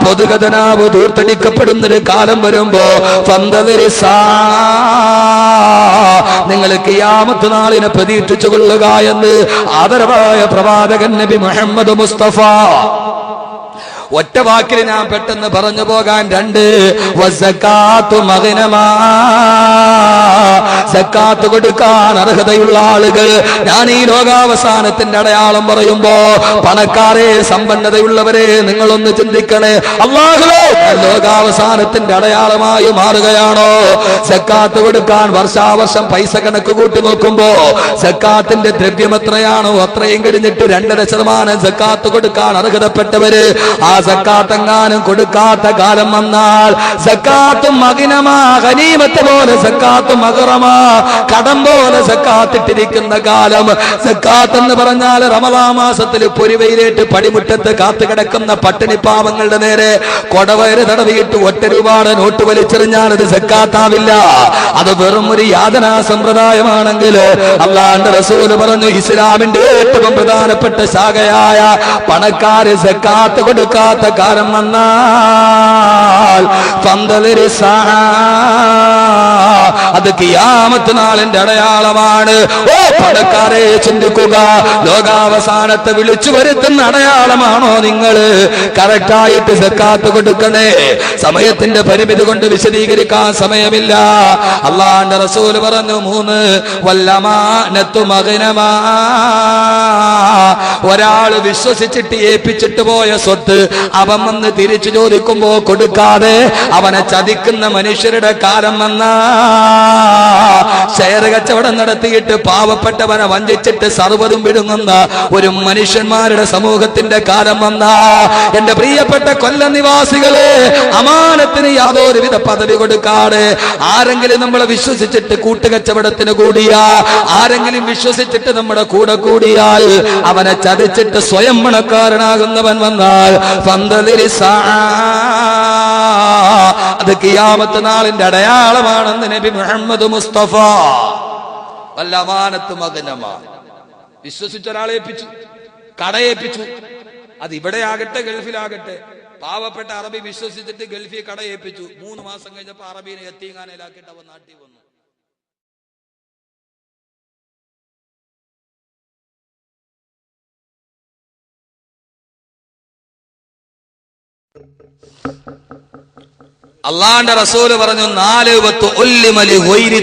പൊതുഖജനാവ് ധൂർത്തടിക്കപ്പെടുന്നൊരു കാലം വരുമ്പോ നിങ്ങൾ ഖിയാമത്ത് നാളിനെ പ്രതീക്ഷിച്ചു കൊള്ളുക എന്ന് ആദരവായ പ്രവാചകൻ നബി മുഹമ്മദ് മുസ്തഫ ഒറ്റ വാക്കിൽ ഞാൻ പെട്ടെന്ന് പറഞ്ഞു പോകാൻ. 2 വസക്കാത്തു മഗ്നമാ, സക്കാത്ത് കൊടുക്കാൻ അർഹതയുള്ള ആളുകൾ. ഞാൻ ഈ ലോകാവസാനത്തിന്റെ അടയാളം പറയുമ്പോ പണക്കാരെ, സമ്പന്നതയുള്ളവരെ നിങ്ങളൊന്ന് ചിന്തിക്കണേ. അല്ലാഹുവേ, ലോകാവസാനത്തിന്റെ അടയാളമായി മാറുകയാണോ? സക്കാത്ത് കൊടുക്കാൻ വർഷാവർഷം പൈസ കണക്ക് കൂട്ടി നോക്കുമ്പോ സക്കാത്തിന്റെ ദ്രവ്യം എത്രയാണോ അത്രയും കഴിഞ്ഞിട്ട് 2.5% സക്കാത്ത് കൊടുക്കാൻ അർഹതപ്പെട്ടവര് ആ സക്കാത്ത് എങ്ങാനും കൊടുക്കാത്ത കാലം വന്നാൽ സക്കാത്തും മഗ്നമാ, ഗനീമത്ത് പോലെ സക്കാത്തും മഗ്റമാ, കടം പോലെ സക്കാത്തിട്ടിരിക്കുന്ന കാലം. സക്കാത്ത് എന്ന് പറഞ്ഞാൽ റമളാൻ മാസത്തിൽ പൊരിവയിലേറ്റ് പടിമുറ്റത്ത് കാത്തു കിടക്കുന്ന പട്ടിണി പാവങ്ങളുടെ നേരെ കൊടവയറ് തടവിയിട്ട് 1 രൂപയുടെ നോട്ട് വലിച്ചെറിഞ്ഞാൽ അത് സക്കാത്താവില്ല. അത് വെറും ഒരു യാതനാ സമ്പ്രദായമാണെങ്കിൽ അല്ലാഹുവിന്റെ റസൂൽ പറഞ്ഞു, ഇസ്ലാമിന്റെ ഏറ്റവും പ്രധാനപ്പെട്ട ശാഖയായ പണക്കാര് സക്കാത്ത് കൊടുക്കാത്ത കാലം വന്നാൽ അത് ഖിയാമത്ത് നാളിന്റെ അടയാളമാണ്. ഓ പണക്കാരെ, ചിന്തിക്കുക, ലോകാവസാനത്തെ വിളിച്ചു വരുത്തുന്ന അടയാളമാണോ നിങ്ങള്? കറക്റ്റായിട്ട് സക്കാത്ത് കൊടുക്കണേ. സമയത്തിന്റെ പരിമിതി കൊണ്ട് വിശദീകരിക്കാൻ സമയമില്ല. അല്ലാഹുവിന്റെ റസൂൽ പറഞ്ഞു 3 വല്ലമാനത്തു മഗ്നമാ, ഒരാള് വിശ്വസിച്ചിട്ട് ഏൽപ്പിച്ചിട്ട് പോയ സ്വത്ത് അവൻ വന്ന് തിരിച്ചു ചോദിക്കുമ്പോ കൊടുക്കാതെ അവനെ ചതിക്കുന്ന മനുഷ്യരുടെ കാലം വന്നാ, ഷെയർ കച്ചവടം നടത്തിയിട്ട് പാവപ്പെട്ടവനെ വഞ്ചിച്ചിട്ട് സർവ്വതും വിഴുങ്ങുന്ന ഒരു മനുഷ്യന്മാരുടെ സമൂഹത്തിന്റെ കാലം വന്നാ, എന്റെ പ്രിയപ്പെട്ട കൊല്ലം നിവാസികളെ, അമാനത്തിന് യാതൊരുവിധ പദവി കൊടുക്കാതെ ആരെങ്കിലും നമ്മളെ വിശ്വസിച്ചിട്ട് കൂട്ടുകച്ചവടത്തിന് കൂടിയാ, ആരെങ്കിലും വിശ്വസിച്ചിട്ട് നമ്മുടെ കൂടെ കൂടിയാൽ അവനെ ചതിച്ചിട്ട് സ്വയം പണക്കാരനാകുന്നവൻ വന്നാൽ അത് ഖിയാമത്ത് നാളിന്റെ അടയാളമാണെന്ന് നബി മുഹമ്മദ് മുസ്തഫ. വല്ലമാനത്ത് മഗ്നമാ, വിശ്വസിച്ച ഒരാളെ ഏൽപ്പിച്ചു, കടയേൽപ്പിച്ചു. അത് ഇവിടെ ആകട്ടെ ഗൾഫിലാകട്ടെ, പാവപ്പെട്ട അറബി വിശ്വസിച്ചിട്ട് ഗൾഫിൽ കട ഏൽപ്പിച്ചു. 3 മാസം കഴിഞ്ഞപ്പോ അറബീനെ യത്തീംഖാനയിലാക്കിയിട്ട് അവൻ നാട്ടിൽ വന്നു. അള്ളാന്റെ റസൂല് പറഞ്ഞു 4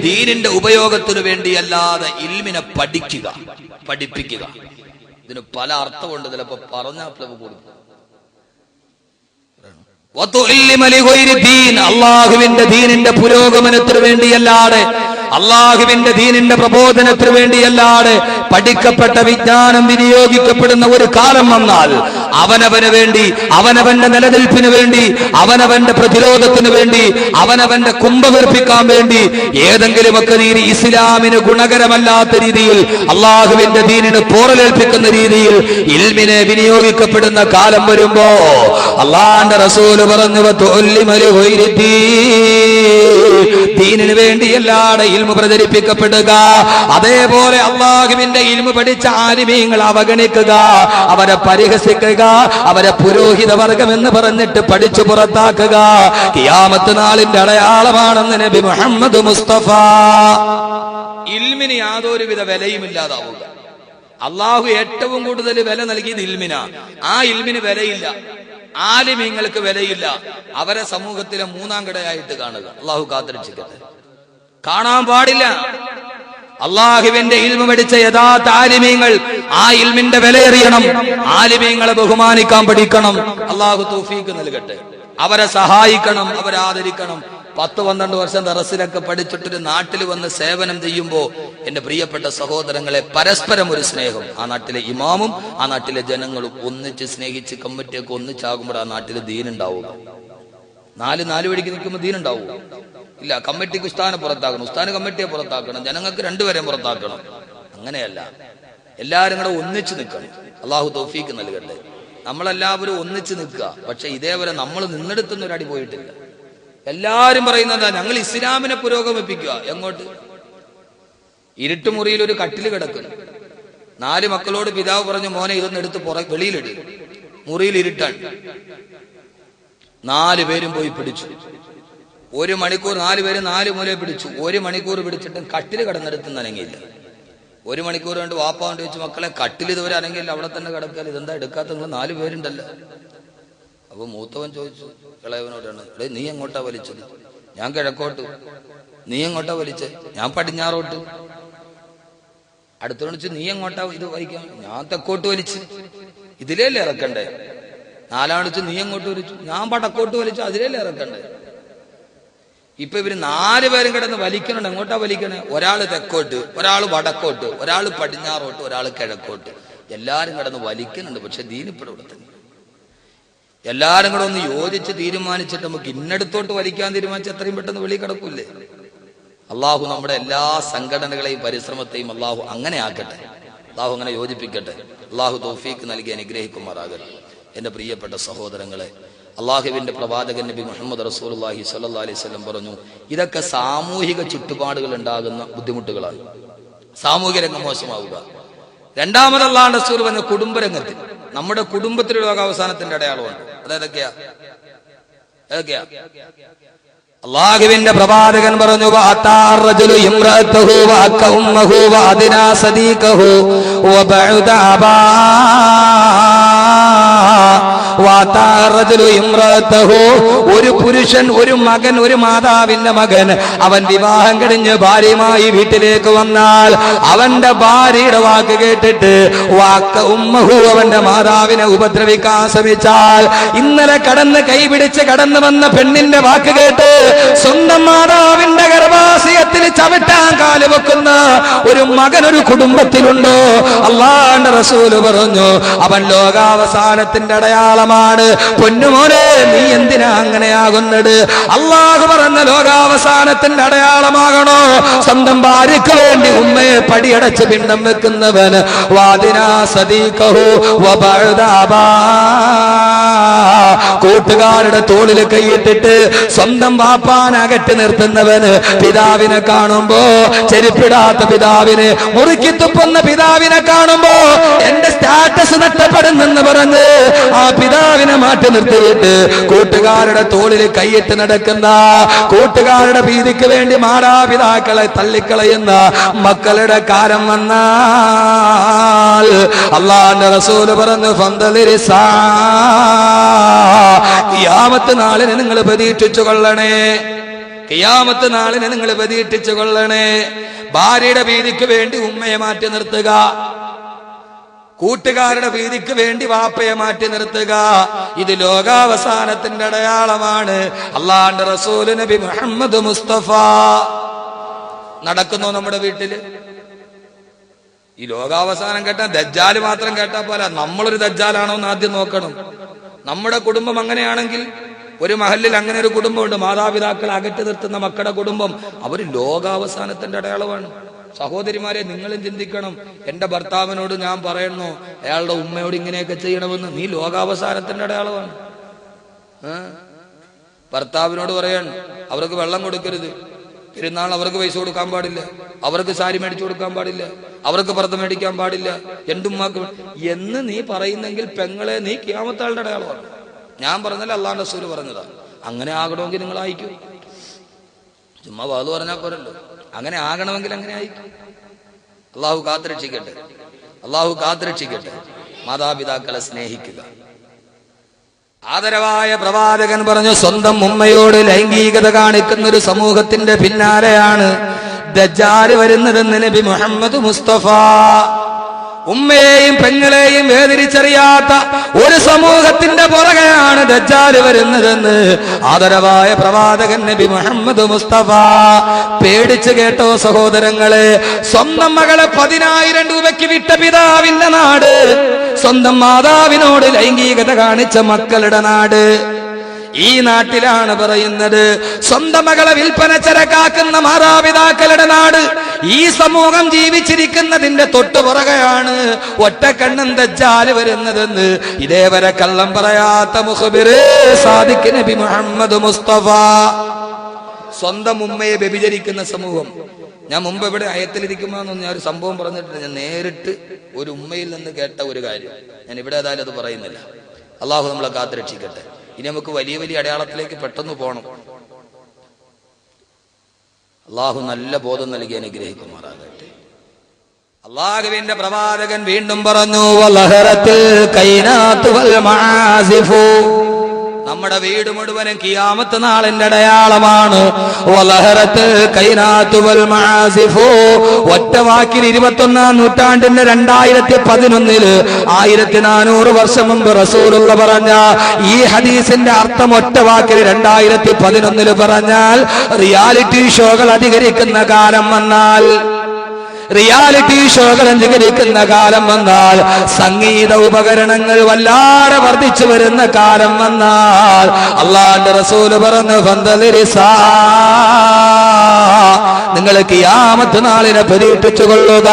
ദീനിന്റെ ഉപയോഗത്തിനു വേണ്ടിയല്ലാതെ ഇൽമിനെ പഠിപ്പിക്കുക. ഇതിന് പല അർത്ഥമുണ്ട്. ചിലപ്പോ പറഞ്ഞാൽ കൊടുക്കും. അള്ളാഹുവിന്റെ ദീനിന്റെ പുരോഗമനത്തിന് വേണ്ടിയല്ലാതെ, അള്ളാഹുവിന്റെ ദീനിന്റെ പ്രബോധനത്തിന് വേണ്ടിയല്ലാതെ പഠിക്കപ്പെട്ട വിജ്ഞാനം വിനിയോഗിക്കപ്പെടുന്ന ഒരു കാലം വന്നാൽ അവനവന് വേണ്ടി, അവനവന്റെ നിലനിൽപ്പിന് വേണ്ടി, അവനവന്റെ പ്രതിരോധത്തിന് വേണ്ടി, അവനവന്റെ കുംഭവർപ്പിക്കാൻ വേണ്ടി ഏതെങ്കിലുമൊക്കെ രീതി ഇസ്ലാമിന് ഗുണകരമല്ലാത്ത രീതിയിൽ, അള്ളാഹുവിന്റെ ദീനിന് പോറലേൽപ്പിക്കുന്ന രീതിയിൽ ഇൽമിനെ വിനിയോഗിക്കപ്പെടുന്ന കാലം വരുമ്പോ അള്ളാഹുവിന്റെ റസൂൽ പറഞ്ഞു, ദീനിന് വേണ്ടിയല്ലാതെ ഇൽമു പ്രചരിപ്പിക്കപ്പെടുക. അതേപോലെ അള്ളാഹുവിന്റെ ഇൽമു പഠിച്ച ആലിമീങ്ങൾ അവഗണിക്കുക, അവരെ പരിഹസിക്കുക, അവരെ പുരോഹിത വർഗം എന്ന് പറഞ്ഞിട്ട് പഠിച്ചു പുറത്താക്കുക ഖിയാമത്ത് നാളിന്റെ അടയാളമാണെന്ന് നബി മുഹമ്മദ് മുസ്തഫ. ഇൽമിന് യാതൊരുവിധ വിലയും ഇല്ലാതാവുക. അള്ളാഹു ഏറ്റവും കൂടുതൽ വില നൽകിയത് ഇൽമിനാ. ആ ഇൽമിന് വിലയില്ല, ആലിമീങ്ങൾക്ക് വിലയില്ല. അവരെ സമൂഹത്തിലെ 3ാം കിടയായിട്ട് കാണുക. അള്ളാഹു കാത്തിരക്ഷിക്കട്ടെ. കാണാൻ പാടില്ല. അള്ളാഹുവിന്റെ ഇൽമു പഠിച്ച യഥാർത്ഥ ആലിമീങ്ങൾ ആ ഇൽമിന്റെ വിലയറിയണം. ആലിമീങ്ങളെ ബഹുമാനിക്കാൻ പഠിക്കണം. അള്ളാഹു തൗഫീഖ് നൽകട്ടെ. അവരെ സഹായിക്കണം, അവരെ ആദരിക്കണം. 10-12 വർഷം ദറസിലൊക്കെ പഠിച്ചിട്ടൊരു നാട്ടിൽ വന്ന് സേവനം ചെയ്യുമ്പോൾ എന്റെ പ്രിയപ്പെട്ട സഹോദരങ്ങളെ, പരസ്പരം ഒരു സ്നേഹം. ആ നാട്ടിലെ ഇമാമും ആ നാട്ടിലെ ജനങ്ങളും ഒന്നിച്ച് സ്നേഹിച്ച് കമ്മിറ്റിയൊക്കെ ഒന്നിച്ചാകുമ്പോൾ ആ നാട്ടിൽ ദീനുണ്ടാവുക. 4 വഴിക്ക് നിൽക്കുമ്പോൾ ദീനുണ്ടാവുക ഇല്ല. കമ്മിറ്റിക്ക് ഉസ്താനെ പുറത്താക്കണം, ഉസ്താന് കമ്മിറ്റിയെ പുറത്താക്കണം, ജനങ്ങൾക്ക് 2 പേരെയും പുറത്താക്കണം. അങ്ങനെയല്ല, എല്ലാവരും കൂടെ ഒന്നിച്ച് നിൽക്കണം. അള്ളാഹു തൗഫീഖ് നൽകട്ടെ. നമ്മളെല്ലാവരും ഒന്നിച്ച് നിൽക്കുക. പക്ഷെ ഇതേവരെ നമ്മൾ നിന്നെടുത്തുന്ന ഒരടി പോയിട്ടില്ല. എല്ലാരും പറയുന്നതാ ഞങ്ങൾ ഇസ്ലാമിനെ പുരോഗമിപ്പിക്കുക. എങ്ങോട്ട്? ഇരുട്ടുമുറിയിൽ ഒരു കട്ടില് കിടക്കുന്നു. 4 മക്കളോട് പിതാവ് പറഞ്ഞു, മോനെ ഇതൊന്നും എടുത്ത് വെളിയിലിട്, മുറിയിൽ ഇരുട്ടാണ്. 4 പേരും പോയി പിടിച്ചു. 1 മണിക്കൂർ 4 പേര് 4 മൂലയെ പിടിച്ചു. 1 മണിക്കൂർ പിടിച്ചിട്ടും കട്ടില് കിടന്നെടുത്ത് നനങ്ങിയില്ല. 1 മണിക്കൂർ കൊണ്ട് വാപ്പ കൊണ്ട് വെച്ച്, മക്കളെ കട്ടിൽ ഇതുവരെ അനങ്ങിയില്ല, അവിടെ തന്നെ കിടക്കാൻ, ഇതെന്താ എടുക്കാത്ത? നിങ്ങൾ 4 പേരുണ്ടല്ലോ. അപ്പൊ മൂത്തവൻ ചോദിച്ചു ഇളയവനോടാണ്, നീ എങ്ങോട്ടാ വലിച്ചത്? ഞാൻ കിഴക്കോട്ട്. നീ എങ്ങോട്ടാ വലിച്ചത്? ഞാൻ പടിഞ്ഞാറോട്ട്. അടുത്തോണ്ട് വെച്ച് നീ എങ്ങോട്ടാ ഇത് വലിക്കാം? ഞാൻ തെക്കോട്ട് വലിച്ചു. ഇതിലല്ലേ ഇറക്കണ്ടേ? നാലാമത് നീ എങ്ങോട്ട് വലിച്ചു? ഞാൻ വടക്കോട്ട് വലിച്ചു. അതിലല്ലേ ഇറക്കണ്ടേ? ഇപ്പൊ ഇവര് 4 പേരും കിടന്ന് വലിക്കണുണ്ട്. എങ്ങോട്ടാ വലിക്കണേ? ഒരാള് തെക്കോട്ട്, ഒരാള് വടക്കോട്ട്, ഒരാള് പടിഞ്ഞാറോട്ട്, ഒരാള് കിഴക്കോട്ട്. എല്ലാരും കിടന്ന് വലിക്കുന്നുണ്ട്. പക്ഷെ ദീനിപ്പോഴും ഇവിടെ തന്നെ. എല്ലാരും കൂടെ ഒന്ന് യോജിച്ച് തീരുമാനിച്ചിട്ട് നമുക്ക് ഇന്നടത്തോട്ട് വലിക്കാൻ തീരുമാനിച്ച് എത്രയും പെട്ടെന്ന് വെളി കിടക്കൂലേ? അള്ളാഹു നമ്മുടെ എല്ലാ സംഘടനകളെയും പരിശ്രമത്തെയും അള്ളാഹു അങ്ങനെ ആക്കട്ടെ. അള്ളാഹു അങ്ങനെ യോജിപ്പിക്കട്ടെ. അള്ളാഹു തൗഫീക്ക് നൽകി അനുഗ്രഹിക്കുമാറാകട്ടെ. എന്റെ പ്രിയപ്പെട്ട സഹോദരങ്ങളെ, അള്ളാഹുവിന്റെ പ്രവാചകൻ നബി മുഹമ്മദ് റസൂലുള്ളാഹി സ്വല്ലല്ലാഹി അലൈഹി വസല്ലം പറഞ്ഞു, ഇതൊക്കെ സാമൂഹിക ചുറ്റുപാടുകൾ ഉണ്ടാകുന്ന ബുദ്ധിമുട്ടുകളാണ്. സാമൂഹിക രംഗം മോശമാവുക. രണ്ടാമത് അള്ളാഹുവിന്റെ റസൂൽ പറഞ്ഞ കുടുംബരംഗത്തിൽ, നമ്മുടെ കുടുംബത്തിലെ ലോകാവസാനത്തിന്റെ അടയാളമുണ്ട്. അതേതൊക്കെയാ? അള്ളാഹുവിന്റെ പ്രവാചകൻ പറഞ്ഞു, ഒരു പുരുഷൻ, ഒരു മകൻ, ഒരു മാതാവിന്റെ മകൻ, അവൻ വിവാഹം കഴിഞ്ഞ് ഭാര്യയുമായി വീട്ടിലേക്ക് വന്നാൽ അവന്റെ ഭാര്യയുടെ വാക്ക് കേട്ടിട്ട് വാക്ക ഉമ്മഹു, അവന്റെ മാതാവിനെ ഉപദ്രവിക്കാൻ ശ്രമിച്ചാൽ, ഇന്നലെ കടന്ന് കൈപിടിച്ച് കടന്നു വന്ന പെണ്ണിന്റെ വാക്ക് കേട്ട് സ്വന്തം മാതാവിന്റെ ഗർഭാശയത്തിൽ ചവിട്ടാൻ കാല് വെക്കുന്ന ഒരു മകൻ ഒരു കുടുംബത്തിലുണ്ടോ? അല്ലാഹുവിന്റെ റസൂല് പറഞ്ഞു, അവൻ ലോകാവസാനത്തിന്റെ അടയാളമാണ്. പൊന്നുമോനെ, നീ എന്തിനാ അങ്ങനെയാകുന്നത്? അള്ളാഹു പറഞ്ഞ ലോകാവസാനത്തിന്റെ അടയാളമാകണോ സ്വന്തം ഭാര്യയ്ക്ക് വേണ്ടി ഉമ്മയെ പടിയടച്ച് പിണ്ഡം വെക്കുന്നവൻ? വാദിനാ സദീഖഹു വബഅദാബാ, കൂട്ടുകാരുടെ തോളിൽ കൈയിട്ടിട്ട് സ്വന്തം വാപ്പാനകറ്റി നിർത്തുന്നവന്, പിതാവിനെ കാണുമ്പോ ചെരുപ്പിടാത്ത പിതാവിനെ, മുറുക്കി തുപ്പുന്ന പിതാവിനെ കാണുമ്പോ എന്റെ സ്റ്റാറ്റസ് നഷ്ടപ്പെടുന്നെന്ന് പറഞ്ഞ് ആ പിതാവിനെ മാറ്റി നിർത്തിയിട്ട് കൂട്ടുകാരുടെ തോളിൽ കൈയിട്ട് നടക്കുന്ന, കൂട്ടുകാരുടെ ഭീതിക്ക് വേണ്ടി മാതാപിതാക്കളെ തള്ളിക്കളയുന്ന മക്കളുടെ കാലം വന്നാൽ അല്ലാഹുവിന്റെ റസൂല് പറഞ്ഞു, ഫന്തലിരിസാ, ഖിയാമത്ത് നാളിനെ നിങ്ങൾ പ്രതീക്ഷിച്ചു കൊള്ളണേ. ഖിയാമത്ത് നാളിനെ നിങ്ങൾ പ്രതീക്ഷിച്ചു കൊള്ളണേ. ഭാര്യയുടെ ഭീതിക്ക് വേണ്ടി ഉമ്മയെ മാറ്റി നിർത്തുക, കൂട്ടുകാരുടെ ഭീതിക്ക് വേണ്ടി വാപ്പയെ മാറ്റി നിർത്തുക, ഇത് ലോകാവസാനത്തിന്റെ അടയാളമാണ്. അല്ലാഹുവിന്റെ റസൂൽ നബി മുഹമ്മദ് മുസ്തഫ നടക്കുന്നു നമ്മുടെ വീട്ടില്. ഈ ലോകാവസാനം കേട്ടാ ദജ്ജാല് മാത്രം കേട്ടാ പോലെ, നമ്മളൊരു ദജ്ജാലാണോ എന്ന് ആദ്യം നോക്കണം. നമ്മുടെ കുടുംബം അങ്ങനെയാണെങ്കിൽ, ഒരു മഹല്ലിൽ അങ്ങനെ ഒരു കുടുംബമുണ്ട്, മാതാപിതാക്കൾ അകറ്റി നിർത്തുന്ന മക്കളുടെ കുടുംബം, അവർ ലോകാവസാനത്തിന്റെ അടയാളമാണ്. സഹോദരിമാരെ, നിങ്ങളും ചിന്തിക്കണം. എന്റെ ഭർത്താവിനോട് ഞാൻ പറയുന്നു അയാളുടെ ഉമ്മയോട് ഇങ്ങനെയൊക്കെ ചെയ്യണമെന്ന്, നീ ലോകാവസാനത്തിന്റെ അടയാളമാണ്. ഭർത്താവിനോട് പറയാണ് അവർക്ക് വെള്ളം കൊടുക്കരുത്, പെരുന്നാൾ അവർക്ക് പൈസ കൊടുക്കാൻ പാടില്ല, അവർക്ക് സാരി മേടിച്ചു കൊടുക്കാൻ പാടില്ല, അവർക്ക് പർദ്ദ മേടിക്കാൻ പാടില്ല, എന്തുമ്മാക്ക് എന്ന് നീ പറയുന്നെങ്കിൽ പെങ്ങളെ, നീ ഖിയാമത്താളുടെ അടയാളമാണ്. ഞാൻ പറഞ്ഞല്ല, അല്ലാഹുവിന്റെ റസൂൽ പറഞ്ഞതാ. അങ്ങനെ ആകണമെങ്കിൽ നിങ്ങൾ അയക്കൂ. ചുമ്മാ വാത് പറഞ്ഞാൽ പോരല്ലോ. അങ്ങനെ ആകണമെങ്കിൽ അങ്ങനെ അയക്കും. അള്ളാഹു കാത്തുരക്ഷിക്കട്ടെ, അള്ളാഹു കാത്തുരക്ഷിക്കട്ടെ. മാതാപിതാക്കളെ സ്നേഹിക്കുക. ആദരവായ പ്രവാചകൻ പറഞ്ഞു, സ്വന്തം ഉമ്മയോട് ലൈംഗികത കാണിക്കുന്ന ഒരു സമൂഹത്തിന്റെ പിന്നാലെയാണ് ദജ്ജാൽ വരുന്നതെന്ന് നബി മുഹമ്മദ് മുസ്തഫ. ഉമ്മയെയും പെങ്ങളെയും വേദരിച്ചറിയാത്ത ഒരു സമൂഹത്തിന്റെ പുറകെയാണ് ദജ്ജാൽ വരുന്നതെന്ന് ആദരവായ പ്രവാചകൻ നബി മുഹമ്മദ് മുസ്തഫ. പേടിച്ചു കേട്ടോ സഹോദരങ്ങളെ. സ്വന്തം മകളെ 10,000 രൂപയ്ക്ക് വിട്ട പിതാവിന്റെ നാട്, സ്വന്തം മാതാവിനോട് ലൈംഗികത കാണിച്ച മക്കളുടെ നാട്. ഈ നാട്ടിലാണ് പറയുന്നത്. സ്വന്തം മകളെ വിൽപ്പന ചരക്കാക്കുന്ന മാതാപിതാക്കളുടെ നാട്. ഈ സമൂഹം ജീവിച്ചിരിക്കുന്നതിന്റെ തൊട്ടുപുറകെയാണ് ഒറ്റക്കണ്ണൻ ദജ്ജാൽ വരുന്നതെന്ന് ഇതേവരെ കള്ളം പറയാത്ത മുഖബിർ സാദിഖ് നബി മുഹമ്മദ് മുസ്തഫ. സ്വന്തം ഉമ്മയെ വ്യഭിചരിക്കുന്ന സമൂഹം. ഞാൻ മുമ്പ് ഇവിടെ അയത്തിലിരിക്കുമ്പോഴൊന്നും ഞാൻ ഒരു സംഭവം പറഞ്ഞിട്ടുണ്ട്. ഞാൻ നേരിട്ട് ഒരു ഉമ്മയിൽ നിന്ന് കേട്ട ഒരു കാര്യം ഞാൻ ഇവിടെ ഏതായാലും അത് പറയുന്നില്ല. അള്ളാഹു നമ്മളെ കാത്തുരക്ഷിക്കട്ടെ. ഇനി നമുക്ക് വലിയ വലിയ അടയാളത്തിലേക്ക് പെട്ടെന്ന് പോകണം. അള്ളാഹു നല്ല ബോധം നൽകി അനുഗ്രഹിക്കുമാറാകട്ടെ. അള്ളാഹുവിന്റെ പ്രവാചകൻ വീണ്ടും പറഞ്ഞു, നമ്മുടെ വീട് മുഴുവനും ഖിയാമത്ത് നാളിന്റെ അടയാളമാണ്. ഒറ്റ വാക്കിൽ 21-ാം നൂറ്റാണ്ടിന്റെ 2011 1400 വർഷം മുമ്പ് റസൂലുള്ള പറഞ്ഞ ഈ ഹദീസിന്റെ അർത്ഥം ഒറ്റ വാക്കിൽ 2011 പറഞ്ഞാൽ റിയാലിറ്റി ഷോകൾ അധികരിക്കുന്ന കാലം വന്നാൽ, റിയാലിറ്റി ഷോകൾ അധികരിക്കുന്ന കാലം വന്നാൽ, സംഗീത ഉപകരണങ്ങൾ വല്ലാതെ വർദ്ധിച്ചു വരുന്ന കാലം വന്നാൽ, അല്ലാഹുവിന്റെ റസൂൽ പറഞ്ഞു ഫന്തലിരിസാ, നിങ്ങൾ ഖിയാമത്ത് നാളിനെ പ്രതീക്ഷിച്ചു കൊള്ളുക.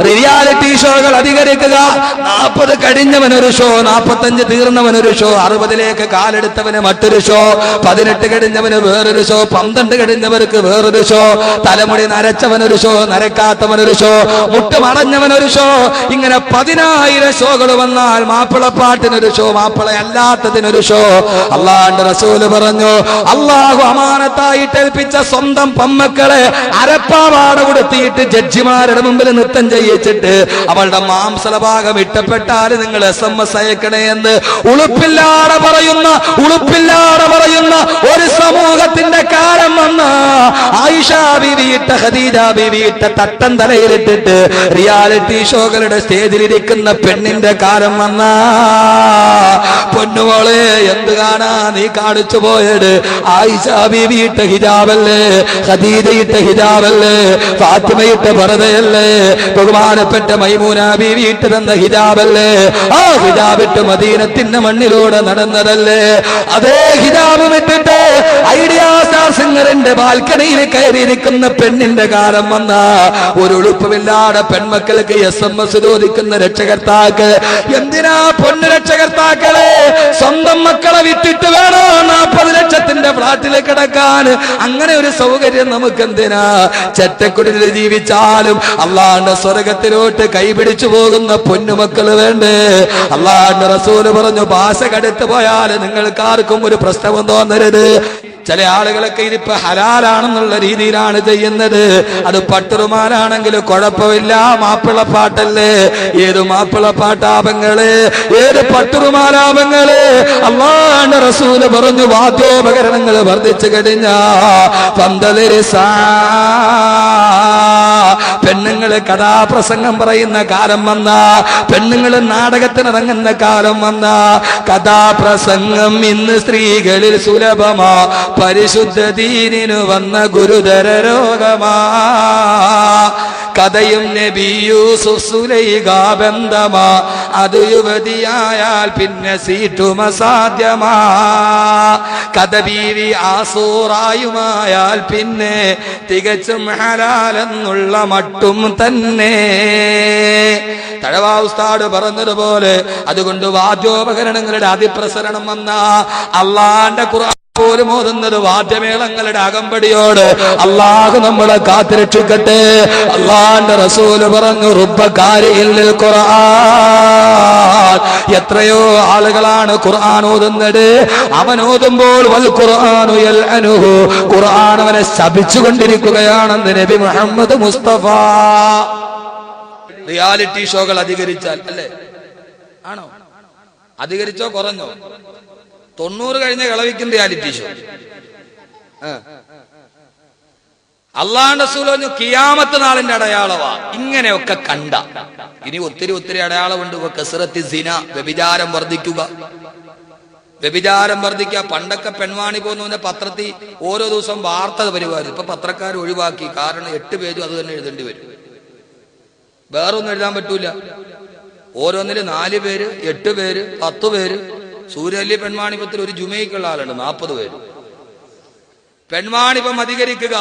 റിയാലിറ്റി ഷോകൾ അധികരിക്കുക. 40 കഴിഞ്ഞവനൊരു ഷോ, 45 തീർന്നവനൊരു ഷോ, 60ലേക്ക് കാലെടുത്തവന് മറ്റൊരു ഷോ, 18 കഴിഞ്ഞവന് വേറൊരു ഷോ, 12 കഴിഞ്ഞവർക്ക് വേറൊരു ഷോ, തലമുടി നരച്ചവനൊരു ഷോ, നരക്കാത്തവനൊരു ഷോ, മുട്ടുമടഞ്ഞവനൊരു ഷോ, ഇങ്ങനെ 10,000 ഷോകൾ വന്നാൽ മാപ്പിളപ്പാട്ടിനൊരു ഷോ, മാപ്പിള അല്ലാത്തതിനൊരു ഷോ. അല്ലാഹുവിന്റെ റസൂല് പറഞ്ഞു, അള്ളാഹു അമാനത്തായിട്ട് ഏൽപ്പിച്ച സ്വന്തം പമ്മക്കളെ അരപ്പാവാട കൊടുത്തിട്ട് ജഡ്ജിമാരുടെ മുമ്പിൽ നൃത്തം ചെയ്യിച്ചിട്ട് അവളുടെ മാംസലഭാഗം ഇഷ്ടപ്പെട്ടാൽ നിങ്ങൾ SMS അയക്കണേ എന്ന് ഉളുപ്പില്ലാതെ പറയുന്ന ഒരു സമൂഹത്തിന്റെ കാലം വന്ന ആയിഷ ബീവിയിട്ട ഖദീജ ബീവിയിട്ട തട്ടം തലയിലിട്ടിട്ട് റിയാലിറ്റി ഷോകളുടെ സ്റ്റേജിലിരിക്കുന്ന പെണ്ണിന്റെ കാലം വന്ന പൊന്നുമോളെ എന്ത് കാണാ നീ കാണിച്ചു പോയത്? ആയിഷ ബീവിയിട്ട ഹിജാബല്ലേ, ഖദീജയിട്ട ഹിജാബല്ലേ, ഫാത്തിമയിട്ട പർദയല്ലേ, ബഹുമാനപ്പെട്ട മൈമൂന ബീവി ഇട്ട് തന്ന ഹിജാബല്ലേ, ആ ഹിജാബിട്ട് മദീനത്തിന്റെ മണ്ണിലൂടെ നടന്നതല്ലേ? അതേ ഹിജാബ് വിട്ടിട്ട് ഐഡിയ സ്റ്റാർ സിംഗറിന്റെ ബാൽക്കണിയിൽ കയറിയിരിക്കുന്ന പെണ്ണിന്റെ കാലം വന്ന ഒരു ഉളുപ്പമില്ലാതെ പെൺമക്കൾക്ക് SMS ചോദിക്കുന്ന രക്ഷകർത്താക്കൾ, എന്തിനാ പൊന്നു രക്ഷകർത്താക്കളെ സ്വന്തം മക്കളെ വിട്ടിട്ട് വേണോ 40 ലക്ഷത്തിന്റെ ഫ്ലാറ്റിൽ കിടക്കാൻ? അങ്ങനെ ഒരു സൗകര്യം നമുക്ക് എന്തിനാ? ചെറ്റക്കുടിൽ ജീവിച്ചാലും അള്ളാഹുവിന്റെ സ്വർഗത്തിലോട്ട് കൈപിടിച്ചു പോകുന്ന പൊന്നുമക്കള് വേണ്ടേ? അള്ളാഹുവിന്റെ റസൂല് പറഞ്ഞു, ഭാഷ കടുത്തു പോയാൽ നിങ്ങൾക്ക് ആർക്കും ഒരു പ്രശ്നവും തോന്നരുത്. ചില ആളുകളൊക്കെ ഇതിപ്പോ ഹലാലാണെന്നുള്ള രീതിയിലാണ് ചെയ്യുന്നത്. അത് പട്ടുറുമാലാണെങ്കിൽ കുഴപ്പമില്ല, മാപ്പിളപ്പാട്ടല്ലേ. ഏത് മാപ്പിളപ്പാട്ടാപങ്ങള്, ഏത് പട്ടുറുമാലാപങ്ങള്? അല്ലാഹുവിന്റെ റസൂല് പറഞ്ഞു, വാദ്യോപകരണങ്ങൾ വർദ്ധിച്ചു കഴിഞ്ഞാ പന്തലിരിസാ, പെണ്ണുങ്ങള് കഥാപ്രസംഗം പറയുന്ന കാലം വന്ന, പെണ്ണുങ്ങള് നാടകത്തിനിറങ്ങുന്ന കാലം വന്ന, കഥാപ്രസംഗം ഇന്ന് സ്ത്രീകളിൽ സുലഭമാ, പരിശുദ്ധ ദീനിനു വന്ന ഗുരുതര രോഗമാ. കഥയും നബി യൂസുഫ് സുലൈഖ ബന്ധമാ, അത് യുവതിയായാൽ പിന്നെ സീറ്റും അസാധ്യമാ. കഥ ബീവി ആസൂറായുമായാൽ പിന്നെ തികച്ചും ഹലാലെന്നുള്ള മട്ടും തന്നെ. തഴവാ ഉസ്താദ് പറഞ്ഞതുപോലെ അതുകൊണ്ട് വാദ്യോപകരണങ്ങളുടെ അതിപ്രസരണം വന്ന അള്ളാന്റെ ഖുർആൻ പോലും ഓതുന്നത് വാദ്യമേളങ്ങളുടെ അകമ്പടിയോട്. അള്ളാഹു നമ്മളെ കാത്തുരക്ഷിക്കട്ടെ. അള്ളാന്റെ റസൂല് പറഞ്ഞു, റുബ്ബകാരിയിൽ ഖുർആൻ, എത്രയോ ആളുകളാണ് ഖുർആൻ ഓതുന്നത്. അവൻ ഓതുമ്പോൾ വൽ ഖുർആനു യൽഅനുഹു, ഖുർആൻ അവനെ ശപിച്ചുകൊണ്ടിരിക്കുകയാണെന്ന് നബി മുഹമ്മദ് മുസ്തഫ. റിയാലിറ്റി ഷോകൾ അധികരിച്ചാൽ അല്ലേ? ആണോ? അധികരിച്ചോ കുറഞ്ഞോ? 90 കഴിഞ്ഞ കളവിക്കും റിയാലിറ്റി ഷോ. അല്ലാഹുവിന്റെ റസൂൽ പറഞ്ഞു, ഖിയാമത്ത് നാളിന്റെ അടയാളവാ. ഇങ്ങനെയൊക്കെ കണ്ട ഇനി ഒത്തിരി അടയാളമുണ്ട്. കസ്റത്തി സിന, വ്യഭിചാരം വർദ്ധിക്കുക. വ്യഭിചാരം വർദ്ധിക്കുക. പണ്ടൊക്കെ പെൺവാണി പോകുന്നതിന്റെ പത്രത്തിൽ ഓരോ ദിവസം വാർത്ത പരിപാടി. ഇപ്പൊ പത്രക്കാർ ഒഴിവാക്കി. കാരണം 8 പേജും അത് തന്നെ എഴുതേണ്ടി വരും. വേറൊന്നും എഴുതാൻ പറ്റൂല. ഓരോന്നില് 4 പേര്, 8 പേര്, 10 പേര്. സൂര്യല്ലി പെൺവാണിപത്തിൽ ഒരു ജുമയ്ക്കുള്ള ആളുണ്ട്, 40 പേര്. പെൺവാണിപം അധികരിക്കുക.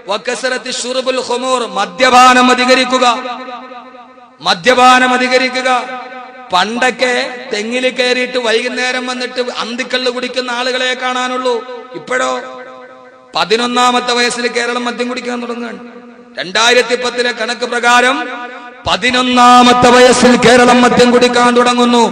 വക്കസറത്തി ശുർബുൽ ഖുമൂർ, മദ്യപാനം അധികരിക്കുക. പണ്ടൊക്കെ തെങ്ങിൽ കയറിയിട്ട് വൈകുന്നേരം വന്നിട്ട് അന്തിക്കള്ള് കുടിക്കുന്ന ആളുകളെ കാണാനുള്ളൂ. ഇപ്പോഴോ 11ാമത്തെ വയസ്സിൽ കേരളം മദ്യം കുടിക്കാൻ തുടങ്ങുകയാണ്. 2010 കണക്ക് പ്രകാരം 11ാമത്തെ വയസ്സിൽ കേരളം മദ്യം കുടിക്കാൻ തുടങ്ങുന്നു.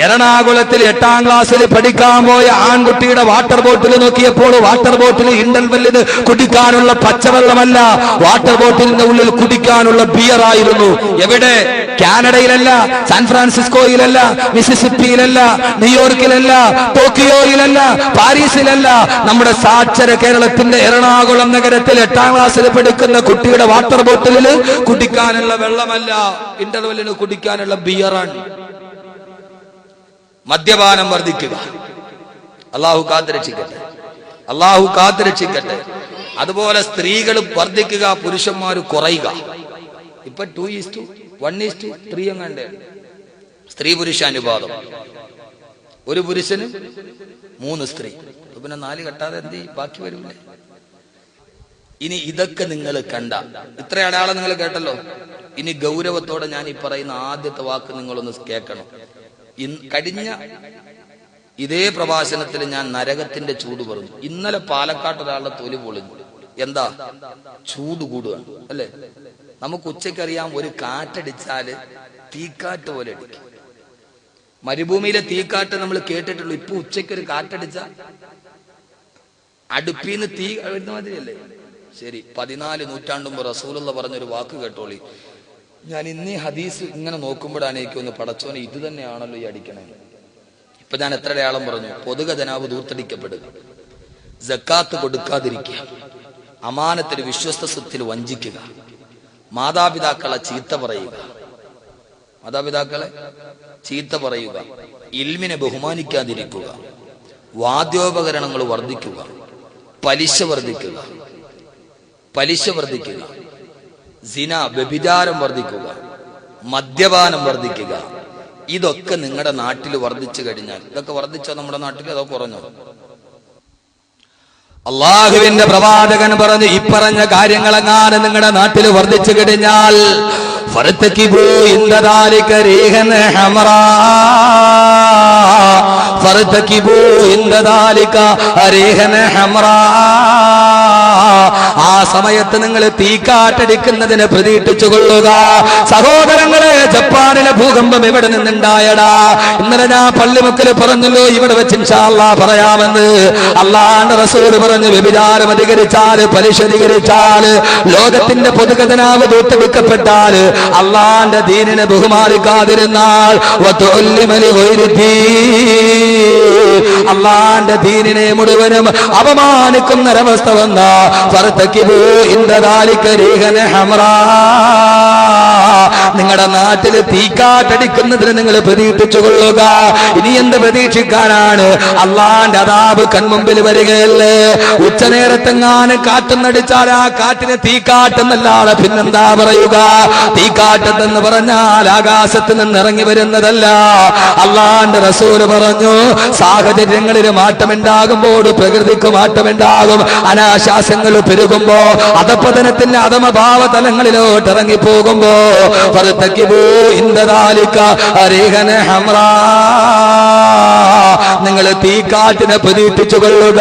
എറണാകുളത്തിൽ 8ാം ക്ലാസ്സിൽ പഠിക്കാൻ പോയ ആൺകുട്ടിയുടെ വാട്ടർ ബോട്ടിൽ നോക്കിയപ്പോൾ വാട്ടർ ബോട്ടിൽ ഇന്റർവെല്ലിന് കുടിക്കാനുള്ള പച്ചവെള്ളമല്ല, വാട്ടർ ബോട്ടിലിന്റെ ഉള്ളിൽ കുടിക്കാനുള്ള ബിയർ ആയിരുന്നു. എവിടെ? കാനഡയിലല്ല, സാൻ ഫ്രാൻസിസ്കോയിലല്ല, മിസിസിപ്പിയിലല്ല, ന്യൂയോർക്കിലല്ല, ടോക്കിയോയിലല്ല, പാരീസിലല്ല. നമ്മുടെ സാക്ഷര കേരളത്തിന്റെ എറണാകുളം നഗരത്തിൽ 8ാം ക്ലാസ്സിൽ പഠിക്കുന്ന കുട്ടിയുടെ വാട്ടർ ബോട്ടിലിൽ കുടിക്കാനുള്ള വെള്ളമല്ല, ഇന്റർവെല്ലിന് കുടിക്കാനുള്ള ബിയറാണ്. മദ്യപാനം വർദ്ധിക്കുക. അള്ളാഹു കാത്തുരക്ഷിക്കട്ടെ, അള്ളാഹു കാത്തുരക്ഷിക്കട്ടെ. അതുപോലെ സ്ത്രീകൾ വർദ്ധിക്കുക, പുരുഷന്മാർ കുറയുക. ഇപ്പൊ 2:1:3 എങ്ങാണ്ട് സ്ത്രീ പുരുഷ അനുപാതം. ഒരു പുരുഷന് 3 സ്ത്രീ. പിന്നെ 4 കെട്ടാതെ എന്ത് ബാക്കി വരില്ലേ? ഇനി ഇതൊക്കെ നിങ്ങൾ കണ്ട, ഇത്ര അടയാളം നിങ്ങൾ കേട്ടല്ലോ. ഇനി ഗൗരവത്തോടെ ഞാൻ ഈ പറയുന്ന ആദ്യത്തെ വാക്ക് നിങ്ങളൊന്ന് കേൾക്കണം. കഴിഞ്ഞ ഇതേ പ്രഭാഷണത്തിൽ ഞാൻ നരകത്തിന്റെ ചൂട് പറഞ്ഞു. ഇന്നലെ പാലക്കാട്ട് ഒരാളുടെ തൊലി പൊളിഞ്ഞു. എന്താ? ചൂട് കൂടുകയാണ് അല്ലെ? നമുക്ക് ഉച്ചക്കറിയാം, ഒരു കാറ്റടിച്ചാല് തീക്കാറ്റ് പോലെ അടിക്കും. മരുഭൂമിയിലെ തീക്കാറ്റ് നമ്മൾ കേട്ടിട്ടുള്ളൂ. ഇപ്പൊ ഉച്ചയ്ക്ക് ഒരു കാറ്റടിച്ച അടുപ്പിന്ന് തീ വരുന്ന മാതിരിയല്ലേ? ശരി, 14 നൂറ്റാണ്ട് മുമ്പ് റസൂലുള്ള പറഞ്ഞൊരു വാക്ക് കേട്ടോളി. ഞാൻ ഇന്നീ ഹദീസ് ഇങ്ങനെ നോക്കുമ്പോഴാണ് എനിക്കൊന്ന് പടച്ചോനെ ഇത് തന്നെയാണല്ലോ ഈ അടിക്കണേ. ഇപ്പൊ ഞാൻ എത്ര അടയാളം പറഞ്ഞു? പൊതുഖജനാവ് ദൂർത്തടിക്കപ്പെടുക, സക്കാത്ത് കൊടുക്കാതിരിക്കുക, അമാനത്തിൽ വിശ്വസ്ത സ്വത്തിൽ വഞ്ചിക്കുക, മാതാപിതാക്കളെ ചീത്ത പറയുക, ഇൽമിനെ ബഹുമാനിക്കാതിരിക്കുക, വാദ്യോപകരണങ്ങൾ വർദ്ധിക്കുക, പലിശ വർദ്ധിക്കുക, സിന വ്യഭിചാരം വർദ്ധിക്കുക, മദ്യപാനം വർദ്ധിക്കുക. ഇതൊക്കെ നിങ്ങളുടെ നാട്ടിൽ വർദ്ധിച്ചു കഴിഞ്ഞാൽ, ഇതൊക്കെ വർദ്ധിച്ചോ നമ്മുടെ നാട്ടിൽ? അതോ കുറഞ്ഞോ? അള്ളാഹുവിന്റെ പ്രവാചകൻ പറഞ്ഞു, ഇപ്പറഞ്ഞ കാര്യങ്ങളെങ്ങാനും നിങ്ങളുടെ നാട്ടിൽ വർദ്ധിച്ചു കഴിഞ്ഞാൽ ഫർതകിബൂ ഇൻദദാലിക റീഹൻ ഹംറാ, ഫർതകിബൂ ഇൻദദാലിക റീഹൻ ഹംറാ. ആ സമയത്ത് നിങ്ങൾ തീക്കാറ്റടിക്കുന്നതിനെ പ്രതീക്ഷിച്ചു കൊള്ളുക. സഹോദരങ്ങളെ, ജപ്പാനിലെ ഭൂകമ്പം എവിടെ നിന്നുണ്ടായടാ? ഇന്നലെ ഞാൻ പള്ളിമുക്കിൽ പറഞ്ഞല്ലോ, ഇവിടെ വെച്ച് ഇൻഷാ അല്ലാഹ് പറയാമെന്ന്. അല്ലാഹുവിന്റെ റസൂൽ പറഞ്ഞു, വ്യഭിചാരം അധികരിച്ചാൽ, പലിശ അധികരിച്ചാൽ, ലോകത്തിന്റെ പൊതുഖജനാവ് ദൂർത്തടിക്കപ്പെട്ടാൽ, അള്ളാന്റെ ദീനിനെ ബഹുമാനിക്കാതിരുന്നാൽ, അള്ളാന്റെ ദീനിനെ മുഴുവനും അപമാനിക്കുന്നൊരവസ്ഥ വന്ന നിങ്ങളുടെ നാട്ടിൽ തീക്കാറ്റടിക്കുന്നതിന് നിങ്ങൾ പ്രതീക്ഷിച്ചു കൊള്ളുക. ഇനി എന്ത് പ്രതീക്ഷിക്കാനാണ്? അള്ളാന്റെ അദാബ് കൺമുമ്പിൽ വരികയല്ലേ. ഉച്ചനേരത്തെങ്ങാനും കാറ്റെന്നടിച്ചാൽ ആ കാറ്റിന് തീക്കാട്ടെന്നല്ലാതെ പിന്നെന്താ പറയുക? തീക്കാറ്റെന്ന് പറഞ്ഞാൽ ആകാശത്ത് നിന്ന് ഇറങ്ങി വരുന്നതല്ല. അള്ളാന്റെ റസൂൽ പറഞ്ഞു, സാഹചര്യങ്ങളിൽ മാറ്റമുണ്ടാകുമ്പോൾ പ്രകൃതിക്ക് മാറ്റമുണ്ടാകും. അനാശാസ്യങ്ങൾ പെരുകുമ്പോ, അധപതനത്തിന്റെ അധമഭാവ തലങ്ങളിലോട്ട് ഇറങ്ങിപ്പോകുമ്പോ നിങ്ങൾ തീക്കാറ്റിനെ പ്രതീക്ഷിച്ചു കൊള്ളുക.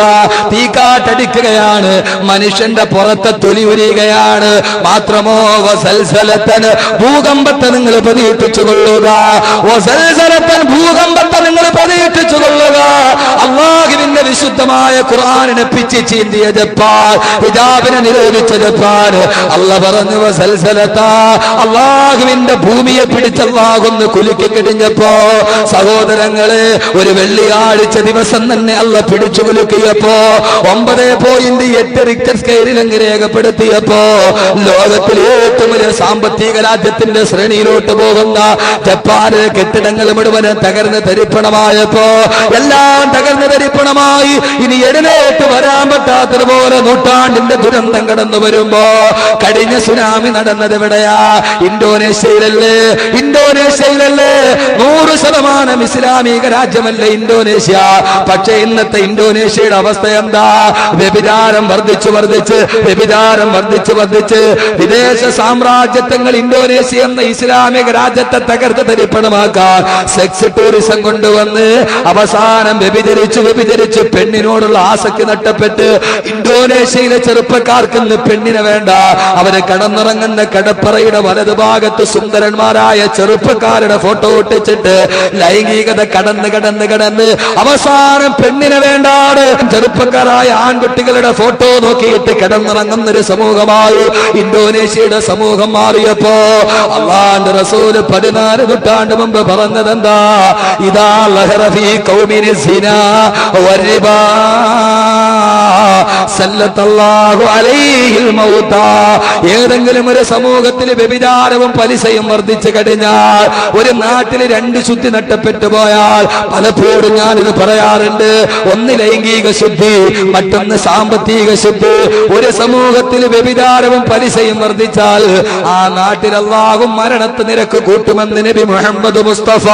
തീക്കാറ്റടിക്കുകയാണ്, മനുഷ്യന്റെ പുറത്തെ തൊലി ഉരിയുകയാണ്. മാത്രമോ വസൽസലത്തന്, ഭൂകമ്പത്തെ നിങ്ങൾ പ്രതീക്ഷിച്ചു കൊള്ളുക. വസൽസലത്തൻ, ഭൂകമ്പത്തെ നിങ്ങൾ പ്രതീക്ഷിച്ചു കൊള്ളുക. അല്ലാഹുവിന്റെ വിശുദ്ധമായ ഖുർആനിനെ പിച്ചി ചീന്തിയ ജപ്പാൻ, ഹിജാബിനെ നിരോധിച്ച ജപ്പാൻ, അല്ലാഹ് പറഞ്ഞു വസൽസലത്ത, അല്ലാഹുവിന്റെ ഭൂമിയെ പിടിച്ച് അല്ലാഹുന്ന് കുലുക്കി കഴിഞ്ഞപ്പോ, സഹോദരങ്ങളെ, ഒരു വെള്ളിയാഴ്ച ദിവസം തന്നെ അല്ലാഹ് പിടിച്ചു കുലുക്കിയപ്പോ 9.8 റിക്ടർ സ്കെയിലിൽ അങ്ങ് രേഖപ്പെടുത്തിയപ്പോ, ലോകത്തിലെ ഏറ്റവും വലിയ സാമ്പത്തിക രാജ്യത്തിന്റെ ശ്രേണിയിലോട്ട് പോകുന്ന ജപ്പാനിലെ കെട്ടിടങ്ങൾ മുഴുവനും തകർന്ന് തരിപ്പണമായപ്പോ, എല്ലാം തകർന്ന് തരിപ്പണമായി. ഇനി എഴുന്നേറ്റ് വരാൻ പറ്റാത്തതുപോലെ നൂറ്റാണ്ടിന്റെ ദുരന്തം കടന്നു വരുമ്പോ, കഴിഞ്ഞ സുനാമി നടന്നത് എവിടെയാ? ഇന്തോനേഷ്യയിലല്ലേ? 100% ഇസ്ലാമിക രാജ്യമല്ലേ ഇന്തോനേഷ്യ? ഇന്തോനേഷ്യ. പക്ഷേ ഇന്നത്തെ ഇന്തോനേഷ്യയുടെ അവസ്ഥ എന്താ? വ്യഭിചാരം വർദ്ധിച്ചു വർദ്ധിച്ച് വിദേശ സാമ്രാജ്യത്വങ്ങൾ ഇന്തോനേഷ്യ എന്ന ഇസ്ലാമിക രാജ്യത്തെ തകർത്ത് തരിപ്പണമാക്കാൻ സെക്സ് ടൂറിസം കൊണ്ടുവന്ന് അവസാനം വ്യഭിചരിച്ച് പെണ്ണിനോടുള്ള ആസക്തി നഷ്ടപ്പെട്ട് ഇന്തോനേഷ്യയിലെ ചെറുപ്പക്കാർക്ക് ഇന്ന് പെണ്ണിനെ വേണ്ട. അവരെ കടന്നിറങ്ങുന്ന കടപ്പറയുടെ വലതുഭാഗത്ത് സുന്ദരന്മാരായ ചെറുപ്പക്കാരുടെ ഫോട്ടോ ഒട്ടിച്ചിട്ട് ലൈംഗികത കടന്ന് അവസാനം പെണ്ണിനെ വേണ്ടാണ് ചെറുപ്പക്കാരായ ആൺകുട്ടികളുടെ ഫോട്ടോ നോക്കിയിട്ട് കിടന്നിറങ്ങുന്ന ഒരു സമൂഹമായി ഇന്തോനേഷ്യയുടെ സമൂഹം മാറിയപ്പോ അല്ലാഹുവിന്റെ റസൂല് 14 നൂറ്റാണ്ട് മുമ്പ് പറഞ്ഞതെന്താ? ഇദാ ലഹറ ഫീ ഖൗമിനി സിനാ വരിബാ സല്ലല്ലാഹു അലൈഹിൽ മൗതാ. ഏതെങ്കിലും ഒരു സമൂഹത്തിൽ വ്യഭിചാരവും പലിശയും വർദ്ധിച്ചു കഴിഞ്ഞാൽ, ഒരു നാട്ടിൽ 2 ശുദ്ധി നഷ്ടപ്പെട്ടു പോയാൽ, പലപ്പോഴും ഞാനിത് പറയാറുണ്ട്, ഒന്ന് ലൈംഗിക ശുദ്ധി, മറ്റൊന്ന് സാമ്പത്തിക ശുദ്ധി. ഒരു സമൂഹത്തിൽ വ്യഭിചാരവും പലിശയും വർദ്ധിച്ചാൽ ആ നാട്ടിൽ അല്ലാഹു മരണത്തെ നിരക്ക് കൂട്ടുമെന്ന് നബി മുഹമ്മദ് മുസ്തഫ.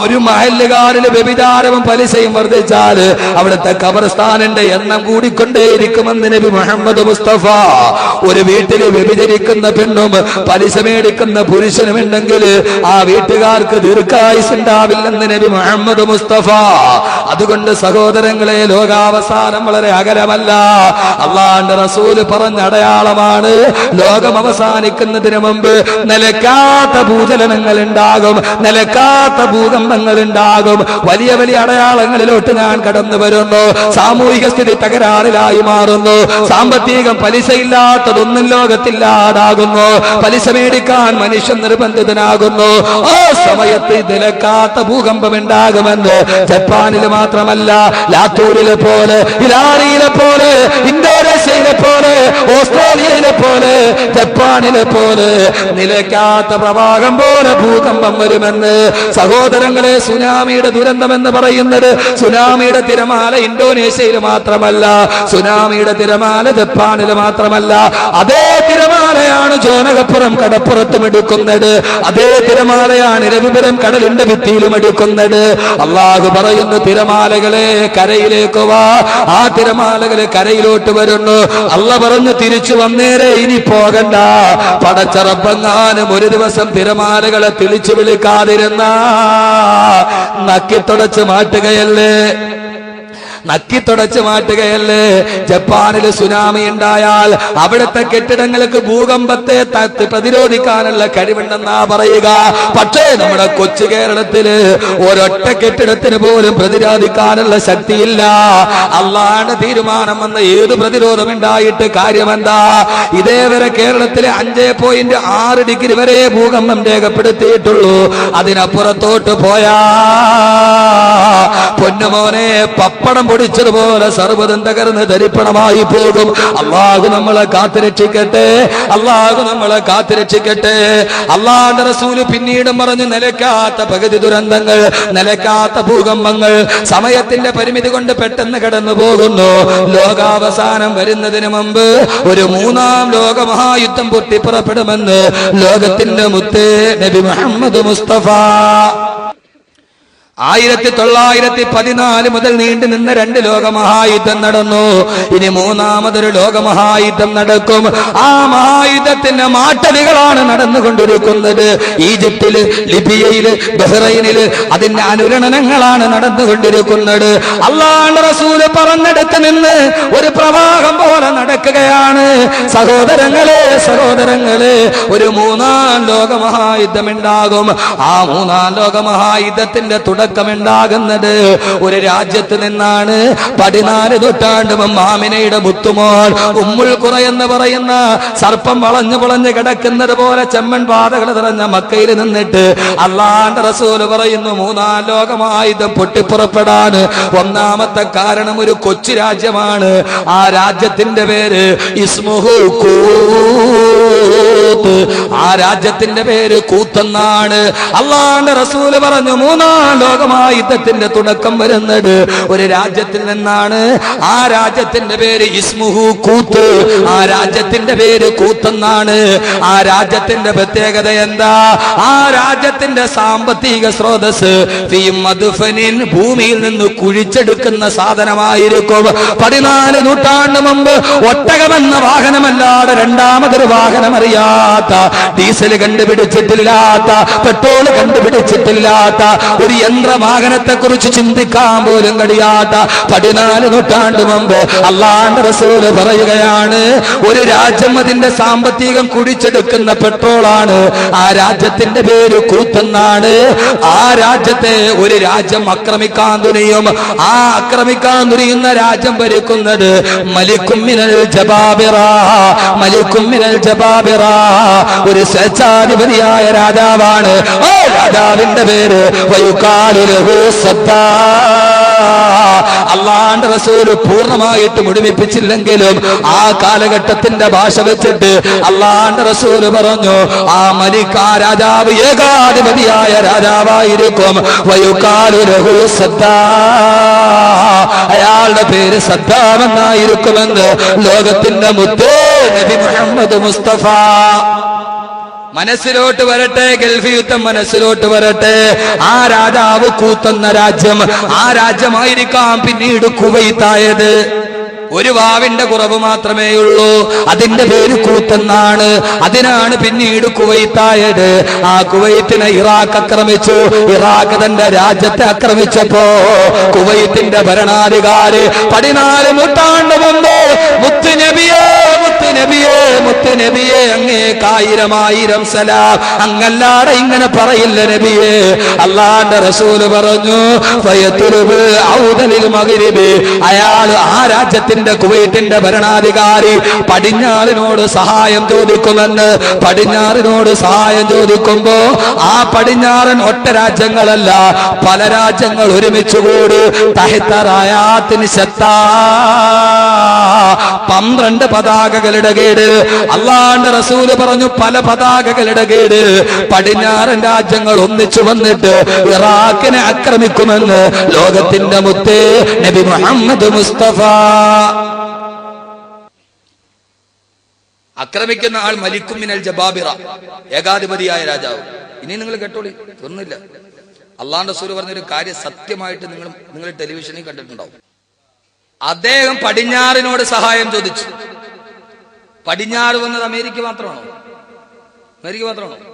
ഒരു മഹല്ലുകാരിൽ വ്യഭിചാരവും പലിശയും വർദ്ധിച്ചാൽ അവിടുത്തെ ഖബർസ്ഥാനിന്റെ എണ്ണം കൂടിക്കൊണ്ടേയിരിക്കുമെന്ന് നബി മുഹമ്മദ് മുസ്തഫ. ഒരു വീട്ടിൽ വ്യഭിചരിക്കുന്ന പെണ്ണും പലിശ മേടിക്കുന്ന പുരുഷനും ഉണ്ടെങ്കിൽ ആ വീട്ടുകാർക്ക് ദീർഘായുസ് ഉണ്ടാവില്ലെന്ന് നബി മുഹമ്മദ് മുസ്തഫ. അതുകൊണ്ട് സഹോദരങ്ങളെ, ലോകാവസാനം വളരെ അകലമല്ല. അല്ലാഹുവിന്റെ റസൂല് പറഞ്ഞ അടയാളമാണ്, ലോകം അവസാനിക്കുന്നതിന് മുമ്പ് നിലക്കാത്ത ഭൂചലനങ്ങൾ ഉണ്ടാകും, നിലക്കാത്ത ഭൂകമ്പങ്ങൾ ഉണ്ടാകും. വലിയ വലിയ അടയാളങ്ങളിലോട്ട് ഞാൻ കടന്നു വരുന്നു. സാമൂഹിക സ്ഥിതി തകരാറിലായി മാറുന്നു. സാമ്പത്തികം പലിശയില്ലാത്തതൊന്നും ലോകത്തില്ലാതാകുന്നു. പലിശ മേടിക്കാൻ മനുഷ്യൻ നിർബന്ധിതനാകുന്നു. ആ സമയത്ത് നിലക്കാത്ത ഭൂകമ്പം ഉണ്ടാകുമെന്ന് ജപ്പാനിൽ മാത്രമല്ല, ലാത്തൂരിലെ പോലെ, ഇറാനിലെ പോലെ, ഇന്തോനേഷ്യയിലെ പോലെ, ഓസ്ട്രേലിയയിലെ പോലെ, ജപ്പാനിലെ പോലെ നിലയ്ക്കാത്ത പ്രവാഹം പോലെ ഭൂകമ്പം വരുമെന്ന്. സഹോദരങ്ങളെ, സുനാമിയുടെ ദുരന്തം എന്ന് പറയുന്നത്, സുനാമിയുടെ തിരമാല ഇന്തോനേഷ്യയിൽ മാത്രമല്ല, സുനാമിയുടെ തിരമാല ജപ്പാനിൽ മാത്രമല്ല, അതേ തിരമാലയാണ് ജോനകപ്പുറം കടപ്പുറത്തും എടുക്കുന്നത്, അതേ തിരമാലയാണ് രവിപുരം കടലിന്റെ ഭിത്തിയിലും എടുക്കുന്നത്. അല്ലാഹു പറയുന്നു, തിരമാലകളെ കരയിലേക്ക് വാ. ആ തിരമാലകളെ കരയിലോട്ട് വരുന്നു. അല്ലാഹു പറഞ്ഞു, തിരിച്ചു വന്നേരെ, ഇനി പോകണ്ട. പടച്ചറപ്പെങ്ങാനും ഒരു ദിവസം തിരമാലകളെ തിരിച്ചു വിളിക്കാതിരുന്ന നക്കിത്തുടച്ച് മാറ്റുകയല്ലേ. ജപ്പാനിൽ സുനാമി ഉണ്ടായാൽ അവിടുത്തെ കെട്ടിടങ്ങൾക്ക് ഭൂകമ്പത്തെ പ്രതിരോധിക്കാനുള്ള കഴിവുണ്ടെന്നാ പറയുക. പക്ഷേ നമ്മുടെ കൊച്ചു കേരളത്തില് ഒരൊറ്റ കെട്ടിടത്തിന് പോലും പ്രതിരോധിക്കാനുള്ള ശക്തിയില്ല. അല്ലാഹുവിന്റെ തീരുമാനം വന്ന ഏത് പ്രതിരോധം ഉണ്ടായിട്ട് കാര്യമെന്താ? ഇതേവരെ കേരളത്തിലെ 5.6 ഡിഗ്രി വരെ ഭൂകമ്പം രേഖപ്പെടുത്തിയിട്ടുള്ളൂ. അതിനപ്പുറത്തോട്ട് പോയാ പൊന്നുമോനെ, പപ്പടം പൊടിച്ചതുപോലെ സർവ്വതും തകർന്ന് ധരിപ്പണമായി പോകും. അല്ലാഹു നമ്മളെ കാത്തുരക്ഷിക്കട്ടെ. അല്ലാഹുവിന്റെ റസൂല് പിന്നീടും പറഞ്ഞു, നിലയ്ക്കാത്ത പകുതി ദുരന്തങ്ങൾ, നിലയ്ക്കാത്ത ഭൂകമ്പങ്ങൾ സമയത്തിന്റെ പരിമിതി കൊണ്ട് പെട്ടെന്ന് കടന്നു പോകുന്നു. ലോകാവസാനം വരുന്നതിന് മുമ്പ് ഒരു 3ാം ലോകമഹായുദ്ധം പൊട്ടിപ്പുറപ്പെടുമെന്ന് ലോകത്തിന്റെ മുത്തേ നബി മുഹമ്മദ് മുസ്തഫ. 1914 മുതൽ നീണ്ടു നിന്ന 2 ലോകമഹായുദ്ധം നടന്നു. ഇനി 3ാമതൊരു ലോകമഹായുദ്ധം നടക്കും. ആ മഹായുദ്ധത്തിന്റെ മാറ്റലികളാണ് നടന്നുകൊണ്ടിരിക്കുന്നത്. ഈജിപ്തില്, ലിബിയയില്, ബഹ്റൈനില് അതിന്റെ അനുരണനങ്ങളാണ് നടന്നുകൊണ്ടിരിക്കുന്നത്. അല്ലാഹുവിന്റെ റസൂല് പറഞ്ഞെടുത്ത് നിന്ന് ഒരു പ്രവാഹം പോലെ നടക്കുകയാണ്. സഹോദരങ്ങളെ, ഒരു 3ാം ലോകമഹായുദ്ധം ഉണ്ടാകും. ആ 3ാം ലോകമഹായുദ്ധത്തിന്റെ തുടക്കമുണ്ടാകുന്നത് ഒരു രാജ്യത്ത് നിന്നാണ്. 14 നൂറ്റാണ്ട് മുമ്പ് ആമിനയുടെ മുത്തുമോൾ ഉമ്മുൽ ഖുറ എന്ന് പറയുന്ന സർപ്പം വളഞ്ഞു കിടക്കുന്നത് പോലെ ചെമ്മൺ പാതകൾ നിറഞ്ഞ മക്കയിൽ നിന്നിട്ട് അല്ലാഹുവിന്റെ റസൂൽ പറയുന്നു, 3ാം ലോകമായുധം പൊട്ടിപ്പുറപ്പെടാൻ ഒന്നാമത്തെ കാരണം ഒരു കൊച്ചു രാജ്യമാണ്. ആ രാജ്യത്തിന്റെ പേര് ഇസ്മുഹു കൂത്ത്. ആ രാജ്യത്തിന്റെ പേര് കൂത്തെന്നാണ്. അള്ളാഹുവിന്റെ റസൂല് പറഞ്ഞു, മൂന്നാം ലോകമായുദ്ധത്തിന്റെ തുടക്കം വരുന്നത് ഒരു രാജ്യത്തിൽ നിന്നാണ്. ആ രാജ്യത്തിന്റെ പേര് ഇസ്മുഹു കൂത്ത്. ആ രാജ്യത്തിന്റെ പേര് കൂത്തെന്നാണ്. ആ രാജ്യത്തിന്റെ പ്രത്യേകത എന്താ? ആ രാജ്യത്തിന്റെ സാമ്പത്തിക സ്രോതസ് ഭൂമിയിൽ നിന്ന് കുഴിച്ചെടുക്കുന്ന സാധനമായിരിക്കും. 14 നൂറ്റാണ്ട് മുമ്പ് ഒട്ടകമെന്ന വാഹനമല്ലാതെ രണ്ടാമതൊരു വാഹനം അറിയാത്ത, ഡീസൽ കണ്ടുപിടിച്ചിട്ടില്ലാത്ത, പെട്രോൾ കണ്ടുപിടിച്ചിട്ടില്ലാത്ത, ഒരു യന്ത്രവാഹനത്തെ കുറിച്ച് ചിന്തിക്കാൻ പോലും കഴിയാത്ത 14 നൂറ്റാണ്ട് മുമ്പ് അല്ലാഹുവിന്റെ റസൂൽ പറയുകയാണ്, ഒരു രാജ്യം അതിന്റെ സാമ്പത്തികം കുഴിച്ചെടുക്കുന്ന പെട്രോളാണ്. ആ രാജ്യത്തിന്റെ പേര് കൂത്തെന്നാണ്. ആ രാജ്യത്തെ ഒരു രാജ്യം ആക്രമിക്കാൻ തുനിയും. ആ ആക്രമിക്കാൻ തുനിയുന്ന രാജ്യം ഭരിക്കുന്നത് മലിക്കും മിനൽ ജബാബിറ, മലിക്കും മിനൽ ജബാബിറ, ഒരു സ്വേച്ഛാധിപതിയായ രാജാവാണ്. ആ രാജാവിന്റെ പേര് വയുഖാലു ലഹു സദ്ദാ. അല്ലാഹുവിന്റെ റസൂല് പൂർണ്ണമായിട്ട് മുഴുമിപ്പിച്ചില്ലെങ്കിലും ആ കാലഘട്ടത്തിന്റെ ഭാഷ വെച്ചിട്ട് അല്ലാഹുവിന്റെ റസൂല് പറഞ്ഞു, ആ മലിക്, ആ രാജാവ് ഏകാധിപതിയായ രാജാവായിരിക്കും. വയുഖാലു ലഹു സദ്ദാ, അയാളുടെ പേര് സദ്ദാമെന്നായിരിക്കുമെന്ന് ലോകത്തിന്റെ മുത്തേ നബി മുഹമ്മദ് മുസ്തഫ. മനസ്സിലോട്ട് വരട്ടെ, ഗൾഫ് യുദ്ധം മനസ്സിലോട്ട് വരട്ടെ. ആ രാജാവ് കൂത്തെന്ന രാജ്യം, ആ രാജ്യമായിരിക്കാം പിന്നീട് കുവൈത്തായത്. ഒരു വാവിന്റെ കുറവ് മാത്രമേ ഉള്ളൂ. അതിന്റെ പേര് കൂത്തെന്നാണ്. അതിനാണ് പിന്നീട് കുവൈത്തായത്. ആ കുവൈത്തിനെ ഇറാഖ് ആക്രമിച്ചു. ഇറാഖ് തന്റെ രാജ്യത്തെ ആക്രമിച്ചപ്പോ കുവൈത്തിന്റെ ഭരണാധികാരി 14 നൂറ്റാണ്ട് മുമ്പ് മുത്തുനബിയേ, മുത്തുനബിയേ, മുത്തുനബിയേ, അങ്ങേക്കായിരം സലാം, അങ്ങല്ലാടെ ഇങ്ങനെ പറയില്ല നബിയേ. അല്ലാഹുവിന്റെ റസൂല് പറഞ്ഞു, ഫയതുലുബ് ഔദലിൽ മഗ്രിബി, അയാൾ ആ രാജ്യത്തിന്റെ കുവൈറ്റിന്റെ ഭരണാധികാരി പടിഞ്ഞാറിനോട് സഹായം ചോദിക്കുമെന്ന്. പടിഞ്ഞാറിനോട് സഹായം ചോദിക്കുമ്പോ ആ പടിഞ്ഞാറൻ ഒറ്റ രാജ്യങ്ങളല്ല, പല രാജ്യങ്ങൾ ഒരുമിച്ചുകൂടി തഹ്തറായാത്തിന് ശത്താ, 12 പതാകകളുടെ കീഴിൽ. അല്ലാഹുവിന്റെ റസൂല് പറഞ്ഞു, പല പതാകകളുടെ കീഴിൽ പടിഞ്ഞാറൻ രാജ്യങ്ങൾ ഒന്നിച്ചു വന്നിട്ട് ഇറാഖിനെ ആക്രമിക്കുമെന്ന് ലോകത്തിന്റെ മുത്തേ നബി മുഹമ്മദ് മുസ്തഫ. ആക്രമിക്കുന്ന ആൾ മലിക്കും മിനൽ ജബാബിറ, ഏകാധിപതിയായ രാജാവ്. ഇനി നിങ്ങൾ കേട്ടോളി, തീർന്നില്ല. അല്ലാഹുവിന്റെ റസൂൽ പറഞ്ഞൊരു കാര്യം സത്യമായിട്ട് നിങ്ങൾ ടെലിവിഷനിൽ കണ്ടിട്ടുണ്ടാവും. അദ്ദേഹം പടിഞ്ഞാറിനോട് സഹായം ചോദിച്ചു. പടിഞ്ഞാറ് വന്നത് അമേരിക്ക മാത്രമാണോ? അമേരിക്ക മാത്രമാണോ?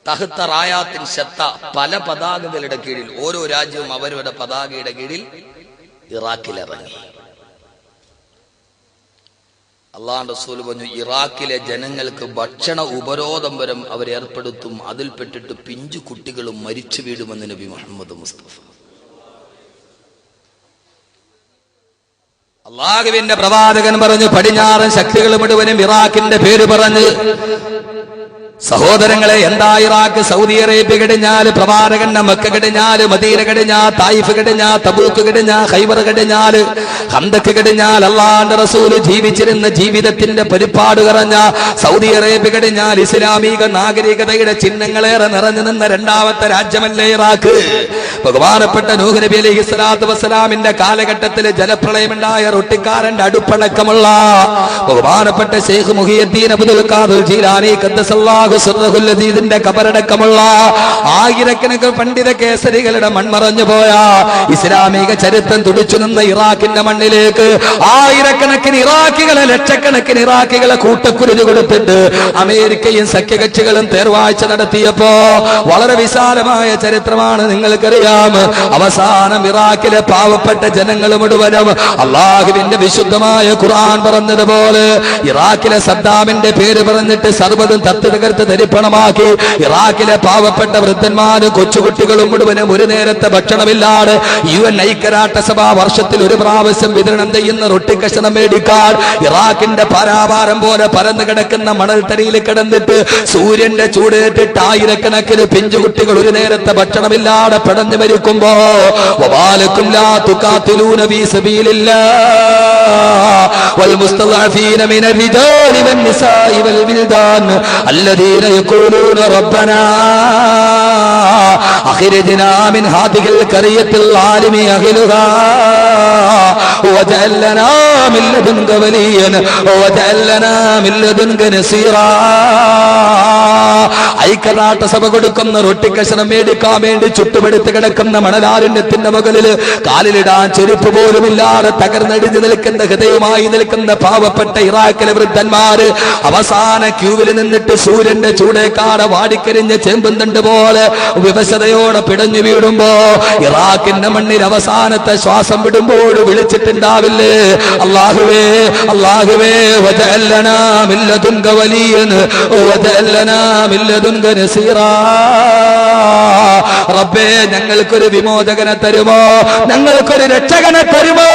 തഹ്ത റായാത്തിൻ ശത്ത, പല പതാകകളുടെ കീഴിൽ, ഓരോ രാജ്യവും അവരുടെ പതാകയുടെ കീഴിൽ ഇറാഖിലിറങ്ങി. അല്ലാഹുവിന്റെ റസൂൽ പറഞ്ഞു, ഇറാഖിലെ ജനങ്ങൾക്ക് ഭക്ഷണ ഉപരോധം വരെ അവരേർപ്പെടുത്തും, അതിൽപ്പെട്ടിട്ട് പിഞ്ചു കുട്ടികളും മരിച്ചു വീഴുമെന്ന് നബി മുഹമ്മദ് മുസ്തഫ. അല്ലാഹുവിന്റെ പ്രവാചകൻ പറഞ്ഞു, പടിഞ്ഞാറൻ ശക്തികൾ മുഴുവനും ഇറാഖിന്റെ പേര് പറഞ്ഞ്. സഹോദരങ്ങളെ, എന്താ ഇറാഖ്? സൗദി അറേബ്യ കഴിഞ്ഞാല്, പ്രവാചകന്റെ മക്ക കഴിഞ്ഞാല്, മദീന കഴിഞ്ഞാൽ, തായിഫ് കഴിഞ്ഞാൽ, തബൂക്ക് കഴിഞ്ഞാൽ, ഖൈബർ കഴിഞ്ഞാല്, ഖന്തക്ക് കഴിഞ്ഞാൽ, അല്ലാഹുവിന്റെ റസൂൽ ജീവിച്ചിരുന്ന ജീവിതത്തിന്റെ പരിപാട് കറഞ്ഞ സൗദി അറേബ്യ കഴിഞ്ഞാൽ ഇസ്ലാമിക നാഗരികതയുടെ ചിഹ്നങ്ങളേറെ നിറഞ്ഞു നിന്ന രണ്ടാമത്തെ രാജ്യമല്ലേ ഇറാഖ്. ബഹുമാനപ്പെട്ട നൂഹ് നബി അലൈഹി സ്വലാത്തു വസ്സലാമിന്റെ കാലഘട്ടത്തിൽ ജലപ്രളയമുണ്ടായ റൊട്ടിക്കാരന്റെ അടുപ്പടക്കമുള്ള ബഹുമാനപ്പെട്ട ശൈഖ് മുഹിയുദ്ദീൻ അബ്ദുൽ ഖാദിർ ജീലാനി ഖദ്ദസല്ലാഹു സിർറഹുൽ കബറടക്കമുള്ള ആയിരക്കണക്കിന് പണ്ഡിത കേസരികളുടെ മൺമറഞ്ഞു പോയ ഇസ്ലാമിക ചരിത്രം തുടിച്ചു നിന്ന ഇറാഖിന്റെ മണ്ണിലേക്ക് ആയിരക്കണക്കിന് ഇറാഖികളെ, ലക്ഷക്കണക്കിന് ഇറാഖികളെ കൂട്ടക്കുരുതി കൊടുത്തിട്ട് അമേരിക്കയും സഖ്യകക്ഷികളും തേർവാഴ്ച നടത്തിയപ്പോ വളരെ വിശാലമായ ചരിത്രമാണ് നിങ്ങൾക്കറിയാം. അവസാനം ഇറാഖിലെ പാവപ്പെട്ട ജനങ്ങൾ മുഴുവനും അള്ളാഹുവിന്റെ വിശുദ്ധമായ ഖുർആൻ പറഞ്ഞതുപോലെ ഇറാഖിലെ സദ്ദാമിന്റെ പേര് പറഞ്ഞിട്ട് സർവ്വതും തകർത്ത് തരിപ്പണമാക്കി. ഇറാഖിലെ പാവപ്പെട്ട വൃദ്ധന്മാരും കൊച്ചുകുട്ടികളും മുഴുവനും ഒരു നേരത്തെ ഭക്ഷണമില്ലാതെ UN ഐക്യരാഷ്ട്രസഭ വർഷത്തിൽ ഒരു പ്രാവശ്യം വിതരണം ചെയ്യുന്ന റൊട്ടിക്കഷണം മേടിക്കാൻ ഇറാഖിന്റെ പരാഭാരം പോലെ പരന്നു കിടക്കുന്ന മണൽത്തരിയിൽ കിടന്നിട്ട് സൂര്യന്റെ ചൂടേറ്റിട്ട് ആയിരക്കണക്കിന് പിഞ്ചുകുട്ടികൾ ഒരു നേരത്തെ ഭക്ഷണമില്ലാതെ പിടഞ്ഞു മരിക്കുമ്പോ വബാലക്കും ലാ തുഖാതിലൂന ഫീ സബീലില്ലാഹ് വൽ മുസ്തദഅഫീന മിനർ റിജാലി വൻ നിസാഇ വൽ വിൽദാൻ അല്ലദീന യഖൂലൂന റബ്ബനാ അഖ്രിജ്നാ മിൻ ഹാദിഹിൽ ഖറിയത്തിൽ ആലിമി അഹ്ലുഹാ വജഅൽ ലനാ മിൻ ലദുൻക വലിയൻ വജഅൽ ലനാ മിൻ ലദുൻക നസീറാ. ഐക്യദാർഢ്യ സഭ കൊടുക്കുന്ന റൊട്ടിക്കഷണം മേടിക്കാൻ വേണ്ടി ചുട്ടുപെടുത്ത് കിടക്കുന്ന മണലാരണ്യത്തിന്റെ മുകളില് കാലിലിടാൻ ചെരുപ്പ് പോലുമില്ലാതെ തകർന്നടിഞ്ഞു നിൽക്കുന്ന ഹൃദയമായി നിൽക്കുന്ന പാവപ്പെട്ട ഇറാഖിലെ വൃദ്ധന്മാര് അവസാന ക്യൂവിൽ നിന്നിട്ട് സൂര്യന്റെ ചൂടേക്കാട് വാടിക്കരിഞ്ഞ ചേമ്പുന്തണ്ട് പോലെ വിവശതയോടെ പിടഞ്ഞു വീടുമ്പോ ഇറാഖിന്റെ മണ്ണിൽ അവസാനത്തെ ശ്വാസം വിടുമ്പോൾ വിളിച്ചിട്ടുണ്ടാവില്ലേ, അല്ലാഹുവേ അല്ലാഹുവേ വജഅൽ ലനാ മിൻ ലദുൻക വലിയൻ വജഅൽ ലനാ മിൻ ലദുൻക നസീറാ. റബ്ബേ ഞങ്ങൾക്കൊരു വിമോചകനെ തരുമോ, ഞങ്ങൾക്കൊരു രക്ഷകനെ തരുമോ.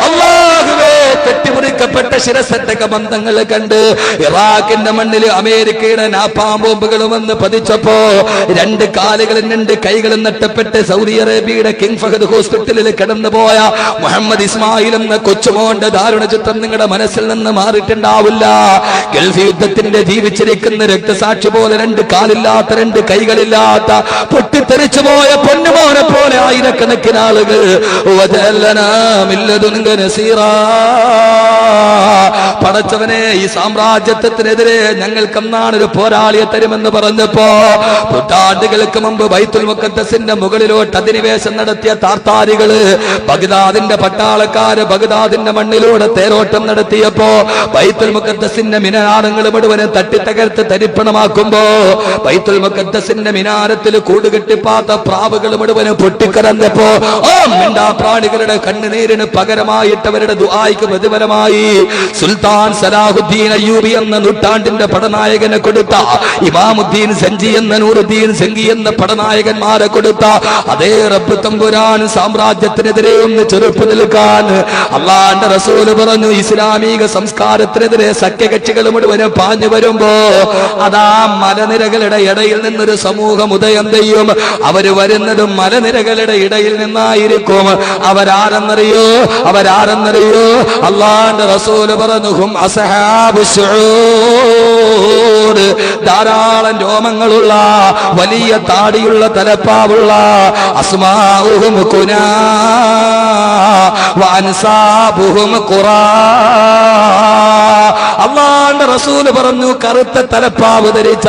അല്ലാഹുവേ കെട്ടിമുറിക്കപ്പെട്ട ശിരസറ്റക ബന്ധങ്ങൾ കണ്ട് ഇറാഖിന്റെ മണ്ണിൽ അമേരിക്കയുടെ നാപ്പാം ബോംബുകൾ വന്ന് പതിച്ചപ്പോ രണ്ട് കാലുകളും രണ്ട് കൈകളും നഷ്ടപ്പെട്ട് സൗദി അറേബ്യയുടെ കിങ് ഫഹദ് ഹോസ്പിറ്റലിൽ കിടന്നുപോയ മുഹമ്മദ് ഇസ്മായിൽ എന്ന കൊച്ചുമോന്റെ ദാരുണ ചിത്രം നിങ്ങളുടെ മനസ്സിൽ നിന്ന് മാറിയിട്ടുണ്ടാവില്ല. ഗൾഫ് യുദ്ധത്തിന്റെ ജീവിച്ചിരിക്കുന്ന രക്തസാക്ഷി പോലെ രണ്ട് കാലില്ലാത്ത രണ്ട് കൈകളില്ലാത്ത പൊട്ടിത്തെറിച്ചു പോയ പൊന്നുമോനെ പോലെ ആയിരക്കണക്കിന് ആളുകൾ പടച്ചവനെ ഈ സാമ്രാജ്യത്വത്തിനെതിരെ ഞങ്ങൾക്കെന്നാണ് ഒരു പോരാളിയെ തരുമെന്ന് പറഞ്ഞപ്പോ നൂറ്റാണ്ടുകൾക്ക് മുമ്പ് ബൈത്തുൽ മുഖദ്ദസിന്റെ മുകളിലോട്ട് അധിനിവേശം നടത്തിയ താർത്താരികള് ബഗ്ദാദിന്റെ പട്ടാളക്കാര് ബഗ്ദാദിന്റെ മണ്ണിലൂടെ തേരോട്ടം നടത്തിയപ്പോ ബൈത്തുൽ മുഖദ്ദസിന്റെ മിനാരങ്ങൾ മുഴുവനും തട്ടിത്തകർത്ത് തരിപ്പണമാക്കുമ്പോ ബൈത്തുൽ മുഖദ്ദസിന്റെ മിനാരത്തിൽ കൂടുകെട്ടിപ്പാത്ത പ്രാവുകൾ മുഴുവനും പൊട്ടിക്കറന്നപ്പോ പ്രാണികളുടെ കണ്ണുനീരിന് പകരമായിട്ട് അവരുടെ ദുആയ്ക്ക് പ്രതിഫലമായി സുൽത്താൻ സലാഹുദ്ദീൻ അയ്യൂബി എന്ന നൂറ്റാണ്ടിന്റെ പടനായകനെ കൊടുത്ത ഇമാമുദ്ദീൻ സഞ്ജി എന്ന നൂറുദ്ദീൻ സംഗി എന്ന പടനായകന്മാരെ കൊടുത്ത അതേ റബ്ബ് തമ്പുരാൻ സാമ്രാജ്യത്തിനെതിരെ ഒന്ന് ചെറുപ്പ് നിൽക്കാൻ അള്ളാന്റെ റസൂല് പറഞ്ഞു. ഇസ്ലാമിക സംസ്കാരത്തിനെതിരെ സഖ്യകക്ഷികൾ മുഴുവനും പാഞ്ഞു വരുമ്പോ അതാ മലനിരകളുടെ ഇടയിൽ നിന്നൊരു സമൂഹം ഉദയം ചെയ്യും. അവര് വരുന്നതും മലനിരകളുടെ ഇടയിൽ നിന്നായിരിക്കും. അവരാരെന്നറിയോ, അവരാരെന്നറിയോ? അള്ളാന്റെ റസൂല് പറഞ്ഞു ഹും അസ്ഹാബു ശുഊർ. ധാരാളം രോമങ്ങളുള്ള വലിയ താടിയുള്ള തലപ്പാവുള്ള അസ്മാഉഹും കുനാ വഅൻസാബുഹും ഖുറാ. അള്ളാന്റെ റസൂല് പറഞ്ഞു കറുത്ത തലപ്പാവ് ധരിച്ച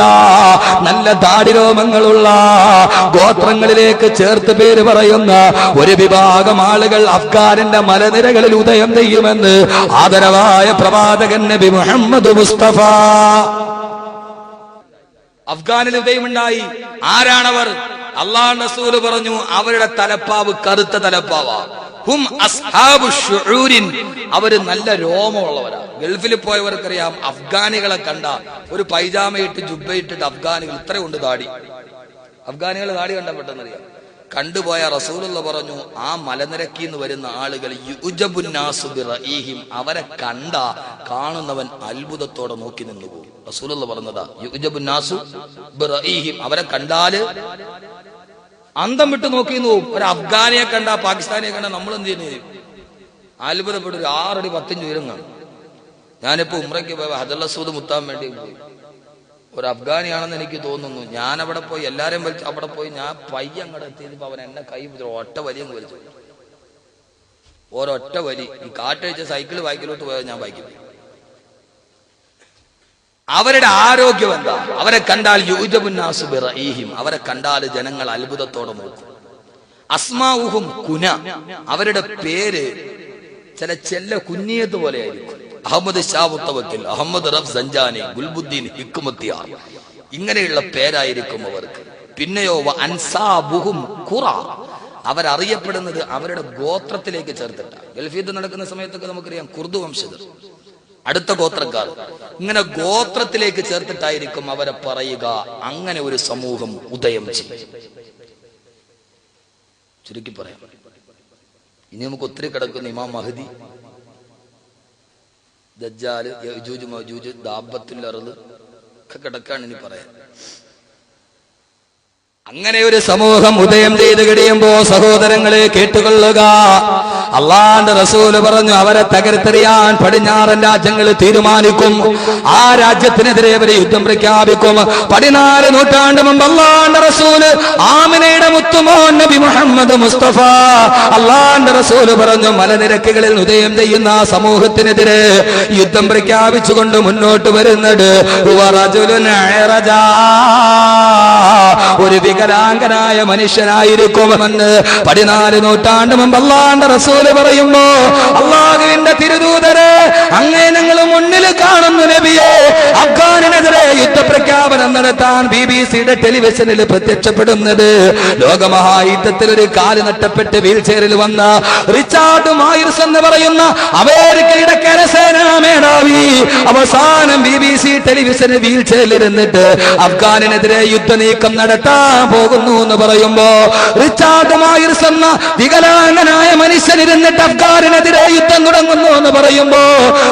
നല്ല താടിരോമങ്ങളുള്ള ഗോത്രങ്ങളിലേക്ക് ചേർത്ത് പേര് പറയുന്ന ഒരു വിഭാഗം ആളുകൾ അഫ്ഗാനിന്റെ മലനിരകളിൽ ഉദയം ചെയ്യുമെന്ന് ആദരവായ പ്രവാചകൻ നബി മുഹമ്മദ് മുസ്തഫ. അഫ്ഗാനിൽ ഉദയമുണ്ടായി. ആരാണവർ? അല്ലാഹുവിന്റെ റസൂൽ പറഞ്ഞു അവരുടെ തലപ്പാവ് കറുത്ത തലപ്പാവാ. ഹും അസ്ഹാബു ശുഊരിൻ. അവര് നല്ല രോമമുള്ളവരാ. ഗൾഫിൽ പോയവർക്കറിയാം അഫ്ഗാനികളെ കണ്ട ഒരു പൈജാമയിട്ട് ജുബ്ബയിട്ടിട്ട് അഫ്ഗാനികൾ ഇത്രയുണ്ട് താടി. അഫ്ഗാനികൾ താടി കണ്ട പെട്ടെന്നറിയാം. കണ്ടുപോയ റസൂലുള്ള പറഞ്ഞു ആ മലനിരക്കിന്ന് വരുന്ന ആളുകൾ യുജബുന്നാസു ബിറഈഹിം. അവരെ കണ്ട കാണുന്നവൻ അത്ഭുതത്തോടെ നോക്കി നിന്നു പോകും. റസൂലുള്ള പറഞ്ഞതാ യുജബുന്നാസു ബിറഈഹിം. അവരെ കണ്ടാല് അന്തം വിട്ട് നോക്കി പോവും. ഒരു അഫ്ഗാനിയെ കണ്ട പാകിസ്ഥാനിയെ കണ്ട നമ്മൾ എന്ത് ചെയ്യുന്നത്? അത്ഭുതപ്പെട്ട ഒരു 6 അടി 10 ഇഞ്ച് ഉയരം കാണും. ഞാനിപ്പോ ഉംറയ്ക്ക് പോയ ഹജറുൽ അസ്വദ് മുത്താൻ വേണ്ടി പോയി. ഒരു അഫ്ഗാനിയാണെന്ന് എനിക്ക് തോന്നുന്നു. ഞാൻ അവിടെ പോയി എല്ലാരെയും വലിച്ചു. അവിടെ പോയി ഞാൻ പയ്യ അങ്ങോട്ട് എത്തിയപ്പോ അവൻ എന്നെ കൈ ഒറ്റ വലിയ വലിച്ചു. ഒരൊറ്റ വലി. ഈ കാറ്റഴിച്ച സൈക്കിൾ ബൈക്കിലോട്ട് പോയാൽ ഞാൻ ബൈക്കിൽ പോയി. അവരുടെ ആരോഗ്യം എന്താ? അവരെ കണ്ടാൽ യുജബുന്നാസു ബിറഈഹിം. അവരെ കണ്ടാൽ ജനങ്ങൾ അത്ഭുതത്തോടെ നോക്കും. അസ്മാഉഹും കുന. അവരുടെ പേര് ചില ചെല്ല കുഞ്ഞിയത്ത് പോലെ ആയിരിക്കും. അഹമ്മദ് ഷാവുത്തവക്കൽ, അഹമ്മദ് റഫ് സഞ്ചാനി, ഗുൽബുദ്ദീൻ ഹിക്മത്തിയാർ, ഇങ്ങനെയുള്ള പേരായിരിക്കും അവർക്ക്. പിന്നെയോ അൻസാബുഹും ഖുറ. അവരറിയപ്പെടുന്നത് അവരുടെ ഗോത്രത്തിലേക്ക് ചേർത്തിട്ട. ഗൾഫ് യുദ്ധം നടക്കുന്ന സമയത്തൊക്കെ നമുക്കറിയാം കുർദു വംശജർ, അടുത്ത ഗോത്രക്കാർ, ഇങ്ങനെ ഗോത്രത്തിലേക്ക് ചേർത്തിട്ടായിരിക്കും അവരെ പറയുക. അങ്ങനെ ഒരു സമൂഹം ഉദയം ചെയ്യും. ചുരുക്കി പറയാം, ഇനി നമുക്ക് ഒത്തിരി കിടക്കുന്ന ഇമാം മഹദി, ദജ്ജാല്, യജൂജ് മജൂജ്, ദാബത്തുൽ അർള് ഒക്കെ കിടക്കാണ് ഇനി പറയാൻ. അങ്ങനെ ഒരു സമൂഹം ഉദയം ചെയ്ത് കഴിയുമ്പോ സഹോദരങ്ങളെ കേട്ടുകൊള്ളുക, അള്ളാന്റെ റസൂല് പറഞ്ഞു അവരെ തകർത്തെറിയാൻ പടിഞ്ഞാറൻ രാജ്യങ്ങൾ തീരുമാനിക്കും. ആ രാജ്യത്തിനെതിരെ അവരെ യുദ്ധം പ്രഖ്യാപിക്കും. 14 നൂറ്റാണ്ട് മുമ്പ് അള്ളാന്റെ റസൂല് ആമിനയുടെ മുത്തുമോൻ നബി മുഹമ്മദ് മുസ്തഫ അള്ളാന്റെ റസൂല് പറഞ്ഞു മലനിരക്കുകളിൽ ഉദയം ചെയ്യുന്ന ആ സമൂഹത്തിനെതിരെ യുദ്ധം പ്രഖ്യാപിച്ചുകൊണ്ട് മുന്നോട്ട് വരുന്നത് ഒരു വികലാംഗനായ മനുഷ്യനായിരിക്കുമെന്ന് 14 നൂറ്റാണ്ട് മുമ്പ് അള്ളാന്റെ റസൂല് പറയുമ്പോ അള്ളാഹുവിന്റെ തിരുദൂതരെ അങ്ങേ ഞങ്ങൾ മുന്നിൽ കാണുന്നു നബിയെ. അഫ്ഗാനിനെതിരെ യുദ്ധപ്രഖ്യാപനം നടത്താൻ BBC-യുടെ ടെലിവിഷനിൽ പ്രത്യക്ഷപ്പെടുന്നത് ലോകമഹായുദ്ധത്തിൽ ഒരു കാല് നഷ്ടപ്പെട്ട് വീൽ ചെയറിൽ വന്ന റിച്ചാർഡ് മൈർസ് എന്ന് പറയുന്ന അമേരിക്കയുടെ കരസേനാ മേധാവി അവസാനം BBC ടെലിവിഷന് വീൽ ചെയറിൽ ഇരുന്നിട്ട് അഫ്ഗാനിനെതിരെ യുദ്ധനീക്കം നടത്താൻ പോകുന്നു എന്ന് പറയുമ്പോ റിച്ചാർഡ് മൈർസ് എന്ന വികലാംഗനായ മനുഷ്യൻ ഇരുന്നിട്ട് അഫ്ഗാനിനെതിരെ യുദ്ധം തുടങ്ങുന്നു എന്ന് പറയുമ്പോ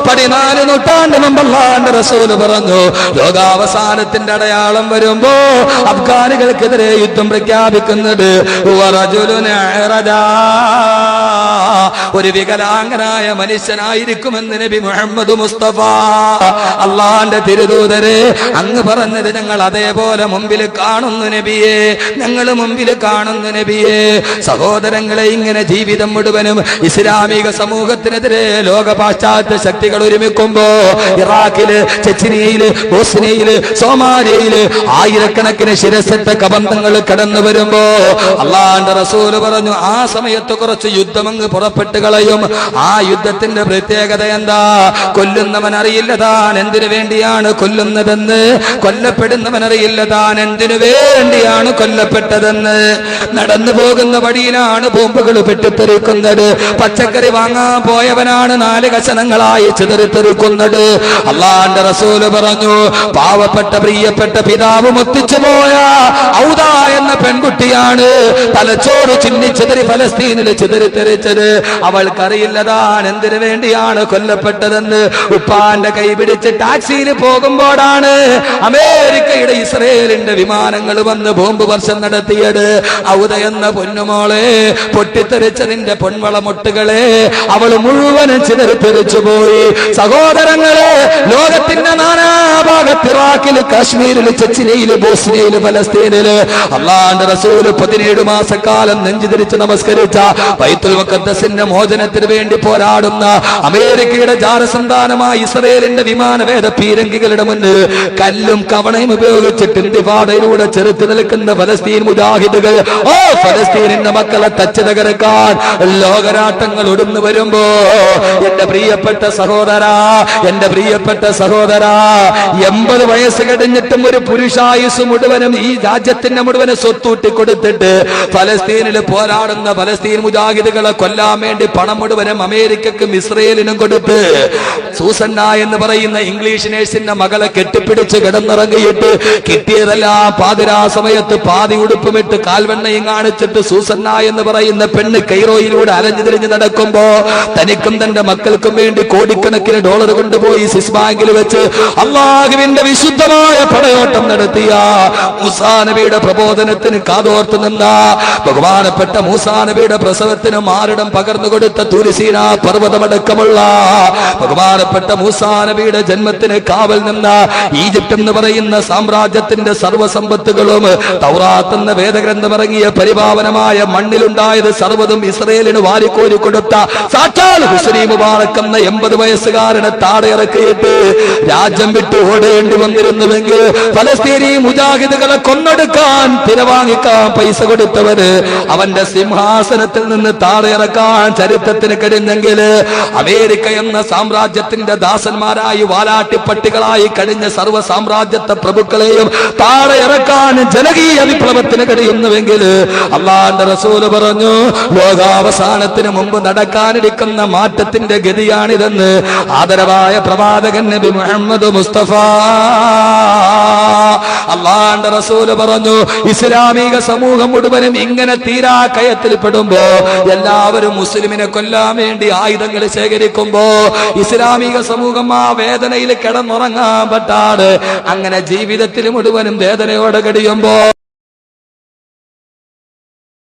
14 നൂറ്റാണ്ട് മുമ്പ് അല്ലാഹുവിന്റെ റസൂൽ പറഞ്ഞു ലോകാവസാനത്തിന്റെ അടയാളം വരുമ്പോ അഫ്ഗാനികൾക്കെതിരെ യുദ്ധം പ്രഖ്യാപിക്കുന്നത് ഒരു വികലാംഗനായ മനുഷ്യനായിരിക്കുമെന്ന് നബി മുഹമ്മദ് മുസ്തഫ അള്ളാന്റെ തിരുദൂതരെ അങ്ങ് പറഞ്ഞത് ഞങ്ങൾ അതേപോലെ മുമ്പിൽ കാണുന്നു നബിയെ, ഞങ്ങൾ മുമ്പിൽ കാണുന്നു നബിയെ. സഹോദരങ്ങളെ, ഇങ്ങനെ ജീവിതം മുഴുവനും ഇസ്ലാമിക സമൂഹത്തിനെതിരെ ലോക പാശ്ചാത്യ ശക്തികൾ ഒരുമിക്കുമ്പോ ഇറാഖില്, ചെച്നിയയില്, ബോസ്നിയയില്, സോമാലിയയില് ആയിരക്കണക്കിന് ശിരസറ്റ കബന്ധങ്ങൾ കടന്നു വരുമ്പോ അള്ളാന്റെ റസൂല് പറഞ്ഞു ആ സമയത്ത് കുറച്ച് യുദ്ധമങ്ങ് പുറപ്പെട്ട് കളയും. ആ യുദ്ധത്തിന്റെ പ്രത്യേകത എന്താ? കൊല്ലുന്നവൻ അറിയില്ല താൻ എന്തിനു വേണ്ടിയാണ് കൊല്ലുന്നതെന്ന്, കൊല്ലപ്പെടുന്നവൻ അറിയില്ല താൻ എന്തിനു വേണ്ടിയാണ് കൊല്ലപ്പെട്ടതെന്ന്. നടന്നു പോകുന്ന വഴിയിലാണ് ബോംബുകൾ പെട്ടിത്തെറിക്കുന്നത്. പച്ചക്കറി വാങ്ങാൻ പോയവനാണ് 4 കഷണങ്ങളായി ചിതറിത്തെറിക്കുന്നത്. അള്ളാന്റെ റസൂല് പറഞ്ഞു പാവപ്പെട്ട പ്രിയപ്പെട്ട പിതാവ് മുത്തിച്ചു പോയ ഔദ എന്ന പെൺകുട്ടിയാണ് തലച്ചോറ് ചിന്നിച്ചെതിരി ഫലസ്തീനിൽ ചിതറിത്തെറിച്ചത്. അവൾക്കറിയില്ല താൻ എന്തിനു വേണ്ടിയാണ് കൊല്ലപ്പെട്ടതെന്ന്. ഉപ്പാന്റെ കൈ പിടിച്ച് ടാക്സിയിൽ പോകുമ്പോഴാണ് അമേരിക്കയുടെ ഇസ്രയേലിന്റെ വിമാനങ്ങൾ വന്ന് ബോംബ് വർഷം നടത്തിയത്. ഔദ എന്ന പൊന്നുമോളെ പൊട്ടിത്തെറിച്ചതിന്റെ പൊൻവളമൊട്ടുകളെ അവൾ മുഴുവനും ചിതറിത്തെറിച്ചു പോയി. സഹോദരങ്ങളെ, ലോകത്തിന്റെ നാനാഭാഗത്ത് ഇറാഖില്, കാശ്മീരില്, ചെച്നിയയില്, ബോസ്നിയയില്, ഫലസ്തീനില് അള്ളാന്റെ റസൂല് 17 മാസക്കാലം നെഞ്ചുതിരിച്ച് നമസ്കരിച്ച ബൈത്തുൽ മുഖദ്ദസിന്റെ മോചനത്തിന് വേണ്ടി പോരാടുന്ന അമേരിക്കയുടെ ജാരസന്താനമായ ഇസ്രയേലിന്റെ വിമാനവേദ പീരങ്കികളുടെ മുന്നിൽ കല്ലും കവണയും ഉപയോഗിച്ചിട്ട് ഇന്തിഫാദയിലൂടെ ചെറുത്ത് നിൽക്കുന്ന ഫലസ്തീൻ മുജാഹിദുകൾ, ഓ ഫലസ്തീനിന്റെ മക്കളെ തച്ച് തകർക്കാൻ ലോകരാട്ടങ്ങൾ ഒടുന്നു വരുമ്പോ എന്റെ പ്രിയപ്പെട്ട സഹോദരാ, എന്റെ പ്രിയപ്പെട്ട സഹോദരാ, 80 വയസ്സ് കഴിഞ്ഞിട്ടും ഒരു പുരുഷായുസ് മുഴുവനും ഈ രാജ്യത്തിന്റെ മുഴുവനും സ്വത്തൂട്ടി കൊടുത്തിട്ട് ഫലസ്തീനിൽ പോരാടുന്ന ഫലസ്തീൻ മുജാഹിദുകളെ കൊല്ലാൻ വേണ്ടി പണം മുഴുവനും അമേരിക്കക്കും ഇസ്രയേലിനും കൊടുത്ത് സൂസന്ന എന്ന് പറയുന്ന ഇംഗ്ലീഷ് നേഴ്സിന്റെ മകളെ കെട്ടിപ്പിടിച്ച് കിടന്നിറങ്ങിയിട്ട് കിട്ടിയതെല്ലാം പാതിരാ സമയത്ത് പാതി ഉടുപ്പുമിട്ട് കാൽവെണ്ണയും കാണിച്ചിട്ട് സൂസന്ന എന്ന് പറയുന്ന പെണ്ണ് കൈറോയിലൂടെ അലഞ്ഞു തിരിഞ്ഞ് നടക്കുമ്പോ തനിക്കും തന്റെ മക്കൾക്കും വേണ്ടി കോടിക്കണക്കിന് ഡോളർ കൊണ്ടുപോയി സ്വിസ് ബാങ്കിൽ വെച്ച് അല്ലാഹുവിന്റെ വിശുദ്ധമായ പടയോട്ടം നടത്തിയ മൂസാ നബിയുടെ പ്രബോധനത്തിന് കാതോർത്ത് നിന്ന ബഹുമാനപ്പെട്ട മൂസാ നബിയുടെ പ്രസവത്തിന് മാറിടം പകർന്നു കൊടുത്ത തുരിസീന പർവ്വതമടക്കമുള്ള ബഹുമാനപ്പെട്ട മൂസാ നബിയുടെ ജന്മത്തിന് കാവൽ നിന്ന ഈജിപ്ത് എന്ന് പറയുന്ന സാമ്രാജ്യത്തിന്റെ സർവ്വസമ്പത്തുകളും തൗറാത്ത് എന്ന വേദഗ്രന്ഥം ഇറങ്ങിയ പരിപാവനമായ മണ്ണിലുണ്ടായത് സർവ്വതും ഇസ്രയേലിന് വാരിക്കോരി കൊടുത്ത സാക്ഷാൽ ഹുസ്നി മുബാറക് എന്ന 80 വയസ്സുകാരനെ താഴെ ഇറക്കിയിട്ട് രാജ്യം വിട്ടു ഓടേണ്ടി വന്നിരുന്നുവെങ്കിൽ ഫലസ്തീനി മുജാഹിദുകളെ കൊന്നൊടുക്കാൻ തിരവാങ്ങിക്കാൻ പൈസ കൊടുത്തവര് അവന്റെ സിംഹാസനത്തിൽ നിന്ന് താഴെ ഇറക്കാൻ ചരിത്രത്തിന് കഴിഞ്ഞെങ്കിൽ അമേരിക്ക എന്ന സാമ്രാജ്യത്തിന്റെ ദാസന്മാരായി വാലാട്ടിപ്പട്ടികളായി കഴിഞ്ഞ സർവ്വ സാമ്രാജ്യത്തെ പ്രഭുക്കളെയും താഴെ ഇറക്കാൻ ജനകീയ വിപ്ലവത്തിന് കഴിയുന്നുവെങ്കിൽ അള്ളാന്റെ റസൂല് പറഞ്ഞു ലോകാവസാനത്തിന് മുമ്പ് നടക്കാനിരിക്കുന്ന മാറ്റത്തിന്റെ ഗതിയാണിതെന്ന് ആദരവായ പ്രവാചകൻ നബി മുഹമ്മദ് മുസ്തഫ അള്ളാന്റെ റസൂല് പറഞ്ഞു. ഇസ്ലാമിക സമൂഹം മുഴുവനും ഇങ്ങനെ തീരാ കയത്തിൽ പെടുമ്പോ എല്ലാവരും മുസ്ലിമിനെ കൊല്ലാൻ വേണ്ടി ആയുധങ്ങൾ ശേഖരിക്കുമ്പോ ഇസ്ലാമിക സമൂഹം ആ വേദനയിൽ കിടന്നുറങ്ങാൻ പറ്റാതെ അങ്ങനെ ജീവിതത്തിൽ മുഴുവനും വേദനയോടെ കഴിയുമ്പോ